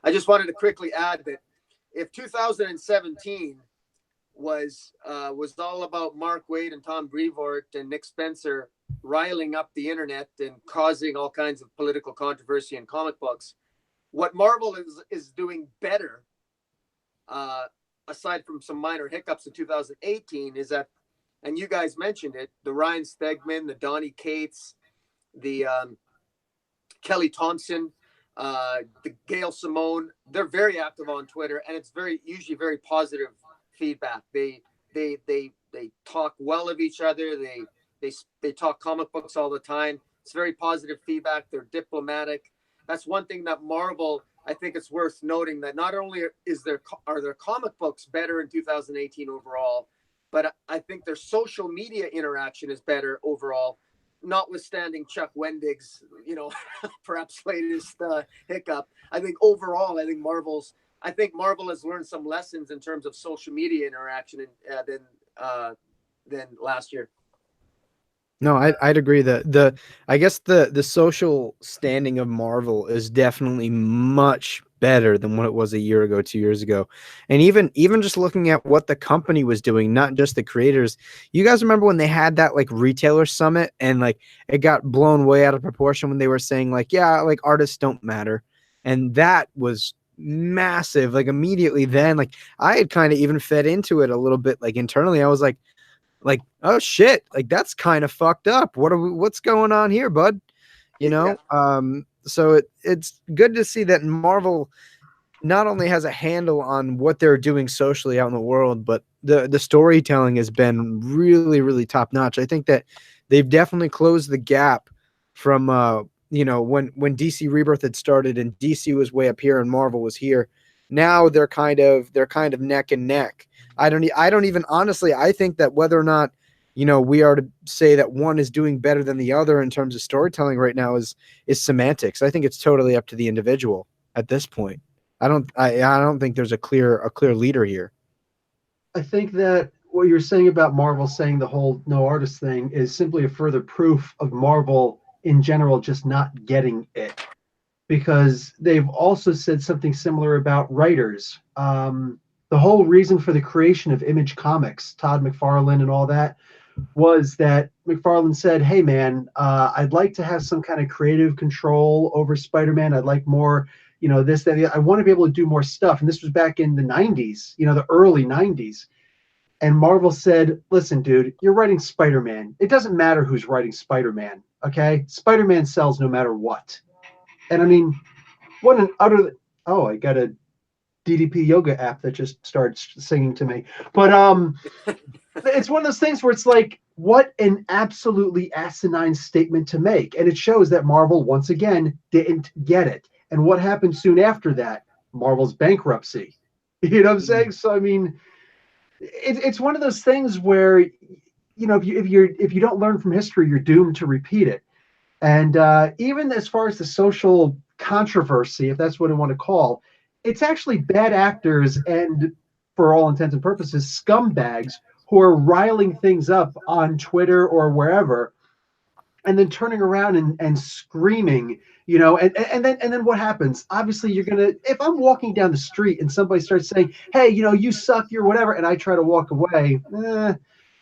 I just wanted to quickly add that if 2017 was all about Mark Waid and Tom Brevoort and Nick Spencer riling up the internet and causing all kinds of political controversy in comic books, what Marvel is doing better, aside from some minor hiccups in 2018, is that, and you guys mentioned it, the Ryan Stegman, the Donny Cates, the Kelly Thompson, the Gail Simone, they're very active on Twitter, and it's usually very positive feedback. They talk well of each other. They talk comic books all the time. It's very positive feedback. They're diplomatic. That's one thing that Marvel, I think it's worth noting, that not only are their comic books better in 2018 overall, but I think their social media interaction is better overall, notwithstanding Chuck Wendig's, perhaps latest hiccup. I think overall, I think Marvel has learned some lessons in terms of social media interaction than last year. No, I'd agree that I guess the social standing of Marvel is definitely much better than what it was a year ago, 2 years ago. And even just looking at what the company was doing, not just the creators. You guys remember when they had that like retailer summit and like it got blown way out of proportion when they were saying like, yeah, like artists don't matter. And that was massive. Like immediately then, like I had kind of even fed into it a little bit, like internally. I was like, oh shit, like that's kind of fucked up. What's going on here, bud? So it's good to see that Marvel not only has a handle on what they're doing socially out in the world, but the storytelling has been really, really top notch. I think that they've definitely closed the gap from when DC Rebirth had started and DC was way up here and Marvel was here. Now they're kind of neck and neck. I don't even honestly, I think that whether or not, we are to say that one is doing better than the other in terms of storytelling right now is semantics. I think it's totally up to the individual at this point. I don't think there's a clear leader here. I think that what you're saying about Marvel saying the whole no artist thing is simply a further proof of Marvel in general just not getting it. Because they've also said something similar about writers. The whole reason for the creation of Image Comics, Todd McFarlane and all that, was that McFarlane said, hey man, I'd like to have some kind of creative control over Spider-Man. I'd like more, this, that, I want to be able to do more stuff. And this was back in the 90s, the early 90s. And Marvel said, listen, dude, you're writing Spider-Man. It doesn't matter who's writing Spider-Man, okay? Spider-Man sells no matter what. And I mean, what an utter... Oh, I got a DDP yoga app that just starts singing to me. But it's one of those things where it's like, what an absolutely asinine statement to make. And it shows that Marvel, once again, didn't get it. And what happened soon after that? Marvel's bankruptcy. You know what I'm saying? So, I mean, it's one of those things where, if you don't learn from history, you're doomed to repeat it. And even as far as the social controversy, if that's what I want to call, it's actually bad actors and, for all intents and purposes, scumbags who are riling things up on Twitter or wherever. and then turning around and screaming, you know, and then what happens? Obviously, you're gonna, if I'm walking down the street and somebody starts saying, hey, you know, you suck, you're whatever, and I try to walk away,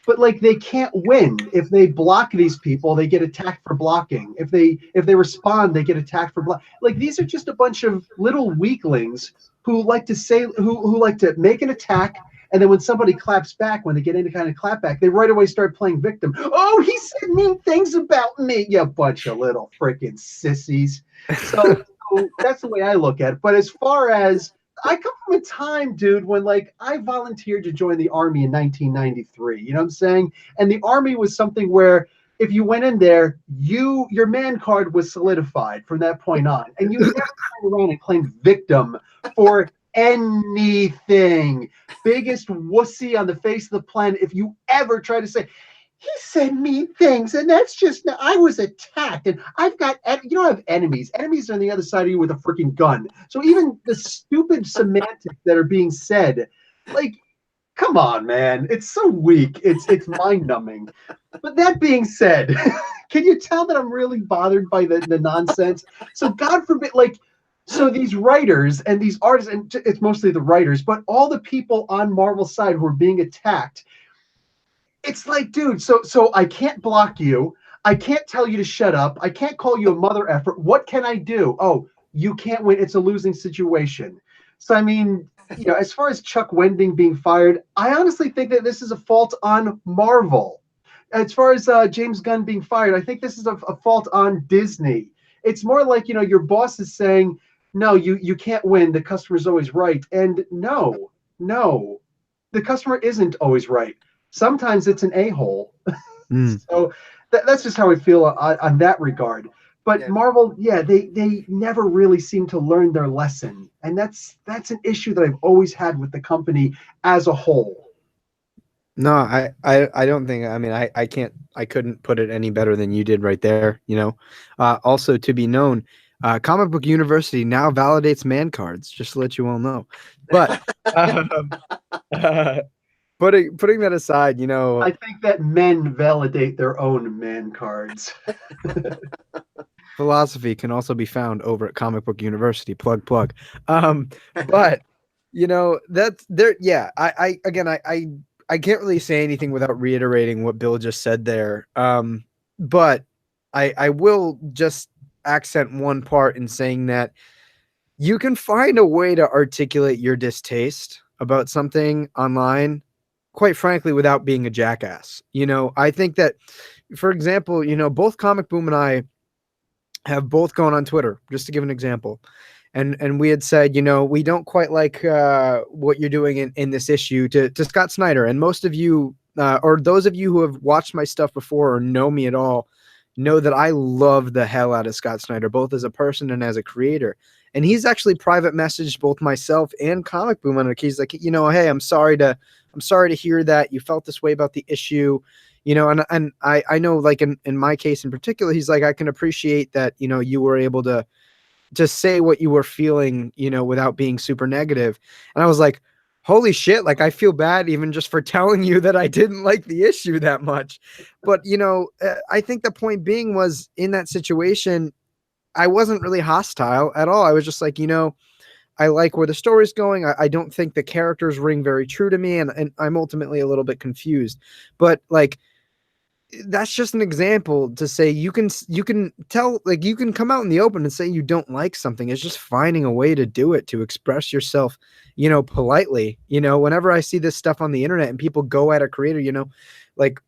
but like they can't win. If they block these people, they get attacked for blocking. If they respond, they get attacked for block. Like these are just a bunch of little weaklings who like to say, who like to make an attack, and then when somebody claps back, when they get any kind of clap back, they right away start playing victim. Oh, he said mean things about me. You bunch of little freaking sissies. So that's the way I look at it. But as far as, I come from a time, dude, when like I volunteered to join the Army in 1993. You know what I'm saying? And the Army was something where if you went in there, your man card was solidified from that point on. And you never turned around and claimed victim for anything. Biggest wussy on the face of the planet. If you ever try to say, he said mean things, and that's just, I was attacked, and I've got, you don't have enemies. Enemies are on the other side of you with a freaking gun. So even the stupid semantics that are being said, like, come on, man. It's so weak. It's mind-numbing. But that being said, can you tell that I'm really bothered by the nonsense? So God forbid, like, so these writers and these artists, and it's mostly the writers, but all the people on Marvel's side who are being attacked, it's like, dude, so I can't block you. I can't tell you to shut up. I can't call you a mother effer. What can I do? Oh, you can't win. It's a losing situation. So, I mean, you know, as far as Chuck Wendig being fired, I honestly think that this is a fault on Marvel. As far as James Gunn being fired, I think this is a fault on Disney. It's more like, you know, your boss is saying, no, you can't win. The customer's always right. And no, the customer isn't always right. Sometimes it's an a-hole. So that's just how I feel on that regard. But yeah. Marvel, yeah, they never really seem to learn their lesson. And that's an issue that I've always had with the company as a whole. No, I don't think, I mean, I couldn't put it any better than you did right there, you know. Also, to be known, Comic Book University now validates man cards, just to let you all know. But putting that aside, you know, I think that men validate their own man cards. Philosophy can also be found over at Comic Book University. Plug. But you know, that's there. Yeah, I can't really say anything without reiterating what Bill just said there. But I will just accent one part in saying that you can find a way to articulate your distaste about something online, quite frankly, without being a jackass. You know, I think that, for example, you know, both ComicBoom and I have both gone on Twitter, just to give an example. And we had said, you know, we don't quite like what you're doing in this issue to Scott Snyder. And most of you, or those of you who have watched my stuff before or know me at all, know that I love the hell out of Scott Snyder, both as a person and as a creator. And he's actually private messaged both myself and ComicBoom on it. He's like, you know, hey, I'm sorry to hear that you felt this way about the issue. You know, and I know, like in my case in particular, he's like, I can appreciate that, you know, you were able to say what you were feeling, you know, without being super negative. And I was like, holy shit, like I feel bad even just for telling you that I didn't like the issue that much. But, you know, I think the point being was, in that situation, I wasn't really hostile at all. I was just like, you know, I like where the story's going. I don't think the characters ring very true to me, and I'm ultimately a little bit confused. But like, that's just an example to say you can tell, like, you can come out in the open and say you don't like something. It's just finding a way to do it, to express yourself, you know, politely. You know, whenever I see this stuff on the internet and people go at a creator, you know, like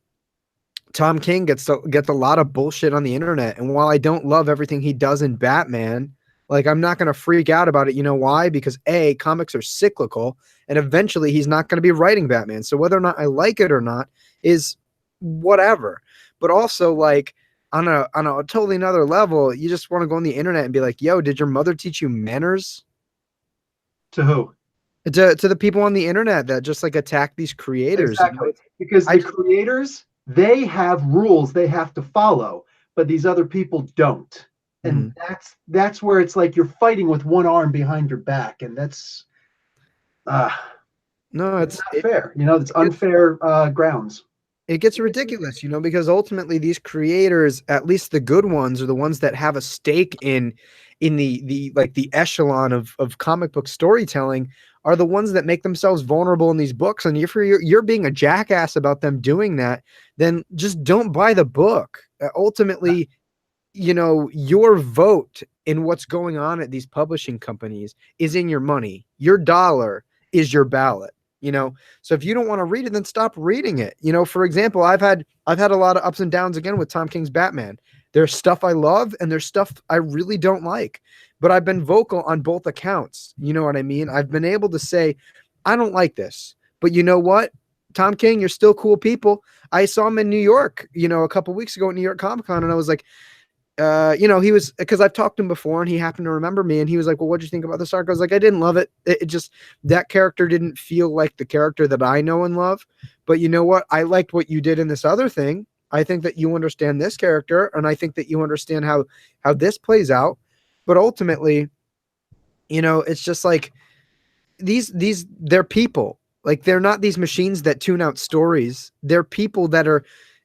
Tom King gets a lot of bullshit on the internet. And while I don't love everything he does in Batman, like, I'm not going to freak out about it. You know why? Because A, comics are cyclical, and eventually he's not going to be writing Batman. So whether or not I like it or not is whatever. But also, like, on a totally another level, you just want to go on the internet and be like, yo, did your mother teach you manners? To who? To the people on the internet that just like attack these creators. Exactly. Because the creators, they have rules they have to follow, but these other people don't. And that's where it's like you're fighting with one arm behind your back, and that's no, it's not fair. You know, it's unfair grounds. It gets ridiculous, because ultimately these creators, at least the good ones, are the ones that have a stake in the echelon of comic book storytelling, are the ones that make themselves vulnerable in these books. And if you're being a jackass about them doing that, then just don't buy the book. Ultimately, your vote in what's going on at these publishing companies is in your money. Your dollar is your ballot. So if you don't want to read it, then stop reading it. For example, I've had a lot of ups and downs again with Tom King's Batman. There's stuff I love and there's stuff I really don't like, but I've been vocal on both accounts. You know what I mean? I've been able to say, I don't like this, but you know what? Tom King, you're still cool people. I saw him in New York, a couple weeks ago at New York Comic Con, and I was like, he was, because I've talked to him before and he happened to remember me, and he was like, well, what'd you think about this arc? I was like, I didn't love it. It just, that character didn't feel like the character that I know and love. But you know what? I liked what you did in this other thing. I think that you understand this character, and I think that you understand how this plays out. But ultimately, it's just like they're people. Like, they're not these machines that tune out stories. They're people that are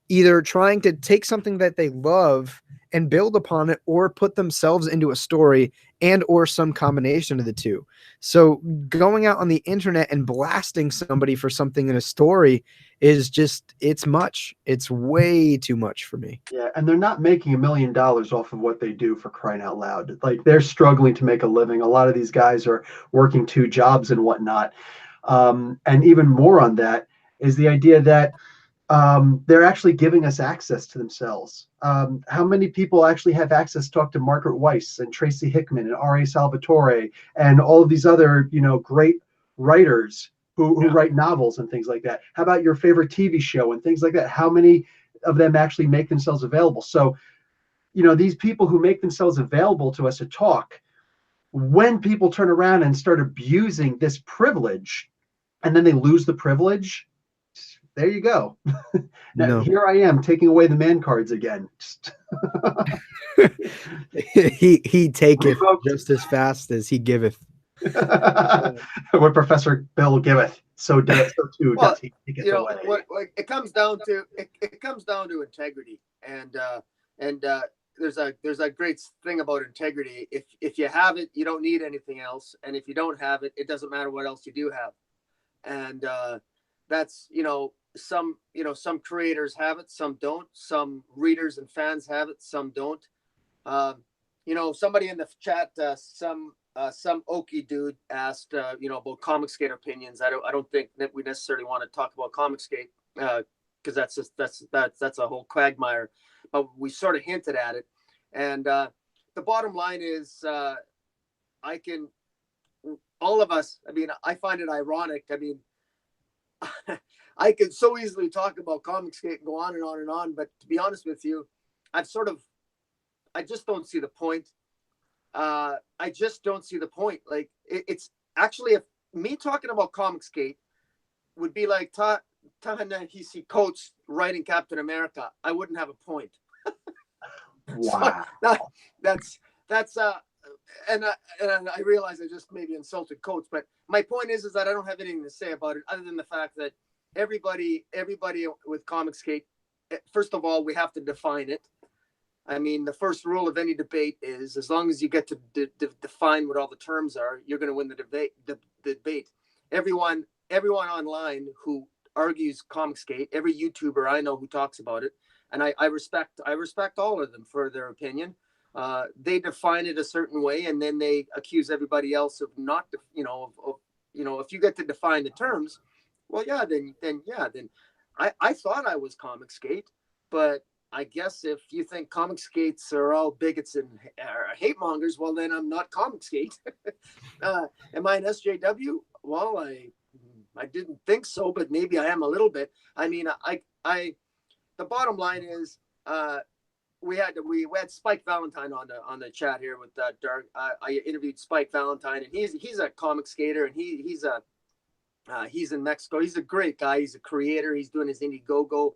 either trying to take something that they love and build upon it, or put themselves into a story, and or some combination of the two. So going out on the internet and blasting somebody for something in a story is just, it's way too much for me. Yeah, and they're not making $1 million off of what they do, for crying out loud. Like, they're struggling to make a living. A lot of these guys are working 2 jobs and whatnot. And even more on that is the idea that they're actually giving us access to themselves. How many people actually have access to talk to Margaret Weiss and Tracy Hickman and R.A. Salvatore and all of these other, great writers who write novels and things like that? How about your favorite TV show and things like that? How many of them actually make themselves available? So, these people who make themselves available to us to talk, when people turn around and start abusing this privilege, and then they lose the privilege, there you go. Now, here I am taking away the man cards again. he taketh just as fast as he giveth. What Professor Bill giveth, so too does he taketh away. It comes down to integrity, and there's a great thing about integrity. If you have it, you don't need anything else, and if you don't have it, it doesn't matter what else you do have. And that's, some creators have it, some don't. Some readers and fans have it, some don't. Somebody in the chat, some Okie dude asked, about Comic Skate opinions. I don't think that we necessarily want to talk about Comic Skate, because that's a whole quagmire. But we sort of hinted at it, and the bottom line is, all of us. I mean, I find it ironic. I mean, I could so easily talk about Comic Skate and go on and on and on, but to be honest with you, I just don't see the point. I just don't see the point. Like, it's actually, if me talking about Comic Skate would be like Ta-Nehisi Coates writing Captain America, I wouldn't have a point. Wow. So, that's and I realize I just maybe insulted Coates, but my point is that I don't have anything to say about it other than the fact that everybody with Comic Skate, first of all, we have to define it. I mean, the first rule of any debate is, as long as you get to define what all the terms are, you're going to win the debate. Everyone online who argues Comic Skate, every YouTuber I know who talks about it, and I respect all of them for their opinion. They define it a certain way, and then they accuse everybody else of not, if you get to define the terms, well, yeah, then I thought I was Comic Skate, but I guess if you think Comic Skates are all bigots and hate mongers, well, then I'm not Comic Skate. Am I an SJW? Well, I didn't think so, but maybe I am a little bit. I mean, the bottom line is, we had Spike Valentine on the chat here with Dark. I interviewed Spike Valentine, and he's a comic skater, and he's in Mexico. He's a great guy. He's a creator. He's doing his Indiegogo.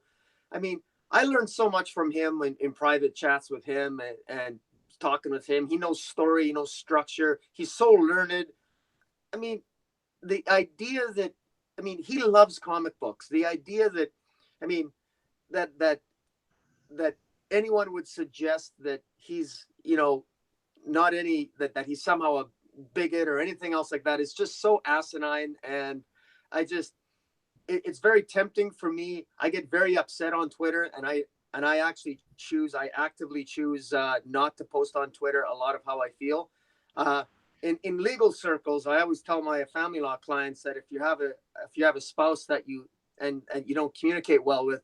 I mean, I learned so much from him in private chats with him and talking with him. He knows story, he knows structure. He's so learned. I mean, the idea that, he loves comic books. The idea that, that that anyone would suggest that he's, you know, not any that he's somehow a bigot or anything else like that is just so asinine. And I just it's very tempting for me. I get very upset on Twitter, and I actively choose not to post on Twitter a lot of how I feel. In legal circles, I always tell my family law clients that if you have a spouse that and you don't communicate well with,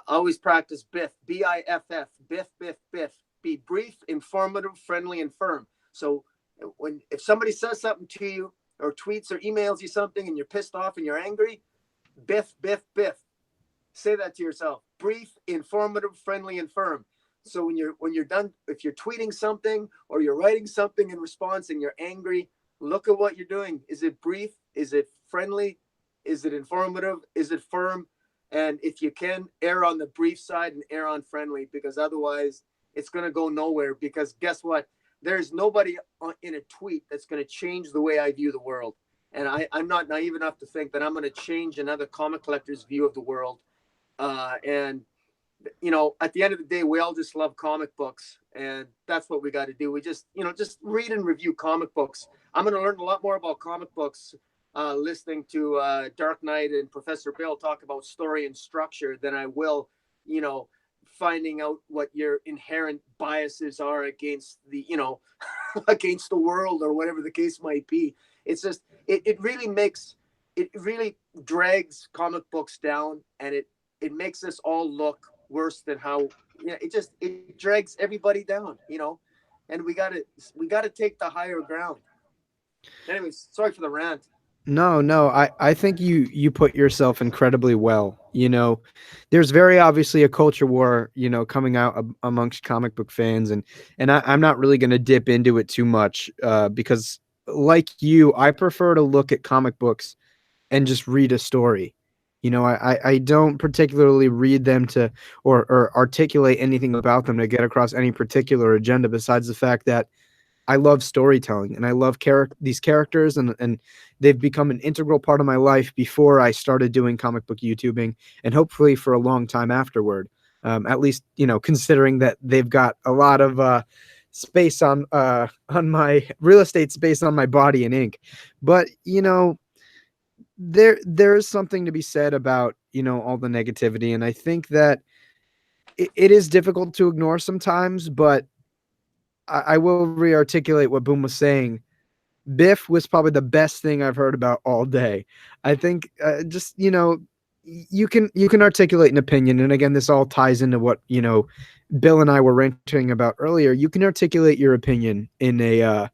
always practice BIFF, BIFF, BIFF, BIFF, BIFF. Be brief, informative, friendly, and firm. So if somebody says something to you or tweets or emails you something and you're pissed off and you're angry, BIFF, BIFF, BIFF. Say that to yourself. Brief, informative, friendly, and firm. So when you're done, if you're tweeting something or you're writing something in response and you're angry, look at what you're doing. Is it brief? Is it friendly? Is it informative? Is it firm? And if you can, err on the brief side and err on friendly, because otherwise it's going to go nowhere. Because guess what? There's nobody in a tweet that's going to change the way I view the world. And I'm not naive enough to think that I'm going to change another comic collector's view of the world. And, you know, at the end of the day, we all just love comic books. And that's what we got to do. We just, you know, just read and review comic books. I'm going to learn a lot more about comic books listening to Dark Knight and Professor Bill talk about story and structure than I will, you know, finding out what your inherent biases are against the, you know, against the world or whatever the case might be. It's just, it really drags comic books down, and it makes us all look worse than how, you know, it drags everybody down, you know, and we gotta take the higher ground. Anyways, sorry for the rant. No, I think you put yourself incredibly well. You know, there's very obviously a culture war, you know, coming out amongst comic book fans, and I'm not really going to dip into it too much because, like you, I prefer to look at comic books and just read a story. You know, I don't particularly read them to or articulate anything about them to get across any particular agenda besides the fact that I love storytelling and I love these characters, and they've become an integral part of my life before I started doing comic book YouTubing, and hopefully for a long time afterward. At least, you know, considering that they've got a lot of space on my real estate space on my body and ink. But, you know, there's something to be said about, you know, all the negativity, and I think that it is difficult to ignore sometimes, but I will re-articulate what Boom was saying. Biff was probably the best thing I've heard about all day. I think just, you know, you can articulate an opinion, and again, this all ties into what, you know, Bill and I were ranting about earlier. You can articulate your opinion in a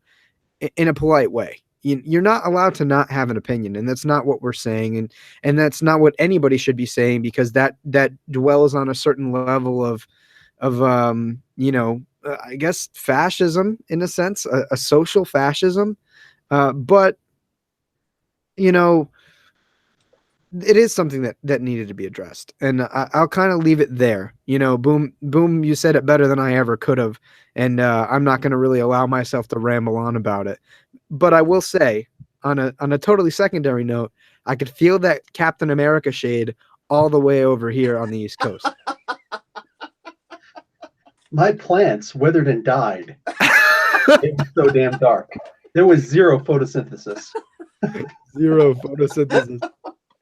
polite way. You're not allowed to not have an opinion, and that's not what we're saying, and that's not what anybody should be saying, because that dwells on a certain level of you know, I guess fascism in a sense, a social fascism. But, you know, it is something that needed to be addressed, and I'll kind of leave it there. You know, boom, you said it better than I ever could have, and I'm not going to really allow myself to ramble on about it. But I will say, on a totally secondary note, I could feel that Captain America shade all the way over here on the East Coast. My plants withered and died. It was so damn dark. There was zero photosynthesis. Zero photosynthesis.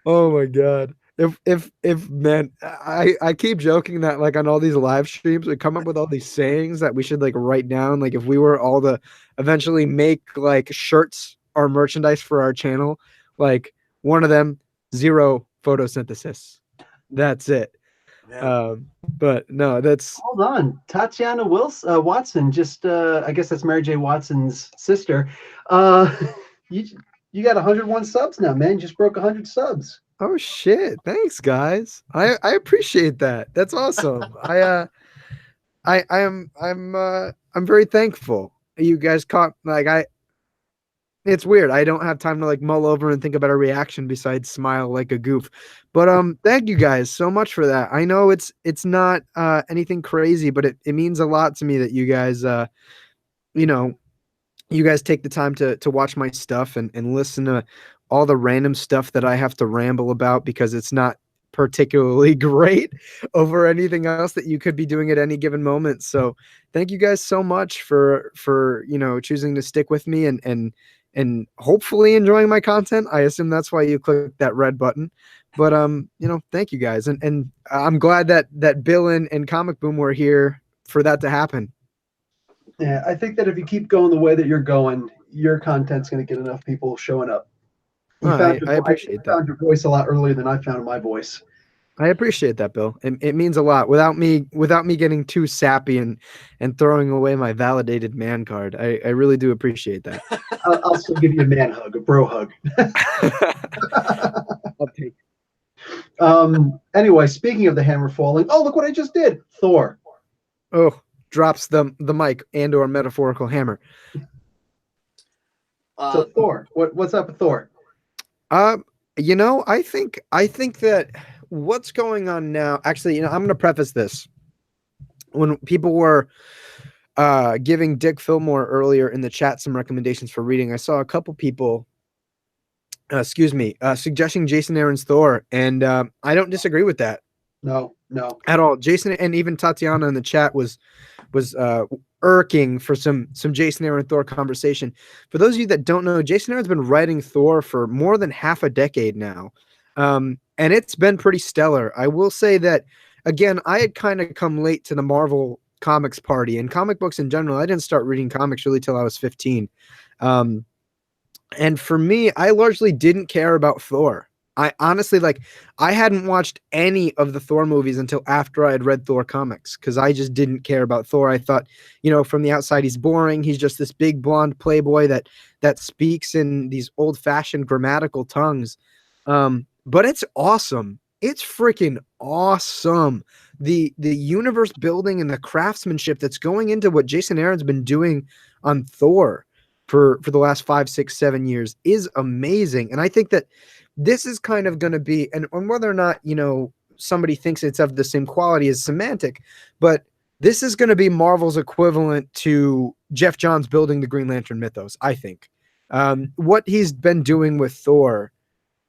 Oh my God. If man, I keep joking that like on all these live streams, we come up with all these sayings that we should like write down. Like if we were all to eventually make like shirts or merchandise for our channel, like one of them, zero photosynthesis. That's it. Yeah. But no, that's Hold on. Tatiana Watson, just I guess that's Mary J. Watson's sister. You got 101 subs now, man. You just broke 100 subs. oh shit. Thanks, guys. I appreciate that. That's awesome. I'm very thankful. You guys caught like it's weird. I don't have time to like mull over and think about a reaction besides smile like a goof. But thank you guys so much for that. I know it's not anything crazy, but it means a lot to me that you guys you know, you guys take the time to watch my stuff and listen to all the random stuff that I have to ramble about, because it's not particularly great over anything else that you could be doing at any given moment. So thank you guys so much for choosing to stick with me and hopefully enjoying my content. I assume that's why you clicked that red button. But thank you guys, and I'm glad that Bill and Comic Boom were here for that to happen. Yeah, I think that if you keep going the way that you're going, your content's going to get enough people showing up. You I appreciate that. found your voice a lot earlier than I found my voice. I appreciate that, Bill. It means a lot. Without me getting too sappy and throwing away my validated man card, I really do appreciate that. I'll still give you a man hug, a bro hug. I'll take. Anyway, speaking of the hammer falling, oh, look what I just did. Thor. Oh, drops the mic and/or metaphorical hammer. So Thor, what's up with Thor? I think that what's going on now. Actually, I'm going to preface this. When people were giving Dick Fillmore earlier in the chat some recommendations for reading, I saw a couple people. Suggesting Jason Aaron's Thor, and I don't disagree with that. No, at all. Jason and even Tatiana in the chat was irking for some Jason Aaron Thor conversation. For those of you that don't know, Jason Aaron's been writing Thor for more than half a decade now, and it's been pretty stellar. I will say that again, I had kind of come late to the Marvel comics party and comic books in general. I didn't start reading comics really till I was 15. And for me, I largely didn't care about Thor. I honestly, I hadn't watched any of the Thor movies until after I had read Thor comics because I just didn't care about Thor. I thought, from the outside, he's boring. He's just this big blonde playboy that speaks in these old-fashioned grammatical tongues. But it's awesome. It's freaking awesome. The universe building and the craftsmanship that's going into what Jason Aaron's been doing on Thor for the last 5, 6, 7 years is amazing. And I think that this is kind of going to be, and whether or not, somebody thinks it's of the same quality is semantic, but this is going to be Marvel's equivalent to Jeff Johns building the Green Lantern mythos, I think. What he's been doing with Thor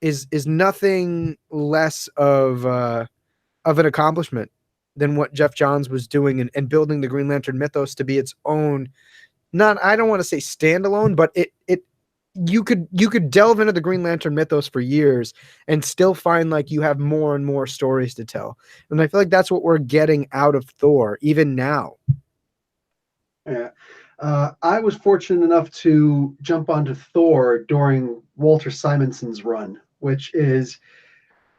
is nothing less of an accomplishment than what Jeff Johns was doing and building the Green Lantern mythos to be its own. I don't want to say standalone, but you could delve into the Green Lantern mythos for years and still find you have more and more stories to tell. And I feel like that's what we're getting out of Thor even now. Yeah. I was fortunate enough to jump onto Thor during Walter Simonson's run, which is,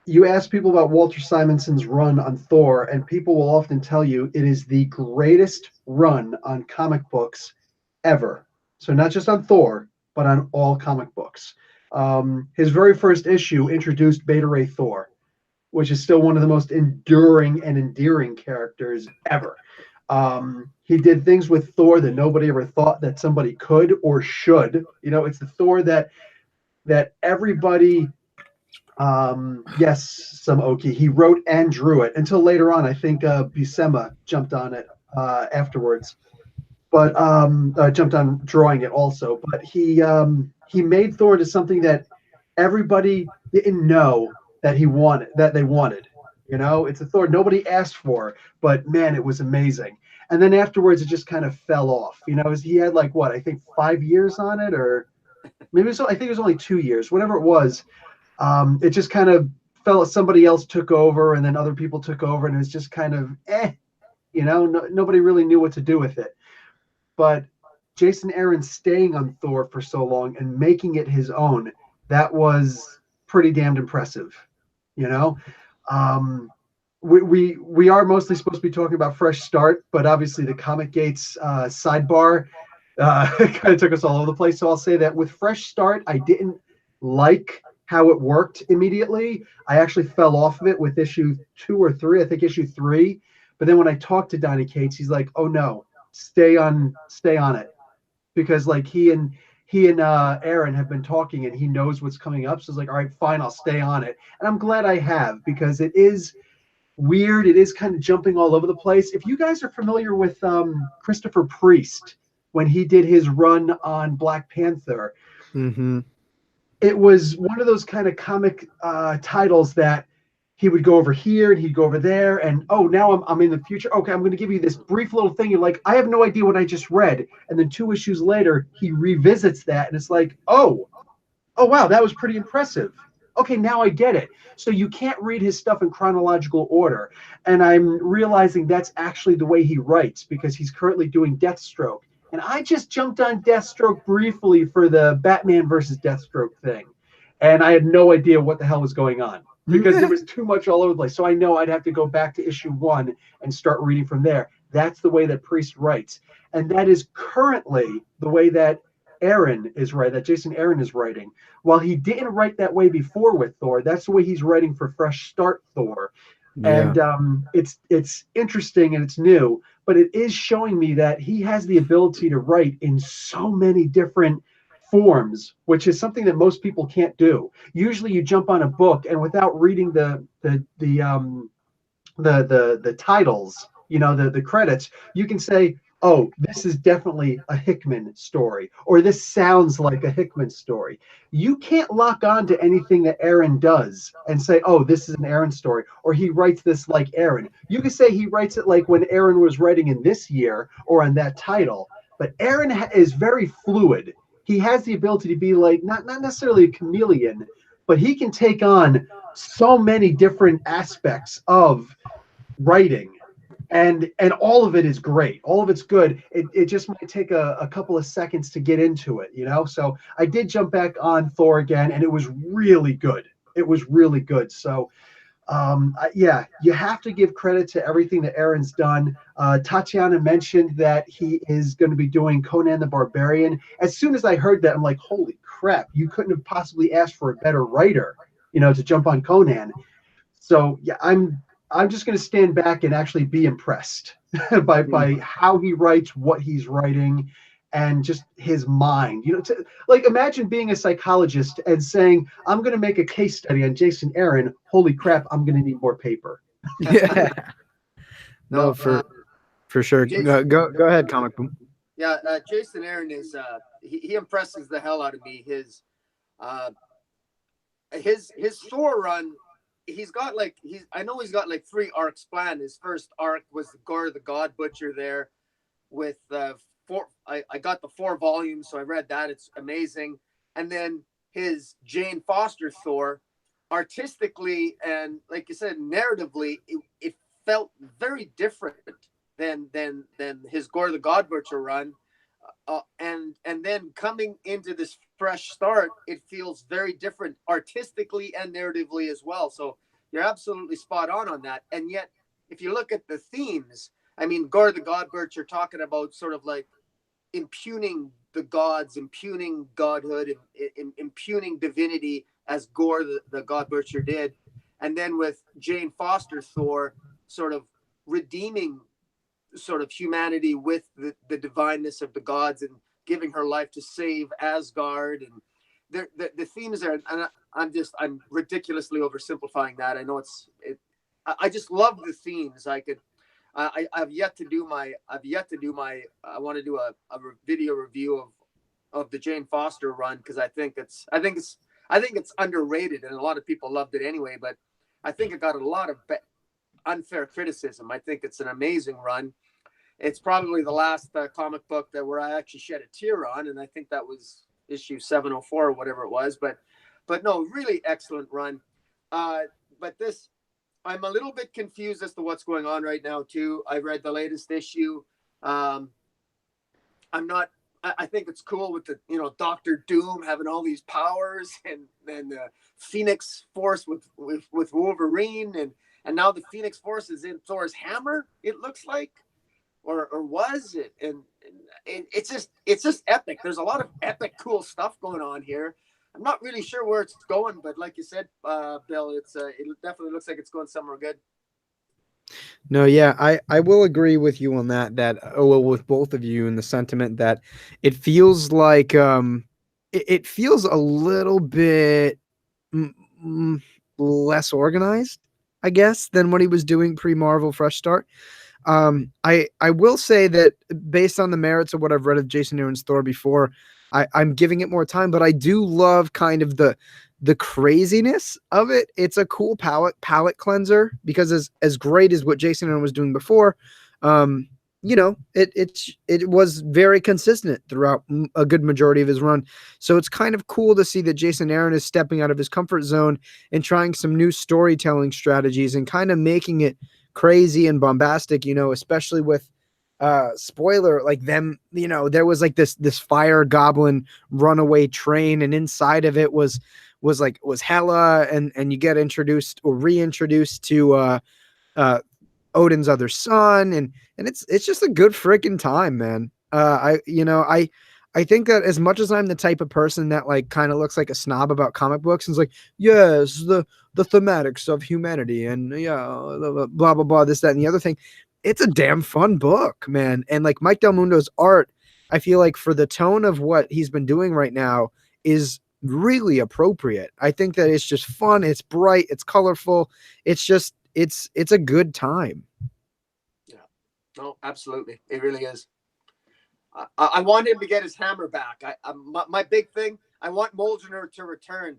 you ask people about Walter Simonson's run on Thor, and people will often tell you it is the greatest run on comic books ever. So not just on Thor, but on all comic books. His very first issue introduced Beta Ray Thor, which is still one of the most enduring and endearing characters ever. He did things with Thor that nobody ever thought that somebody could or should. It's the Thor that everybody, yes, some Oki, he wrote and drew it until later on. I think Buscema jumped on it afterwards. But jumped on drawing it also. But he made Thor into something that everybody didn't know that they wanted. It's a Thor nobody asked for, but man, it was amazing. And then afterwards, it just kind of fell off. He had I think 5 years on it, or maybe I think it was only 2 years, whatever it was. It just kind of fell. Somebody else took over, and then other people took over, and it was just kind of nobody really knew what to do with it. But Jason Aaron staying on Thor for so long and making it his own, that was pretty damned impressive. We are mostly supposed to be talking about Fresh Start, but obviously the Comic Gates sidebar kind of took us all over the place. So I'll say that with Fresh Start, I didn't like how it worked immediately. I actually fell off of it with issue 2 or 3, I think issue 3. But then when I talked to Donnie Cates, he's like, "Oh no, stay on it," because he and Aaron have been talking and he knows what's coming up. So it's like, all right, fine, I'll stay on it. And I'm glad I have, because it is weird. It is kind of jumping all over the place. If you guys are familiar with Christopher Priest, when he did his run on Black Panther, mm-hmm. It was one of those kind of comic titles that he would go over here and he'd go over there, and oh, now I'm in the future. Okay, I'm going to give you this brief little thing. You're like, I have no idea what I just read, and then 2 issues later he revisits that, and it's like, oh wow, that was pretty impressive. Okay, now I get it. So you can't read his stuff in chronological order, and I'm realizing that's actually the way he writes, because he's currently doing Deathstroke, and I just jumped on Deathstroke briefly for the Batman versus Deathstroke thing, and I had no idea what the hell was going on, because there was too much all over the place. So I know I'd have to go back to issue 1 and start reading from there. That's the way that Priest writes, and that is currently the way that Aaron is right, that Jason Aaron is writing. While he didn't write that way before with Thor, that's the way he's writing for Fresh Start Thor. Yeah. And it's interesting and it's new, but it is showing me that he has the ability to write in so many different forms, which is something that most people can't do. Usually you jump on a book and without reading the titles, the credits, you can say, oh, this is definitely a Hickman story, or this sounds like a Hickman story. You can't lock on to anything that Aaron does and say, oh, this is an Aaron story, or he writes this like Aaron. You can say he writes it like when Aaron was writing in this year or on that title, but Aaron is very fluid. He has the ability to be like, not necessarily a chameleon, but he can take on so many different aspects of writing, and all of it is great. All of it's good. It just might take a couple of seconds to get into it, So I did jump back on Thor again, and it was really good. It was really good. So yeah, you have to give credit to everything that Aaron's done. Tatiana mentioned that he is going to be doing Conan the Barbarian. As soon as I heard that, I'm like, holy crap, you couldn't have possibly asked for a better writer, to jump on Conan. So yeah, I'm just going to stand back and actually be impressed by how he writes, what he's writing, and just his mind. Like imagine being a psychologist and saying, I'm going to make a case study on Jason Aaron. Holy crap, I'm going to need more paper. Yeah. No, for sure. Jason, Go ahead, Comic Boom. Yeah, Jason Aaron is he impresses the hell out of me. His Thor run, I know he's got like 3 arcs planned. His first arc was Gore the God Butcher there with 4. I got the 4 volumes, so I read that. It's amazing. And then his Jane Foster Thor, artistically and like you said, narratively, it felt very different than his Gore the God Butcher run. And then coming into this fresh start, it feels very different artistically and narratively as well. So you're absolutely spot on that. And yet, if you look at the themes, I mean, Gore the God Butcher talking about sort of like impugning the gods, impugning godhood, impugning divinity as Gore the God Butcher did. And then with Jane Foster Thor sort of redeeming sort of humanity with the divineness of the gods and giving her life to save Asgard. And the themes are, and I'm ridiculously oversimplifying that. I know I just love the themes. I've yet to do my I want to do a video review of the Jane Foster run, because I think it's underrated, and a lot of people loved it anyway, but I think it got a lot of unfair criticism. I think it's an amazing run. It's probably the last comic book where I actually shed a tear on, and I think that was issue 704 or whatever it was. But no, really excellent run. But this, I'm a little bit confused as to what's going on right now too. I read the latest issue. I think it's cool with the Doctor Doom having all these powers, and then the Phoenix Force with Wolverine, and now the Phoenix Force is in Thor's hammer, it looks like, or was it, and it's just epic. There's a lot of epic cool stuff going on here. I'm not really sure where it's going, but like you said, Bill, it definitely looks like it's going somewhere good. No, yeah, I will agree with you on that with both of you in the sentiment that it feels like it feels a little bit less organized, I guess, than what he was doing pre-Marvel Fresh Start. I will say that based on the merits of what I've read of Jason Aaron's Thor before, I'm giving it more time, but I do love kind of the craziness of it. It's a cool palette cleanser because as great as what Jason Aaron was doing before, it was very consistent throughout a good majority of his run. So it's kind of cool to see that Jason Aaron is stepping out of his comfort zone and trying some new storytelling strategies and kind of making it crazy and bombastic, especially with spoiler, like them, there was like this fire goblin runaway train, and inside of it was Hela, and you get introduced or reintroduced to Odin's other son, and it's just a good freaking time, man. I think that as much as I'm the type of person that like kind of looks like a snob about comic books and is like, yes, the thematics of humanity and blah blah blah, this, that, and the other thing, it's a damn fun book, man. And like Mike Del Mundo's art, I feel like for the tone of what he's been doing right now is really appropriate. I think that it's just fun, it's bright, it's colorful, it's just it's a good time. Yeah, no, absolutely, it really is. I want him to get his hammer back. My big thing, I want Moldener to return.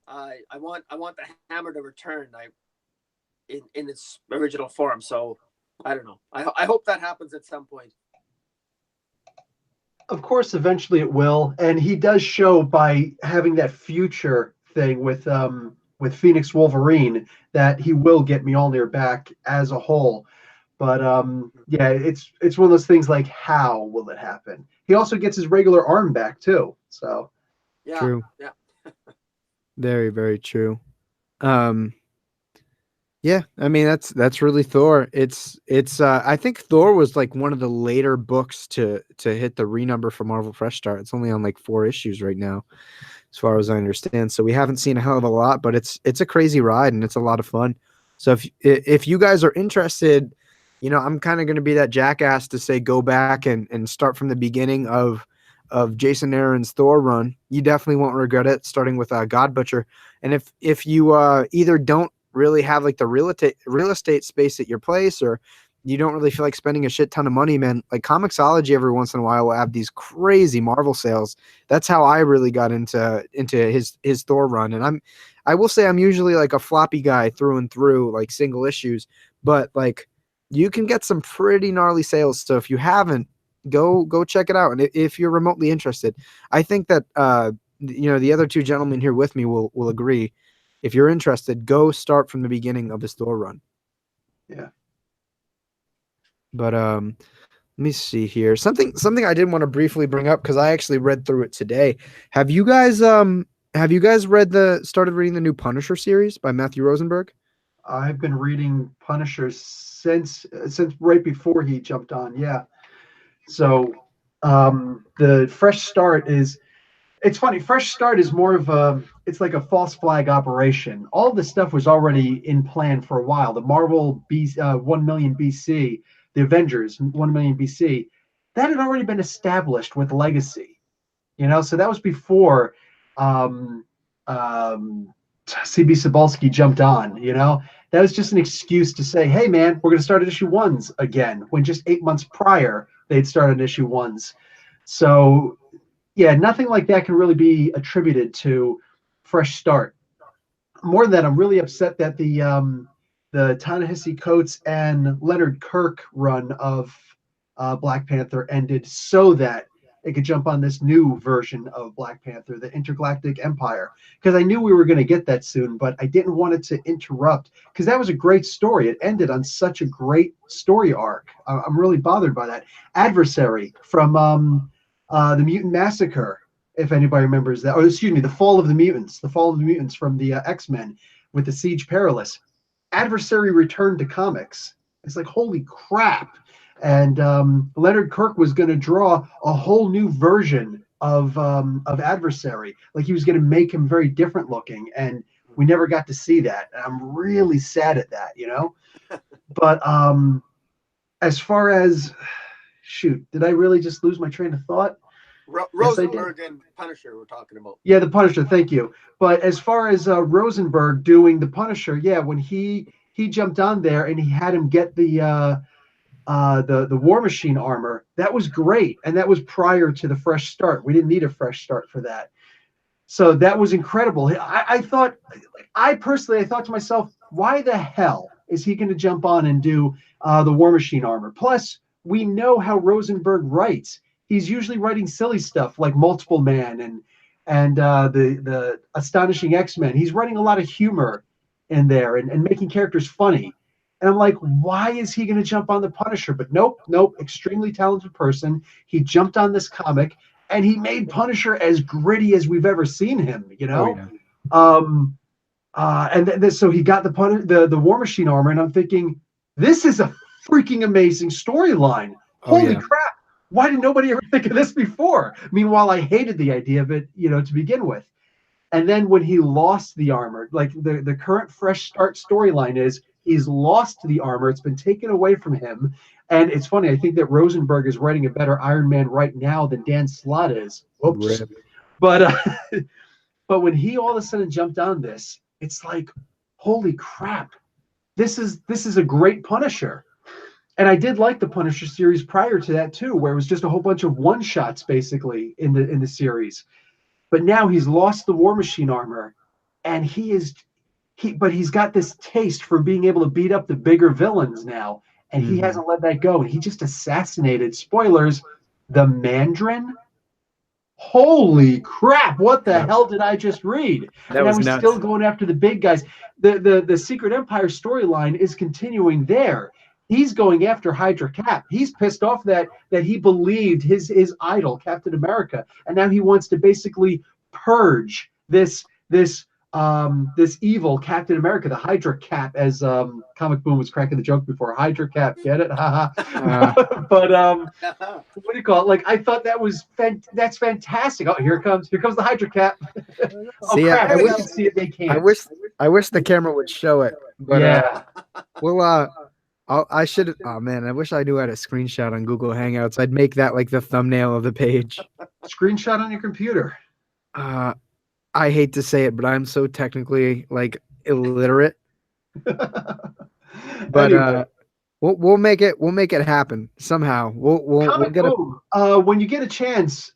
I want the hammer to return. In its original form. So I don't know. I hope that happens at some point. Of course, eventually it will, and he does show by having that future thing with Phoenix Wolverine that he will get Mjolnir back as a whole. But yeah, it's one of those things like, how will it happen? He also gets his regular arm back too. So yeah, true. Yeah. Very, very true. Yeah, I mean that's really Thor. It's I think Thor was like one of the later books to hit the renumber for Marvel Fresh Start. It's only on like 4 issues right now, as far as I understand. So we haven't seen a hell of a lot, but it's a crazy ride and it's a lot of fun. So if you guys are interested, I'm kind of going to be that jackass to say go back and start from the beginning of Jason Aaron's Thor run. You definitely won't regret it, starting with God Butcher. And if you either don't really have like the real estate space at your place, or you don't really feel like spending a shit ton of money, man, like Comixology every once in a while will have these crazy Marvel sales. That's how I really got into his Thor run. And I will say I'm usually like a floppy guy through and through, like single issues, but like you can get some pretty gnarly sales. So if you haven't, go check it out. And if you're remotely interested, I think that the other 2 gentlemen here with me will agree. If you're interested, go start from the beginning of his Thor run. Yeah. But let me see here. Something I did want to briefly bring up because I actually read through it today. Have you guys started reading the new Punisher series by Matthew Rosenberg? I've been reading Punisher since right before he jumped on. Yeah. So the Fresh Start is. It's funny. Fresh Start is more of it's like a false flag operation. All this stuff was already in plan for a while. The Marvel 1 million BC, the Avengers 1 million BC, that had already been established with Legacy. So that was before CB Cebulski jumped on. That was just an excuse to say, hey man, we're going to start at issue 1s again, when just 8 months prior they'd started issue 1s. So yeah, nothing like that can really be attributed to Fresh Start. More than that, I'm really upset that the Ta-Nehisi Coates and Leonard Kirk run of Black Panther ended so that they could jump on this new version of Black Panther, the Intergalactic Empire. Because I knew we were going to get that soon, but I didn't want it to interrupt, because that was a great story. It ended on such a great story arc. I'm really bothered by that. Adversary from the Mutant Massacre, if anybody remembers that. Or excuse me, the Fall of the Mutants from the X-Men with the Siege Perilous. Adversary returned to comics. It's like, holy crap. And Leonard Kirk was going to draw a whole new version of Adversary. Like he was going to make him very different looking, and we never got to see that. And I'm really sad at that, But as far as shoot, did I really just lose my train of thought? Rosenberg and Punisher we're talking about. Yeah, the Punisher, thank you. But as far as Rosenberg doing the Punisher, yeah, when he jumped on there and he had him get the the War Machine armor. That was great, and that was prior to the fresh start. We didn't need a fresh start for that. So that was incredible. I thought, I personally, I thought to myself, why the hell is he going to jump on and do the War Machine armor? Plus, we know how Rosenberg writes. He's usually writing silly stuff like Multiple Man and the Astonishing X-Men. He's writing a lot of humor in there and making characters funny. And I'm like, why is he going to jump on the Punisher? But nope. Extremely talented person. He jumped on this comic. And he made Punisher as gritty as we've ever seen him, you know. Oh, yeah. So he got the War Machine armor, and I'm thinking, this is a freaking amazing storyline. Holy crap! Why did nobody ever think of this before? Meanwhile, I hated the idea of it, you know, to begin with. And then when he lost the armor, like the current fresh start storyline is he's lost the armor. It's been taken away from him. And it's funny, I think that Rosenberg is writing a better Iron Man right now than Dan Slott is. Oops. But when he all of a sudden jumped on this, it's like, holy crap, this is a great Punisher. And I did like the Punisher series prior to that too, where it was just a whole bunch of one-shots basically in the series. But now he's lost the War Machine armor, and he's got this taste for being able to beat up the bigger villains now. And he hasn't let that go. And he just assassinated, spoilers, the Mandarin. Holy crap. What the hell did I just read? And I was still going after the big guys. The Secret Empire storyline is continuing there. He's going after Hydra Cap. He's pissed off that he believed his idol, Captain America. And now he wants to basically purge this evil Captain America, the Hydra Cap, as Comic Boom was cracking the joke before. Hydra Cap, get it? But what do you call it? Like, I thought that's fantastic. Oh, here comes the Hydra Cap. See, crap! I wish you could see it. They can't. I wish the camera would show it. But, yeah. I should. Oh man, I wish I knew how to screenshot on Google Hangouts. I'd make that like the thumbnail of the page. Screenshot on your computer. I hate to say it, but I'm so technically like illiterate. But anyway. We'll make it happen somehow. We'll get when you get a chance,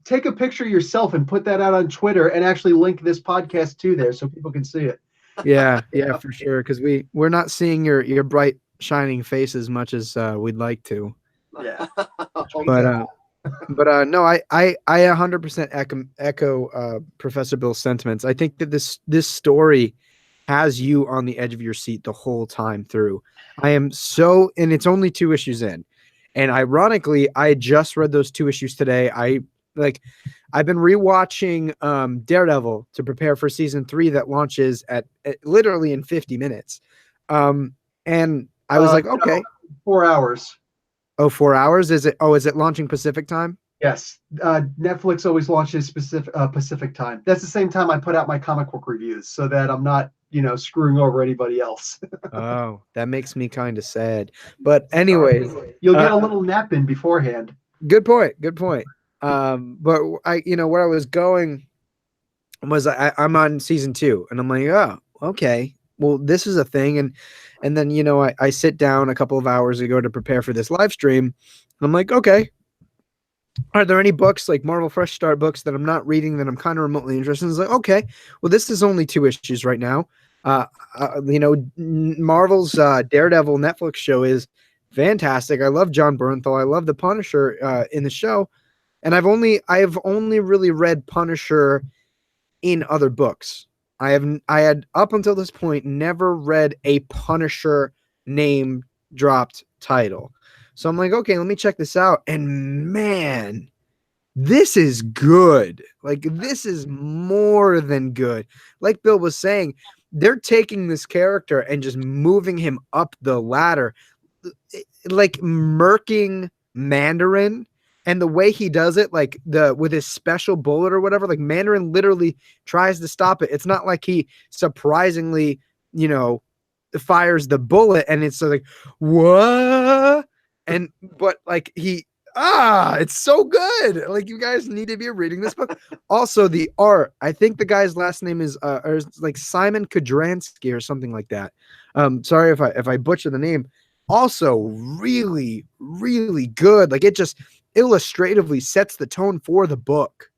take a picture of yourself and put that out on Twitter and actually link this podcast to there so people can see it. Yeah, for sure. Because we're not seeing your bright shining face as much as we'd like to. Yeah. But no, I 100% echo Professor Bill's sentiments. I think that this story has you on the edge of your seat the whole time through. And it's only 2 issues in, and ironically, I just read those 2 issues today. I've been rewatching Daredevil to prepare for season 3 that launches at literally in 50 minutes. And I was like, okay, 4 hours. Oh, 4 hours? Is it launching Pacific time? Yes. Netflix always launches Pacific time. That's the same time I put out my comic book reviews so that I'm not, screwing over anybody else. Oh, that makes me kind of sad. But anyways, you'll get a little nap in beforehand. Good point. But I, where I was going was I'm on season 2 and I'm like, oh, okay. Well, this is a thing. And then, I sit down a couple of hours ago to prepare for this live stream. I'm like, okay, are there any books like Marvel Fresh Start books that I'm not reading that I'm kind of remotely interested in? It's like, okay, well, this is only 2 issues right now. Marvel's Daredevil Netflix show is fantastic. I love John Bernthal. I love the Punisher in the show. And I've only really read Punisher in other books. I had up until this point never read a Punisher name dropped title. So I'm like, okay, let me check this out. And man, this is good. Like, this is more than good. Like Bill was saying, they're taking this character and just moving him up the ladder, like murking Mandarin. And the way he does it, like with his special bullet or whatever, like Mandarin literally tries to stop it. It's not like he surprisingly, fires the bullet and it's like, what? But like it's so good. Like, you guys need to be reading this book. Also, the art, I think the guy's last name is like Simon Kudransky or something like that. Sorry if I butcher the name. also really, really good. Like, it just illustratively sets the tone for the book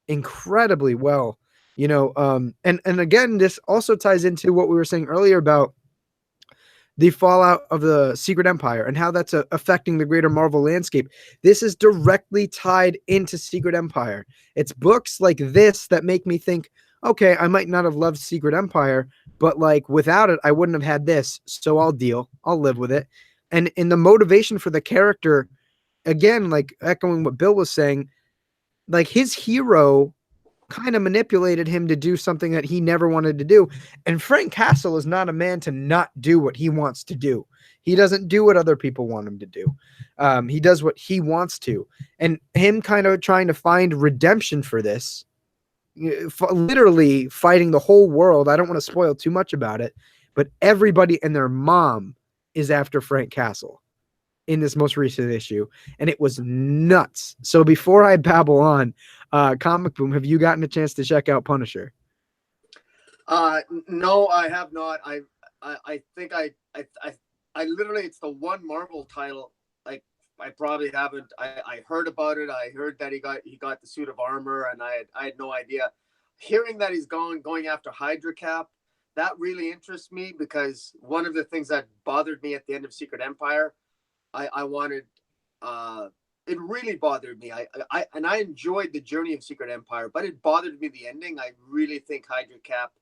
incredibly well. And again, this also ties into what we were saying earlier about the fallout of the Secret Empire and how that's affecting the greater Marvel landscape. This is directly tied into Secret Empire. It's books like this that make me think, okay, I might not have loved Secret Empire, but like without it, I wouldn't have had this. So I'll deal. I'll live with it. And in the motivation for the character, again, like echoing what Bill was saying, like his hero kind of manipulated him to do something that he never wanted to do. And Frank Castle is not a man to not do what he wants to do. He doesn't do what other people want him to do. He does what he wants to. And him kind of trying to find redemption for this, literally fighting the whole world. I don't want to spoil too much about it, but everybody and their mom is after Frank Castle in this most recent issue, and it was nuts. So before I babble on, Comic Boom, have you gotten a chance to check out Punisher? No, I have not. I think I literally, it's the one Marvel title I probably haven't. I heard about it. I heard that he got the suit of armor, and I had no idea. Hearing that he's going after Hydra Cap, that really interests me, because one of the things that bothered me at the end of Secret Empire, I wanted, it really bothered me. I enjoyed the journey of Secret Empire, but it bothered me the ending. I really think Hydra Cap,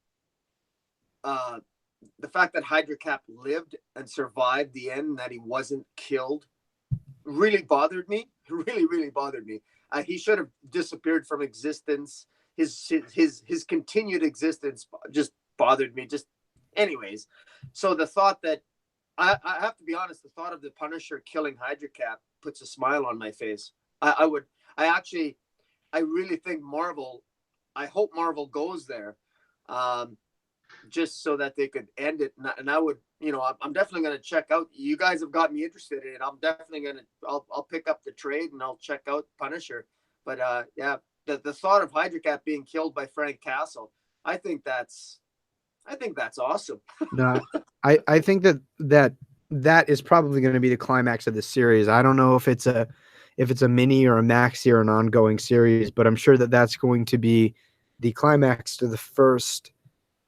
the fact that Hydra Cap lived and survived the end, and that he wasn't killed, really bothered me. Really, really bothered me. He should have disappeared from existence. His continued existence just bothered me. Just, anyways. So the thought that, I have to be honest, the thought of the Punisher killing Hydra Cap puts a smile on my face. I really think Marvel, I hope Marvel goes there, just so that they could end it. And I would, I'm definitely going to check out, you guys have got me interested in it. I'm definitely going to, I'll pick up the trade and I'll check out Punisher. But yeah, the thought of Hydra Cap being killed by Frank Castle, I think that's awesome. No, I think that is probably going to be the climax of the series. I don't know if it's a mini or a maxi or an ongoing series, but I'm sure that that's going to be the climax to the first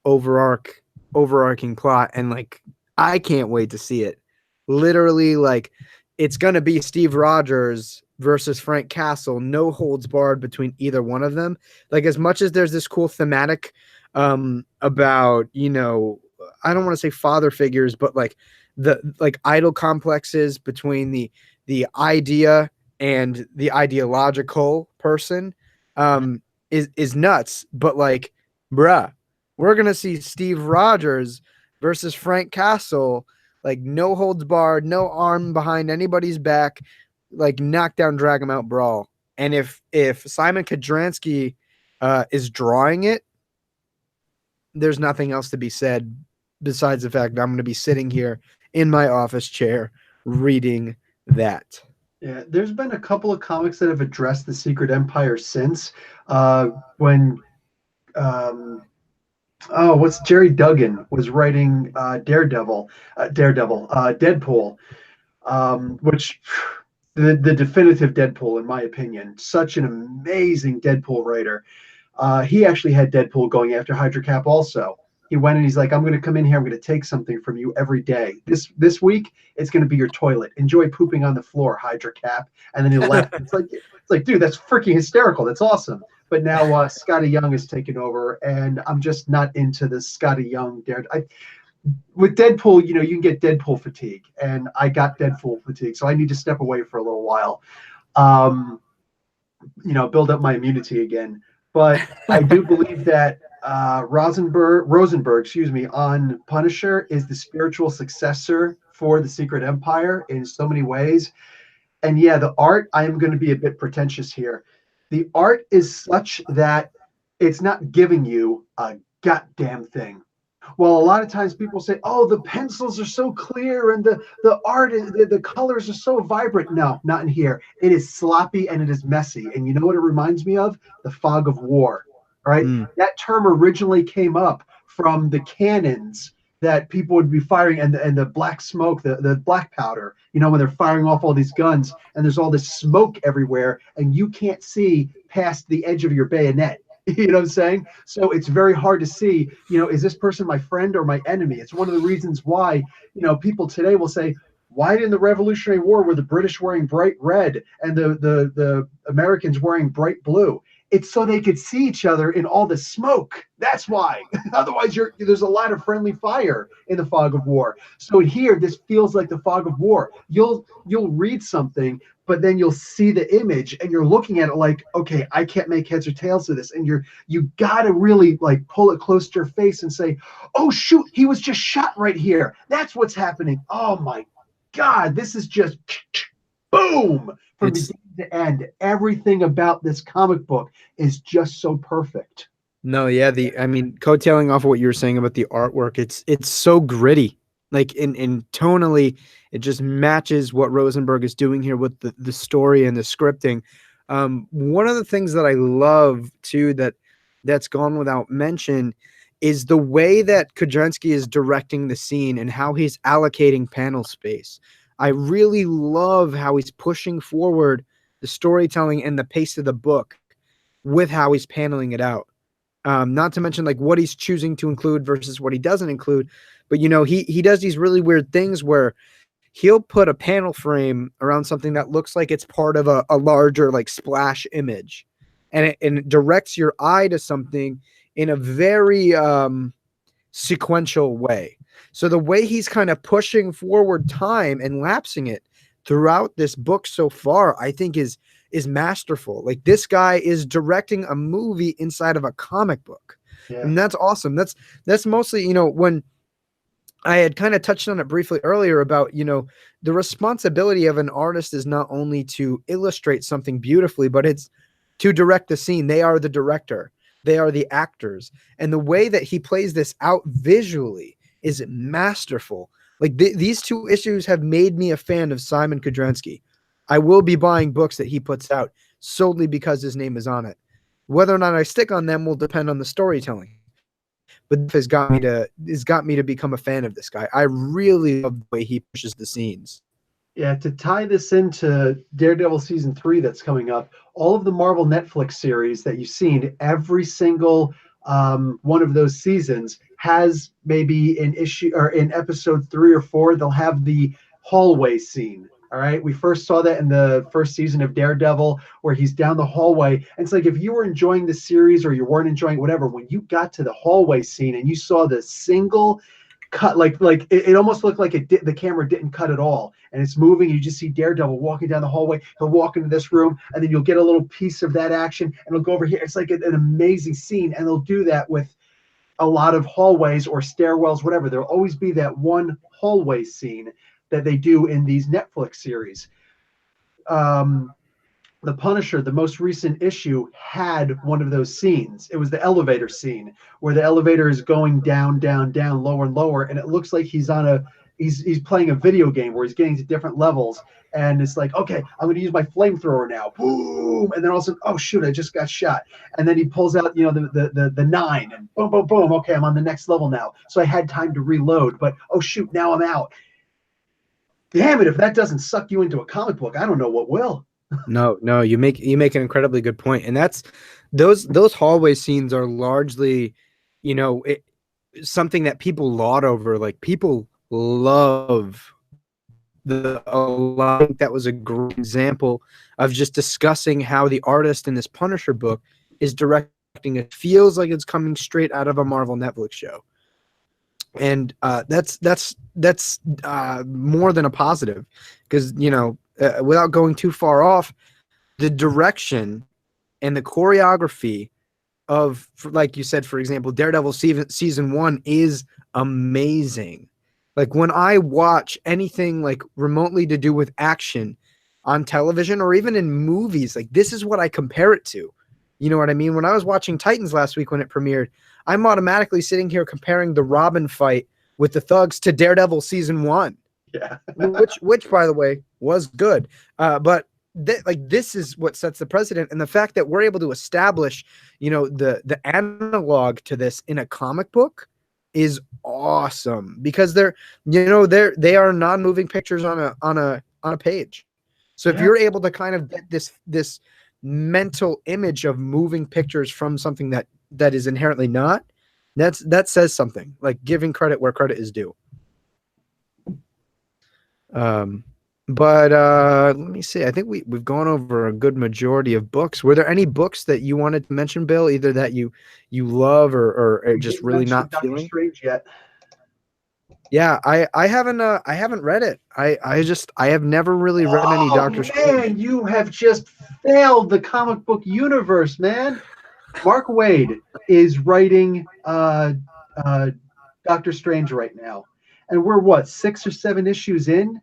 overarching plot. And like, I can't wait to see it. Literally, like, it's going to be Steve Rogers versus Frank Castle, no holds barred between either one of them. Like, as much as there's this cool thematic about, I don't want to say father figures, but like the idol complexes between the idea and the ideological person is nuts. But like, bruh, we're gonna see Steve Rogers versus Frank Castle, like no holds barred, no arm behind anybody's back, like knockdown, drag 'em out brawl. And if Simon Kodransky is drawing it, there's nothing else to be said besides the fact that I'm going to be sitting here in my office chair reading that. Yeah, there's been a couple of comics that have addressed the Secret Empire since. What's Jerry Duggan was writing Deadpool, which the definitive Deadpool, in my opinion. Such an amazing Deadpool writer. He actually had Deadpool going after Hydra Cap also. He went and he's like, I'm going to come in here. I'm going to take something from you every day. This week, it's going to be your toilet. Enjoy pooping on the floor, Hydra Cap. And then he left. It's like, dude, that's freaking hysterical. That's awesome. But now Scotty Young has taken over, and I'm just not into this Scotty Young. With Deadpool, you can get Deadpool fatigue, and I got Deadpool fatigue, so I need to step away for a little while, build up my immunity again. But I do believe that Rosenberg, on Punisher is the spiritual successor for the Secret Empire in so many ways. And yeah, the art, I am going to be a bit pretentious here. The art is such that it's not giving you a goddamn thing. Well, a lot of times people say, oh, the pencils are so clear and the art, the colors are so vibrant. No, not in here. It is sloppy and it is messy. And you know what it reminds me of? The fog of war. Right? That term originally came up from the cannons that people would be firing, and the black smoke, the black powder, when they're firing off all these guns and there's all this smoke everywhere and you can't see past the edge of your bayonet. You know what I'm saying? So it's very hard to see, is this person my friend or my enemy? It's one of the reasons why, people today will say, why in the Revolutionary War were the British wearing bright red and the Americans wearing bright blue? It's so they could see each other in all the smoke. That's why. Otherwise, there's a lot of friendly fire in the fog of war. So here, this feels like the fog of war. You'll read something, but then you'll see the image, and you're looking at it like, okay, I can't make heads or tails of this. And you gotta really like pull it close to your face and say, oh shoot, he was just shot right here. That's what's happening. Oh my God, this is just boom from beginning to end. Everything about this comic book is just so perfect. No, yeah, coattailing off of what you were saying about the artwork, it's so gritty. Like in tonally, it just matches what Rosenberg is doing here with the story and the scripting. One of the things that I love too that's gone without mention is the way that Kudranski is directing the scene and how he's allocating panel space. I really love how he's pushing forward the storytelling and the pace of the book with how he's paneling it out. Not to mention like what he's choosing to include versus what he doesn't include. But, he does these really weird things where he'll put a panel frame around something that looks like it's part of a larger like splash image. And it directs your eye to something in a very sequential way. So the way he's kind of pushing forward time and lapsing it throughout this book so far, I think is masterful. Like this guy is directing a movie inside of a comic book. Yeah. And that's awesome. That's mostly, when I had kind of touched on it briefly earlier about, the responsibility of an artist is not only to illustrate something beautifully, but it's to direct the scene. They are the director. They are the actors. And the way that he plays this out visually is masterful. Like these two issues have made me a fan of Simon Kudranski. I will be buying books that he puts out solely because his name is on it. Whether or not I stick on them will depend on the storytelling. But this has got me to become a fan of this guy. I really love the way he pushes the scenes. Yeah, to tie this into Daredevil season 3 that's coming up, all of the Marvel Netflix series that you've seen, every single one of those seasons has maybe an issue, or in episode 3 or 4, they'll have the hallway scene. All right. We first saw that in the first season of Daredevil, where he's down the hallway. And it's like, if you were enjoying the series or you weren't enjoying whatever, when you got to the hallway scene and you saw the single cut, like it almost looked like the camera didn't cut at all. And it's moving. You just see Daredevil walking down the hallway. He'll walk into this room, and then you'll get a little piece of that action, and it'll go over here. It's like an amazing scene. And they'll do that with a lot of hallways or stairwells, whatever. There'll always be that one hallway scene that they do in these Netflix series. The Punisher, the most recent issue, had one of those scenes. It was the elevator scene where the elevator is going down, down, down, lower and lower, and it looks like he's playing a video game where he's getting to different levels. And it's like, okay, I'm going to use my flamethrower now. Boom! And then all of a sudden, oh shoot, I just got shot. And then he pulls out, the 9, and boom, boom, boom. Okay, I'm on the next level now. So I had time to reload, but oh shoot, now I'm out. Damn it! If that doesn't suck you into a comic book, I don't know what will. No, you make an incredibly good point, and that's those hallway scenes are largely, something that people laud over. Like people love I think that was a great example of just discussing how the artist in this Punisher book is directing. It feels like it's coming straight out of a Marvel Netflix show. And that's more than a positive, because without going too far off, the direction and the choreography of, like you said, for example, Daredevil season 1 is amazing. Like when I watch anything like remotely to do with action on television or even in movies, like this is what I compare it to. You know what I mean? When I was watching Titans last week when it premiered, I'm automatically sitting here comparing the Robin fight with the Thugs to Daredevil season 1. Yeah. which by the way was good. But this is what sets the precedent, and the fact that we're able to establish, the analog to this in a comic book, is awesome because they are non-moving pictures on a page. So if you're able to kind of get this mental image of moving pictures from something that is inherently not, that says something, like giving credit where credit is due. But let me see. I think we've gone over a good majority of books. Were there any books that you wanted to mention, Bill? Either that you love or are just really not Doctor feeling? Strange yet? Yeah, I haven't read it. I have never really read any Doctor Strange. Man, you have just failed the comic book universe, man. Mark Waid is writing Doctor Strange right now, and we're what, 6 or 7 issues in.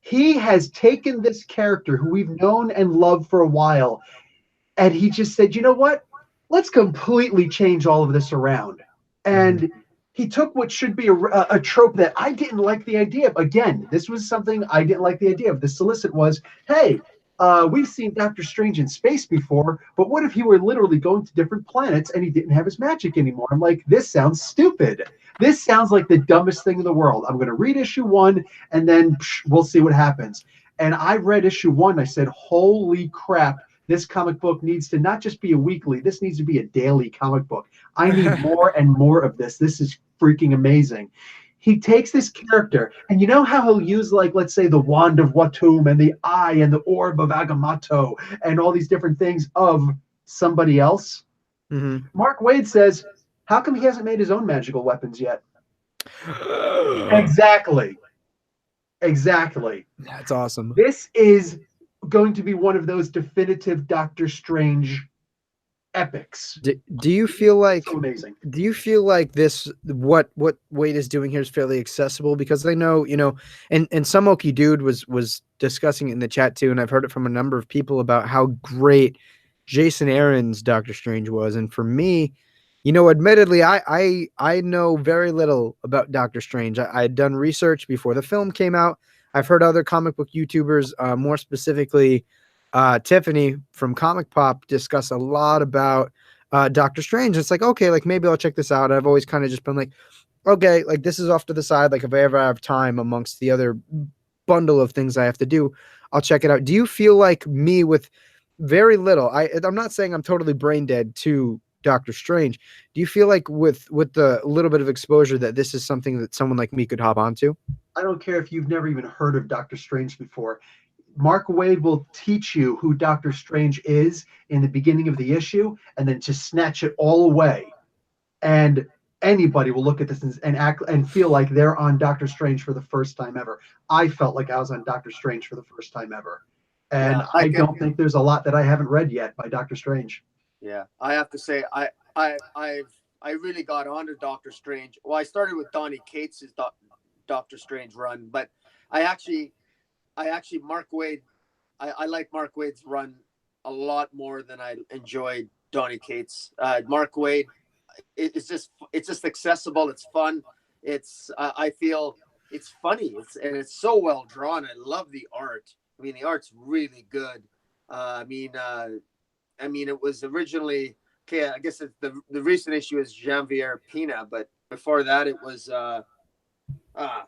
He has taken this character who we've known and loved for a while, and he just said, you know what? Let's completely change all of this around. And he took what should be a trope that I didn't like the idea of. Again, this was something I didn't like the idea of. The solicit was, hey, we've seen Doctor Strange in space before, but what if he were literally going to different planets and he didn't have his magic anymore? I'm like, this sounds stupid. This sounds like the dumbest thing in the world. I'm going to read issue 1 and then we'll see what happens. And I read issue 1. I said, holy crap. This comic book needs to not just be a weekly, this needs to be a daily comic book. I need more and more of this. This is freaking amazing. He takes this character, and you know how he'll use, like, let's say, the wand of Watum and the eye and the orb of Agamotto and all these different things of somebody else? Mm-hmm. Mark Waid says, how come he hasn't made his own magical weapons yet? Exactly. That's awesome. This is going to be one of those definitive Doctor Strange epics. Do you feel like so amazing? Do you feel like this what Wade is doing here is fairly accessible? Because I know, and some Okie dude was discussing it in the chat too, and I've heard it from a number of people about how great Jason Aaron's Doctor Strange was. And for me, admittedly, I know very little about Doctor Strange. I had done research before the film came out. I've heard other comic book YouTubers, more specifically Tiffany from Comic Pop, discuss a lot about Doctor Strange. It's like, okay, like maybe I'll check this out. I've always kind of just been like, okay, like this is off to the side. Like if I ever have time amongst the other bundle of things I have to do, I'll check it out. Do you feel like me with very little? I'm not saying I'm totally brain dead to Doctor Strange. Do you feel like with the little bit of exposure that this is something that someone like me could hop onto? I don't care if you've never even heard of Doctor Strange before. Mark Waid will teach you who Doctor Strange is in the beginning of the issue, and then just snatch it all away. And anybody will look at this and act and feel like they're on Doctor Strange for the first time ever. I felt like I was on Doctor Strange for the first time ever. And yeah, I don't think there's a lot that I haven't read yet by Doctor Strange. Yeah, I have to say, I really got onto Doctor Strange. Well, I started with Donny Cates' Doctor Strange run, but I actually Mark Waid, I like Mark Waid's run a lot more than I enjoyed Donny Cates. Mark Waid, it's just accessible. It's fun. I feel it's funny. And it's so well drawn. I love the art. I mean, the art's really good. I mean, it was originally, okay, I guess the recent issue is Jean-Pierre Pina, but before that it was I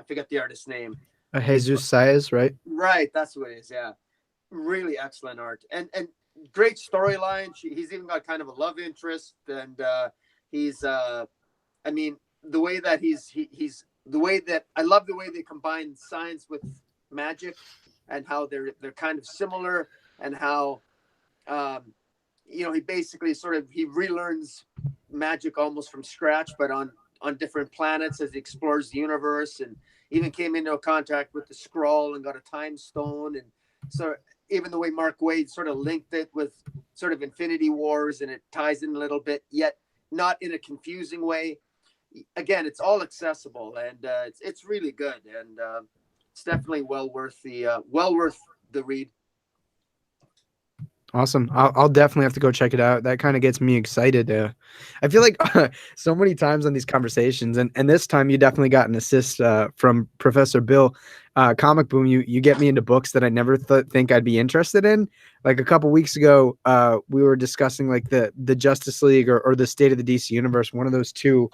forget the artist's name. Jesus Saez, right? Right, that's what it is. Yeah, really excellent art and great storyline. He's even got kind of a love interest, and he's I mean, the way that he's the way that I love the way they combine science with magic, and how they're kind of similar, and how he basically he relearns magic almost from scratch, but on different planets as he explores the universe, and even came into contact with the Skrull and got a time stone. And so even the way Mark Waid sort of linked it with sort of Infinity Wars, and it ties in a little bit, yet not in a confusing way. Again, it's all accessible, and it's really good, and it's definitely well worth the read. Awesome. I'll definitely have to go check it out. That kind of gets me excited. I feel like so many times on these conversations, and this time you definitely got an assist from Professor Bill. ComicBoom, you get me into books that I never think I'd be interested in. Like a couple weeks ago, we were discussing like the Justice League or the State of the DC Universe, one of those two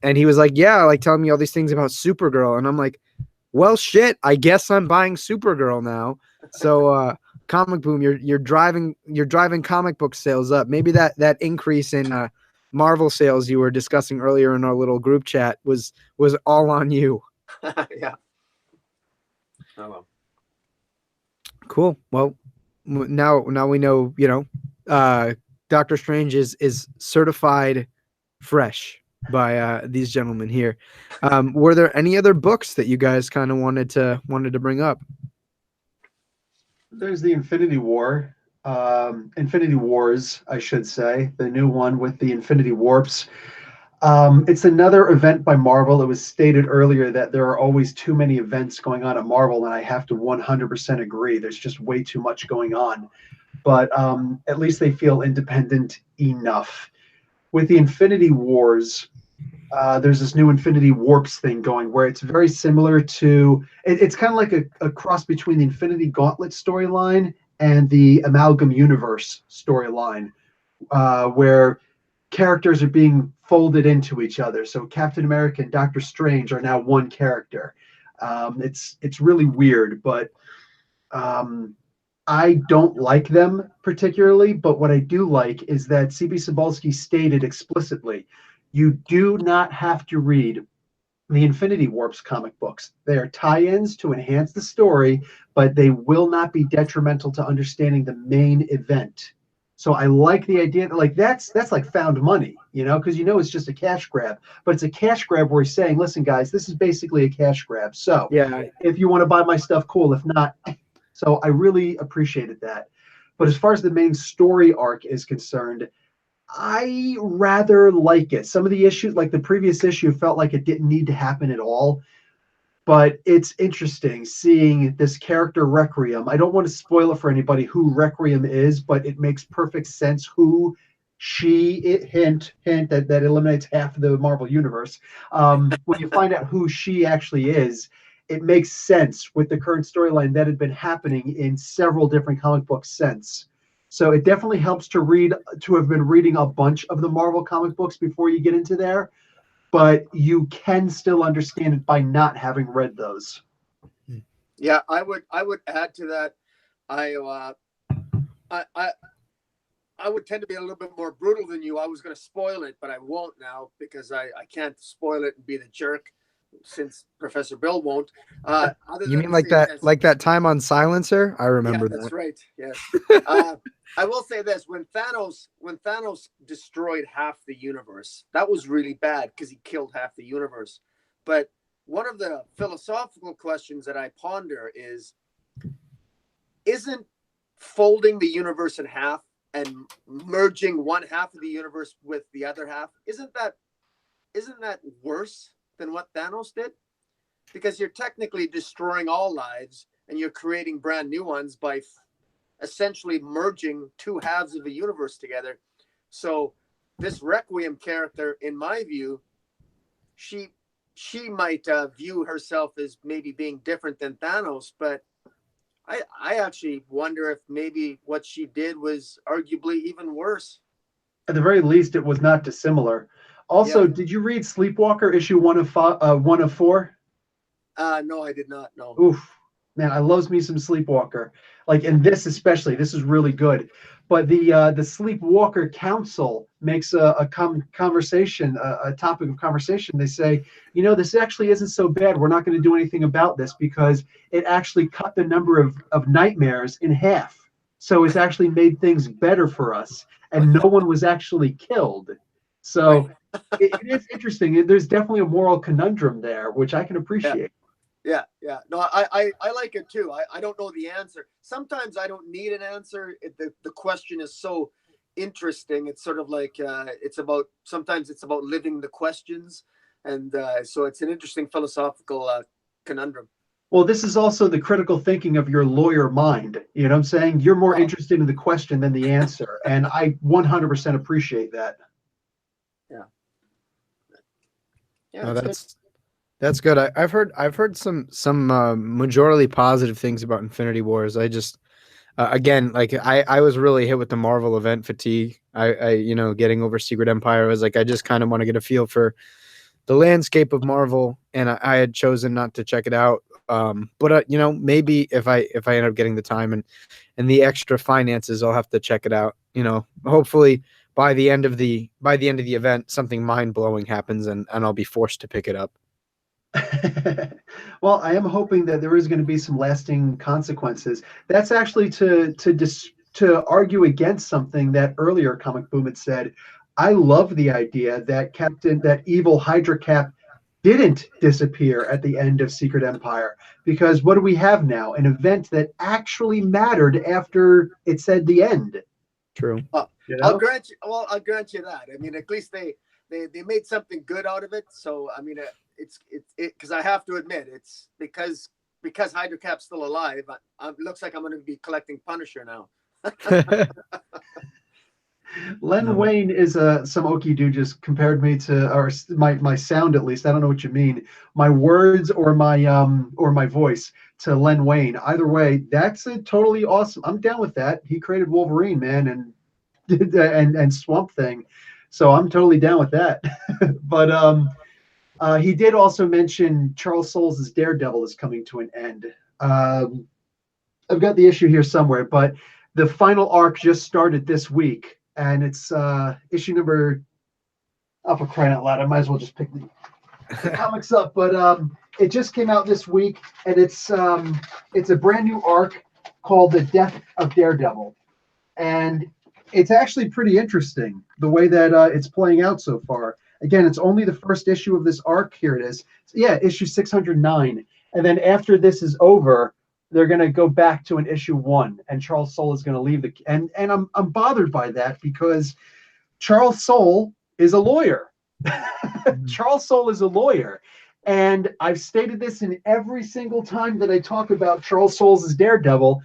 And he was like, yeah, like telling me all these things about Supergirl. And I'm like, well, shit, I guess I'm buying Supergirl now. So Comic Boom, you're driving comic book sales up. Maybe that increase in Marvel sales you were discussing earlier in our little group chat was all on you. Yeah. Oh well. Cool. Well, now we know, Doctor Strange is certified fresh by these gentlemen here. Were there any other books that you guys kind of wanted to bring up? There's the Infinity Wars, I should say, the new one with the Infinity Warps. It's another event by Marvel. It was stated earlier that there are always too many events going on at Marvel, and I have to 100% agree. There's just way too much going on. But at least they feel independent enough. With the Infinity Wars, there's this new Infinity Warps thing going where it's very similar to, it's kind of like a cross between the Infinity Gauntlet storyline and the Amalgam Universe storyline, where characters are being folded into each other. So Captain America and Doctor Strange are now one character. It's really weird, but I don't like them particularly. But what I do like is that C.B. Cebulski stated explicitly, you do not have to read the Infinity Warps comic books. They are tie-ins to enhance the story, but they will not be detrimental to understanding the main event. So I like the idea that, like, that's like found money, because it's just a cash grab, but it's a cash grab where he's saying, listen, guys, this is basically a cash grab. So Yeah, if you want to buy my stuff, cool. If not, so I really appreciated that. But as far as the main story arc is concerned, I rather like it. Some of the issues, like the previous issue, felt like it didn't need to happen at all. But it's interesting seeing this character Requiem. I don't want to spoil it for anybody who Requiem is, but it makes perfect sense who hint that eliminates half of the Marvel universe. When you find out who she actually is, it makes sense with the current storyline that had been happening in several different comic books since. So it definitely helps to have been reading a bunch of the Marvel comic books before you get into there, but you can still understand it by not having read those. Yeah, I would add to that. I would tend to be a little bit more brutal than you. I was going to spoil it, but I won't now because I can't spoil it and be the jerk since Professor Bill won't. You mean like that time on Silencer? I remember that. That's right. Yes. I will say this: when Thanos destroyed half the universe, that was really bad because he killed half the universe. But one of the philosophical questions that I ponder is, isn't folding the universe in half and merging one half of the universe with the other half, isn't that worse than what Thanos did? Because you're technically destroying all lives and you're creating brand new ones by essentially merging two halves of the universe together. So this Requiem character, in my view, she might view herself as maybe being different than Thanos, but I actually wonder if maybe what she did was arguably even worse. At the very least, it was not dissimilar. Also, yeah. Did you read Sleepwalker issue 1 of 4? No, I did not. No. Oof, man, I love me some Sleepwalker. Like, and this especially, this is really good. But the Sleepwalker Council makes a conversation, a topic of conversation. They say, this actually isn't so bad. We're not going to do anything about this because it actually cut the number of nightmares in half. So it's actually made things better for us, and no one was actually killed. So it is interesting. There's definitely a moral conundrum there, which I can appreciate. Yeah. No, I like it too. I don't know the answer. Sometimes I don't need an answer. The question is so interesting. It's sort of like sometimes it's about living the questions, and so it's an interesting philosophical conundrum. Well, this is also the critical thinking of your lawyer mind. You know what I'm saying? You're more interested in the question than the answer, and I 100% appreciate that. Yeah. No, that's good. I've heard some majorly positive things about Infinity Wars. I just again, like I was really hit with the Marvel event fatigue. I getting over Secret Empire. I was like, I just kind of want to get a feel for landscape of Marvel, and I had chosen not to check it out. But you know, maybe if I end up getting the time and the extra finances, I'll have to check it out. You know, hopefully by the end of the event, something mind blowing happens, and I'll be forced to pick it up. Well, I am hoping that there is going to be some lasting consequences. That's actually to argue against something that earlier Comic Boom had said. I love the idea that that evil Hydra Cap didn't disappear at the end of Secret Empire, because what do we have now? An event that actually mattered after it said the end. True. You know? I'll grant you. Well, I'll grant you that. I mean, at least they made something good out of it. So I mean, it's because I have to admit, it's because Hydra Cap's still alive. It looks like I'm going to be collecting Punisher now. Len Wayne is some Okie dude just compared me to, or my sound at least. I don't know what you mean. My words or my voice to Len Wayne. Either way, that's a totally awesome. I'm down with that. He created Wolverine, man, and Swamp Thing, so I'm totally down with that. But he did also mention Charles Soule's Daredevil is coming to an end. I've got the issue here somewhere, but the final arc just started this week. And it's issue number, oh, for crying out loud, I might as well just pick the comics up. But it just came out this week, and it's a brand new arc called The Death of Daredevil. And it's actually pretty interesting, the way that it's playing out so far. Again, it's only the first issue of this arc. Here it is. So, yeah, issue 609. And then after this is over, they're going to go back to an issue 1, and Charles Soule is going to leave and I'm bothered by that, because Charles Soule is a lawyer. Charles Soule is a lawyer, and I've stated this in every single time that I talk about Charles Soule's Daredevil.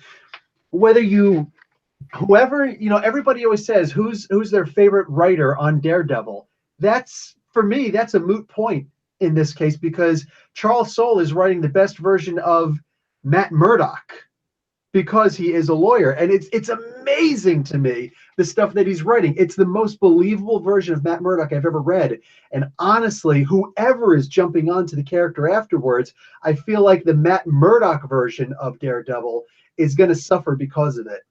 Whoever, you know, everybody always says who's their favorite writer on Daredevil. That's, for me, that's a moot point in this case, because Charles Soule is writing the best version of Matt Murdock, because he is a lawyer, and it's amazing to me, the stuff that he's writing. It's the most believable version of Matt Murdock I've ever read, and honestly, whoever is jumping onto the character afterwards, I feel like the Matt Murdock version of Daredevil is going to suffer because of it.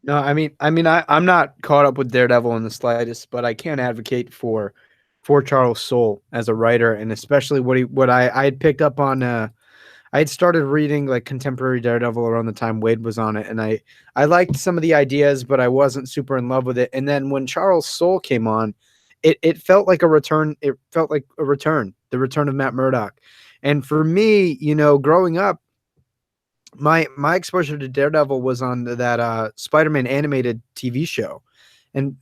No, I mean, I'm not caught up with Daredevil in the slightest, but I can advocate for Charles Soule as a writer, and especially what I had picked up on. I had started reading like contemporary Daredevil around the time Wade was on it, and I liked some of the ideas, but I wasn't super in love with it. And then when Charles Soule came on, it felt like a return. It felt like a return, the return of Matt Murdock. And for me, you know, growing up, my exposure to Daredevil was on that Spider-Man animated TV show, and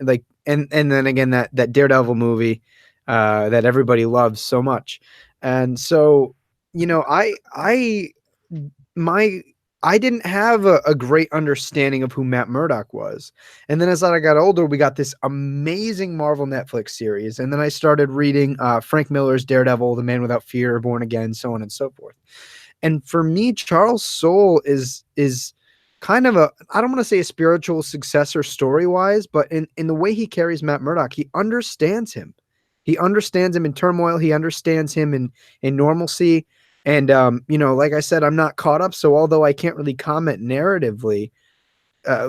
then again that Daredevil movie that everybody loves so much. And so, you know, I didn't have a great understanding of who Matt Murdock was. And then as I got older, we got this amazing Marvel Netflix series. And then I started reading Frank Miller's Daredevil, The Man Without Fear, Born Again, so on and so forth. And for me, Charles Soule is kind of I don't want to say a spiritual successor story-wise, but in the way he carries Matt Murdock, he understands him. He understands him in turmoil. He understands him in normalcy. And, you know, like I said, I'm not caught up. So although I can't really comment narratively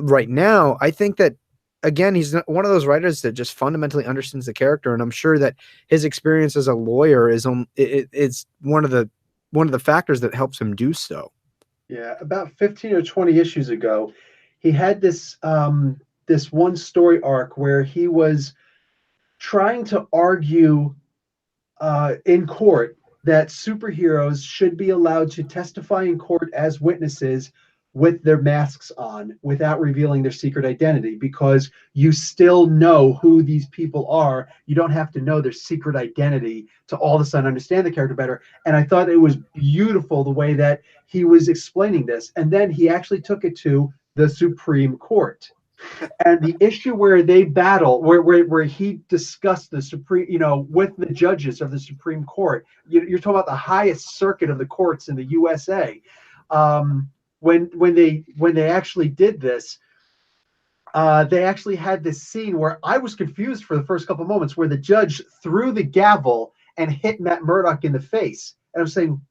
right now, I think that, again, he's one of those writers that just fundamentally understands the character. And I'm sure that his experience as a lawyer is it's one of the factors that helps him do so. Yeah, about 15 or 20 issues ago, he had this this one story arc where he was trying to argue in court that superheroes should be allowed to testify in court as witnesses with their masks on without revealing their secret identity, because you still know who these people are. You don't have to know their secret identity to all of a sudden understand the character better. And I thought it was beautiful the way that he was explaining this. And then he actually took it to the Supreme Court. And the issue where they battle, where he discussed the Supreme, you know, with the judges of the Supreme Court, you're talking about the highest circuit of the courts in the USA. When they actually did this, they actually had this scene where I was confused for the first couple of moments, where the judge threw the gavel and hit Matt Murdock in the face. And I'm saying,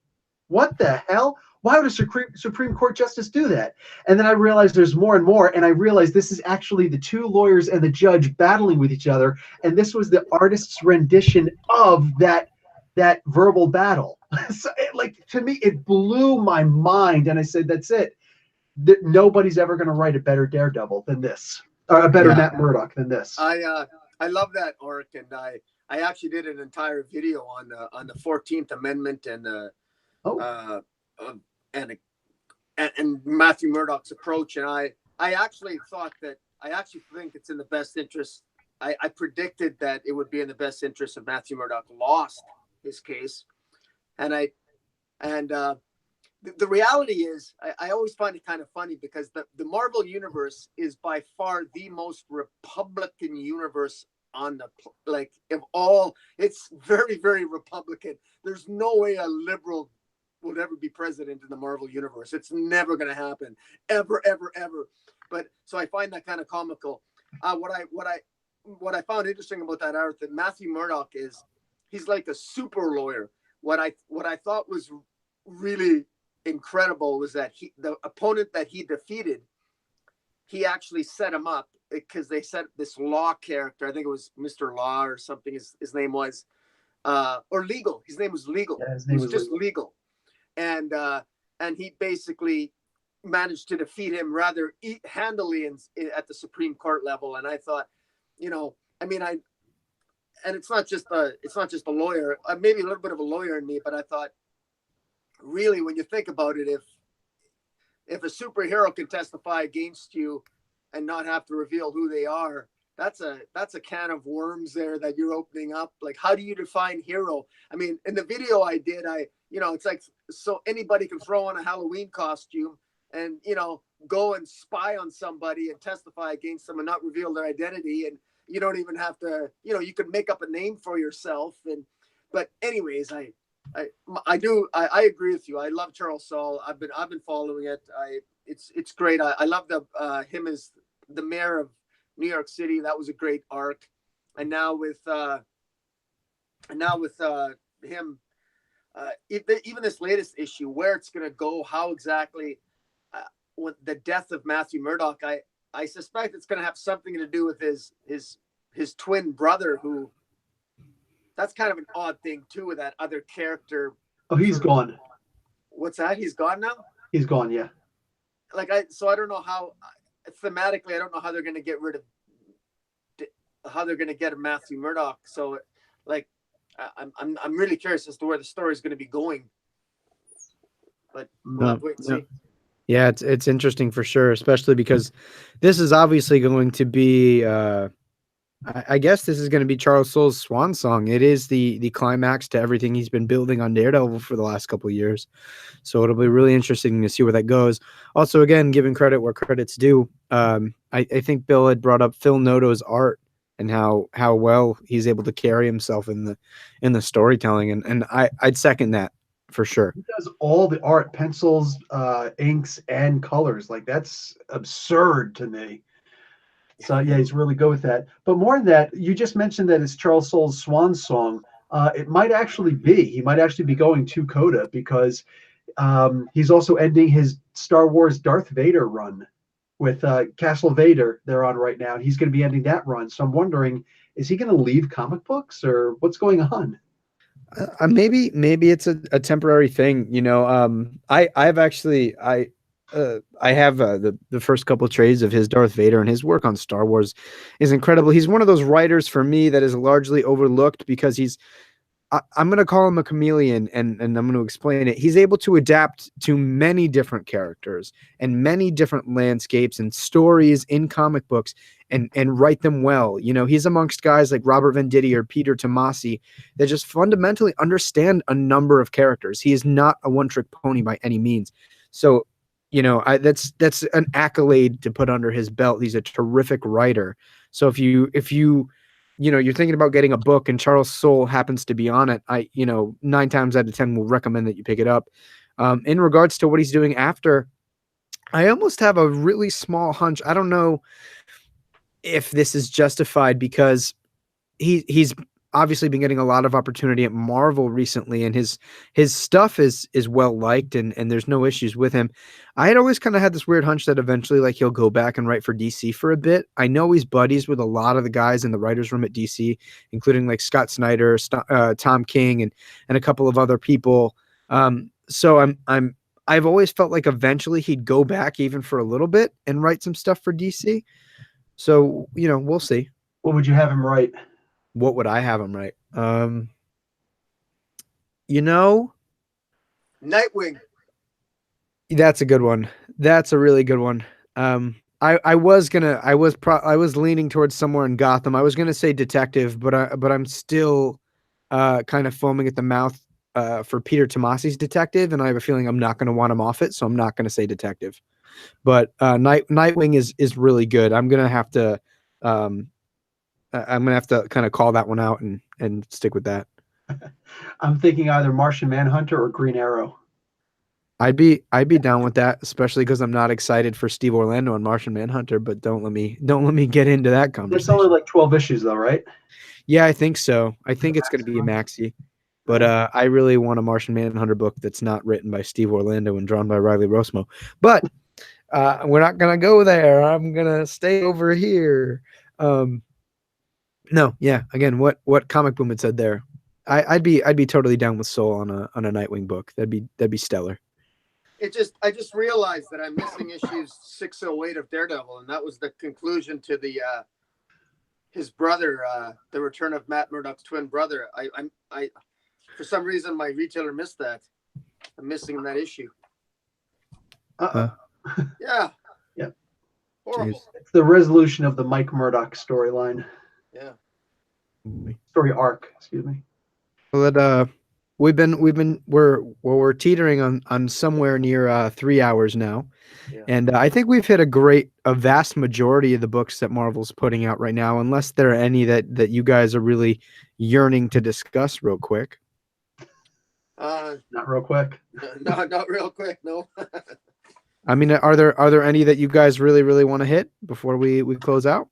what the hell? Why would a Supreme Court justice do that? And then I realized there's more and more, and I realized this is actually the two lawyers and the judge battling with each other, and this was the artist's rendition of that verbal battle. So to me, it blew my mind, and I said, that's it. Nobody's ever going to write a better Daredevil than this, or a better Matt Murdock than this. I love that arc, and I actually did an entire video on the 14th Amendment and and Matthew Murdock's approach, and I actually think it's in the best interest. I predicted that it would be in the best interest of Matthew Murdock lost his case, and the reality is I always find it kind of funny because the Marvel universe is by far the most Republican universe on the of all. It's very, very Republican. There's no way a liberal would ever be president in the Marvel universe. It's never going to happen, ever, ever, ever. But so I find that kind of comical. What I found interesting about that art, that Matthew Murdock he's like a super lawyer. What I thought was really incredible was that the opponent that he defeated, he actually set him up because they set this Law character. I think it was Mr. Law or something. His name was, or Legal. His name was Legal. Yeah, his name was just Legal. And he basically managed to defeat him rather handily at the Supreme Court level. And I thought, and it's not just a lawyer, maybe a little bit of a lawyer in me, but I thought, really, when you think about it, if a superhero can testify against you and not have to reveal who they are, that's a can of worms there that you're opening up. Like, how do you define hero? I mean, in the video I did, it's like, so anybody can throw on a Halloween costume and, go and spy on somebody and testify against them and not reveal their identity. And you don't even have to, you could make up a name for yourself. But anyways, I agree with you. I love Charles Soule. I've been following it. It's great. I love him as the mayor of New York City. That was a great arc. And now with him, even this latest issue, where it's going to go, how exactly, with the death of Matthew Murdock, I suspect it's going to have something to do with his twin brother, who, that's kind of an odd thing too, with that other character. Oh, he's gone. What's that? He's gone now? He's gone, yeah. I don't know how, thematically, I don't know how they're going to get rid of, how they're going to get a Matthew Murdock. So I'm really curious as to where the story is going to be going. But we'll have to wait and see. Yeah, it's interesting for sure, especially because this is obviously going to be, I guess this is going to be Charles Soule's swan song. It is the climax to everything he's been building on Daredevil for the last couple of years. So it'll be really interesting to see where that goes. Also, again, giving credit where credit's due. I think Bill had brought up Phil Noto's art and how well he's able to carry himself in the storytelling, and I'd second that for sure. He does all the art, pencils, inks, and colors. Like, that's absurd to me. So yeah, he's really good with that. But more than that, you just mentioned that it's Charles Soule's swan song. It might actually be. He might actually be going to Coda, because he's also ending his Star Wars Darth Vader run with Castle Vader. They're on right now, and he's going to be ending that run. So I'm wondering, is he going to leave comic books, or what's going on? Maybe it's a temporary thing. I have the first couple of trades of his Darth Vader, and his work on Star Wars is incredible. He's one of those writers for me that is largely overlooked because I'm going to call him a chameleon, and I'm going to explain it. He's able to adapt to many different characters and many different landscapes and stories in comic books and write them well. He's amongst guys like Robert Venditti or Peter Tomasi that just fundamentally understand a number of characters. He is not a one-trick pony by any means. So, that's an accolade to put under his belt. He's a terrific writer. So if you're thinking about getting a book and Charles Soule happens to be on it, 9 times out of 10 will recommend that you pick it up. In regards to what he's doing after, I almost have a really small hunch. I don't know if this is justified, because he's obviously been getting a lot of opportunity at Marvel recently, and his stuff is well liked, and there's no issues with him. I had always kind of had this weird hunch that eventually like he'll go back and write for DC for a bit. I know he's buddies with a lot of the guys in the writers room at DC, including like Scott Snyder, Tom King, and a couple of other people. So I've always felt like eventually he'd go back even for a little bit and write some stuff for DC. So, we'll see. What would you have him write? What would I have him write? Nightwing. That's a good one. That's a really good one. I was leaning towards somewhere in Gotham. I was gonna say detective, but I'm still kind of foaming at the mouth for Peter Tomasi's detective, and I have a feeling I'm not gonna want him off it, so I'm not gonna say detective. But Nightwing is really good. I'm gonna have to kind of call that one out and stick with that. I'm thinking either Martian Manhunter or Green Arrow. I'd be down with that, especially because I'm not excited for Steve Orlando and Martian Manhunter. But don't let me get into that conversation. There's only like 12 issues though, right? Yeah, I think so. I think it's going to be a maxi. But I really want a Martian Manhunter book that's not written by Steve Orlando and drawn by Riley Rosmo. But we're not going to go there. I'm going to stay over here. No, yeah. Again, what Comic Boom had said there. I'd be totally down with Soul on a Nightwing book. That'd be stellar. I just realized that I'm missing issues 608 of Daredevil, and that was the conclusion to the his brother, the return of Matt Murdock's twin brother. I for some reason my retailer missed that. I'm missing that issue. Yeah. Yep. Horrible. Jeez. It's the resolution of the Mike Murdock storyline. Yeah. Story arc, excuse me. Well, we're teetering on somewhere near 3 hours now. Yeah. And I think we've hit a vast majority of the books that Marvel's putting out right now, unless there are any that you guys are really yearning to discuss real quick. Not real quick. No, not real quick. No. I mean, are there any that you guys really, really want to hit before we close out?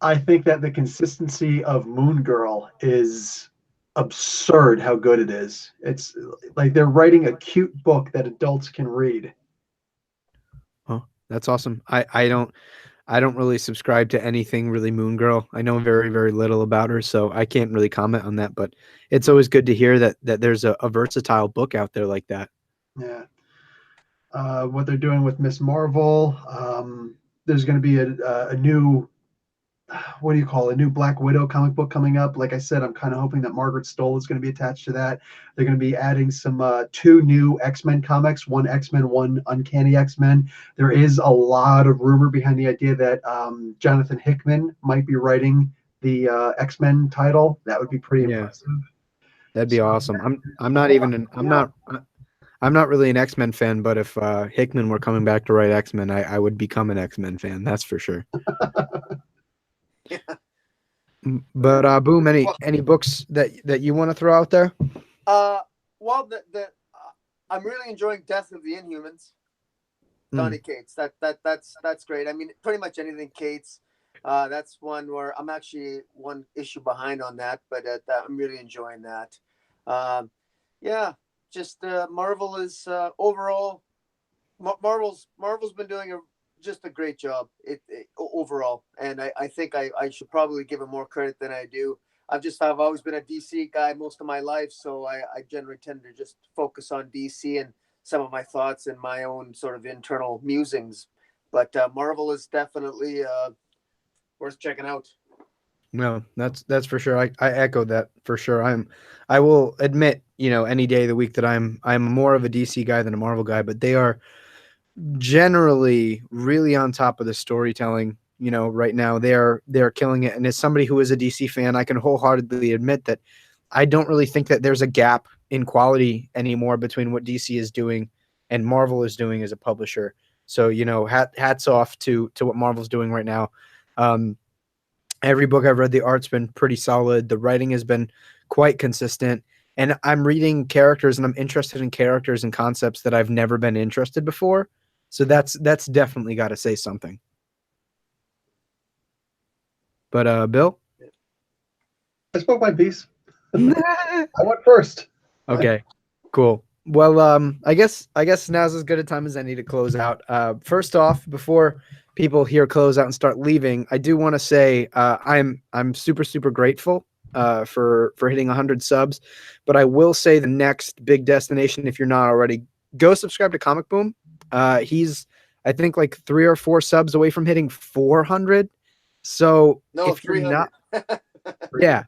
I think that the consistency of Moon Girl is absurd how good it is. It's like they're writing a cute book that adults can read. Oh, that's awesome. I don't really subscribe to anything really Moon Girl. I know very, very little about her, so I can't really comment on that, but it's always good to hear that there's a versatile book out there like that. Yeah. What they're doing with Miss Marvel, there's going to be a new, what do you call it, a new Black Widow comic book coming up. Like I said, I'm kind of hoping that Margaret Stoll is going to be attached to that. They're going to be adding some 2 new X-Men comics, one X-Men, one Uncanny X-Men. There is a lot of rumor behind the idea that Jonathan Hickman might be writing the X-Men title. That would be pretty impressive. That'd be awesome. I'm not really an X-Men fan, but if Hickman were coming back to write X-Men, I would become an X-Men fan. That's for sure. Yeah. But Boom, any books that you want to throw out there? Well, I'm really enjoying Death of the Inhumans. Donny Cates. That's great. I mean, pretty much anything Cates. That's one where I'm actually one issue behind on that, but I'm really enjoying that. Yeah, just Marvel is overall. Marvel's been doing just a great job overall, and I think I should probably give him more credit than I do. I've always been a DC guy most of my life, so I generally tend to just focus on DC and some of my thoughts and my own sort of internal musings. But Marvel is definitely worth checking out. No, that's for sure. I echo that for sure. I will admit, any day of the week that I'm more of a DC guy than a Marvel guy, but they are generally really on top of the storytelling. Right now they're killing it. And as somebody who is a DC fan, I can wholeheartedly admit that I don't really think that there's a gap in quality anymore between what DC is doing and Marvel is doing as a publisher. So, hats off to what Marvel's doing right now. Every book I've read, the art's been pretty solid. The writing has been quite consistent. And I'm reading characters and I'm interested in characters and concepts that I've never been interested before. So that's definitely got to say something. But Bill? I spoke my piece. I went first. Okay, cool. Well, I guess now's as good a time as any to close out. First off, before people here close out and start leaving, I do want to say I'm super grateful for hitting 100 subs, but I will say the next big destination, if you're not already, go subscribe to Comic Boom. He's I think like 3 or 4 subs away from hitting 400. So No, if you're 300. not, yeah.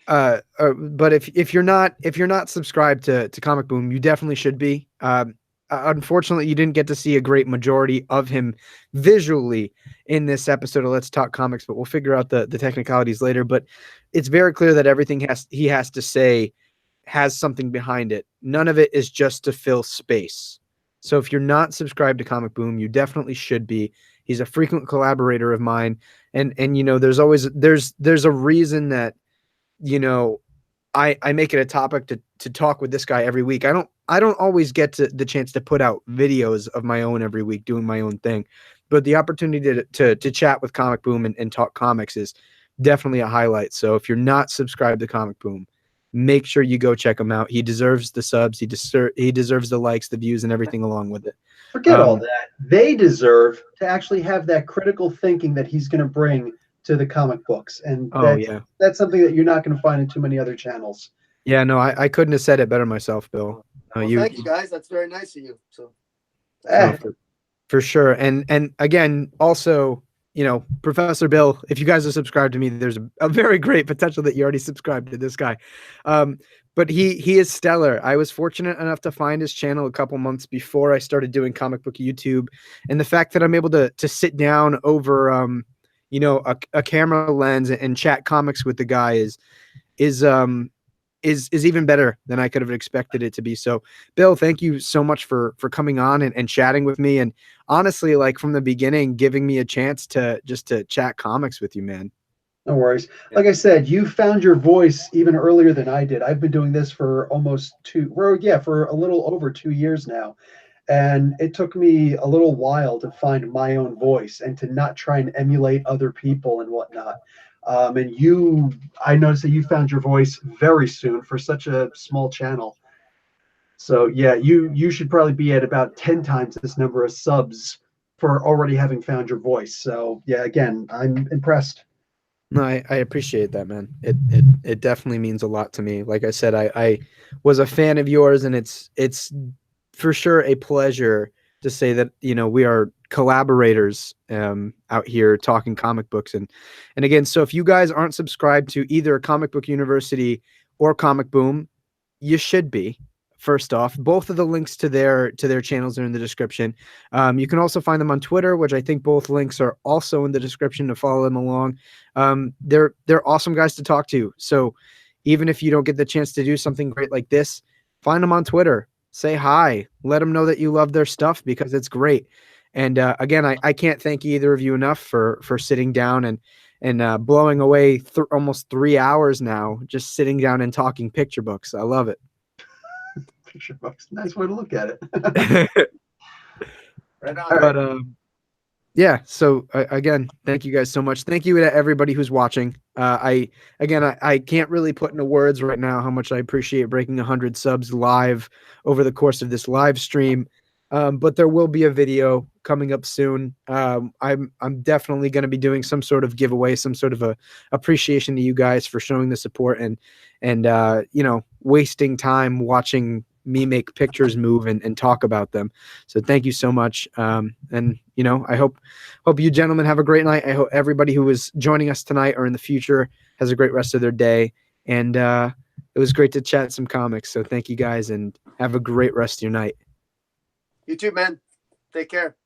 But if you're not subscribed to Comic Boom, you definitely should be. Unfortunately, you didn't get to see a great majority of him visually in this episode of Let's Talk Comics, but we'll figure out the technicalities later. But it's very clear that everything he has to say has something behind it. None of it is just to fill space. So if you're not subscribed to Comic Boom, you definitely should be. He's a frequent collaborator of mine, and you know there's a reason that I make it a topic to talk with this guy every week. I don't always get the chance to put out videos of my own every week doing my own thing, but the opportunity to chat with Comic Boom and talk comics is definitely a highlight. So if you're not subscribed to Comic Boom, make sure you go check him out. He deserves the subs. He deserves the likes, the views, and everything along with it. Forget all that. They deserve to actually have that critical thinking that he's going to bring to the comic books, and that's something that you're not going to find in too many other channels. Yeah, no, I couldn't have said it better myself, Bill. Well, thank you guys. That's very nice of you. So, for sure, and again, also, Professor Bill, if you guys are subscribed to me, there's a very great potential that you already subscribed to this guy. But he is stellar. I was fortunate enough to find his channel a couple months before I started doing Comic Book YouTube, and the fact that I'm able to sit down over a camera lens and chat comics with the guy is even better than I could have expected it to be. So Bill, thank you so much for coming on and chatting with me, and honestly, like from the beginning, giving me a chance to chat comics with you, man. No worries. Like I said, you found your voice even earlier than I did. I've been doing this for for a little over 2 years now. And it took me a little while to find my own voice and to not try and emulate other people and whatnot. I noticed that you found your voice very soon for such a small channel. So yeah, you should probably be at about 10 times this number of subs for already having found your voice. So yeah, again, I'm impressed. No, I appreciate that, man. It definitely means a lot to me. Like I said, I was a fan of yours, and it's for sure a pleasure to say that we are collaborators out here talking comic books, and again, so if you guys aren't subscribed to either Comic Book University or Comic Boom, you should be. First off, both of the links to their channels are in the description. You can also find them on Twitter, which I think both links are also in the description to follow them along. They're awesome guys to talk to. So even if you don't get the chance to do something great like this, find them on Twitter. Say hi. Let them know that you love their stuff, because it's great. And again, I can't thank either of you enough for sitting down and blowing away almost 3 hours now just sitting down and talking picture books. I love it. Picture books. Nice way to look at it. right on. But yeah, so again, thank you guys so much. Thank you to everybody who's watching. I can't really put into words right now how much I appreciate breaking 100 subs live over the course of this live stream. But there will be a video coming up soon. I'm definitely going to be doing some sort of giveaway, some sort of a appreciation to you guys for showing the support and wasting time watching me make pictures move and talk about them. So thank you so much. And I hope you gentlemen have a great night. I hope everybody who is joining us tonight or in the future has a great rest of their day. And it was great to chat some comics. So thank you guys, and have a great rest of your night. You too, man. Take care.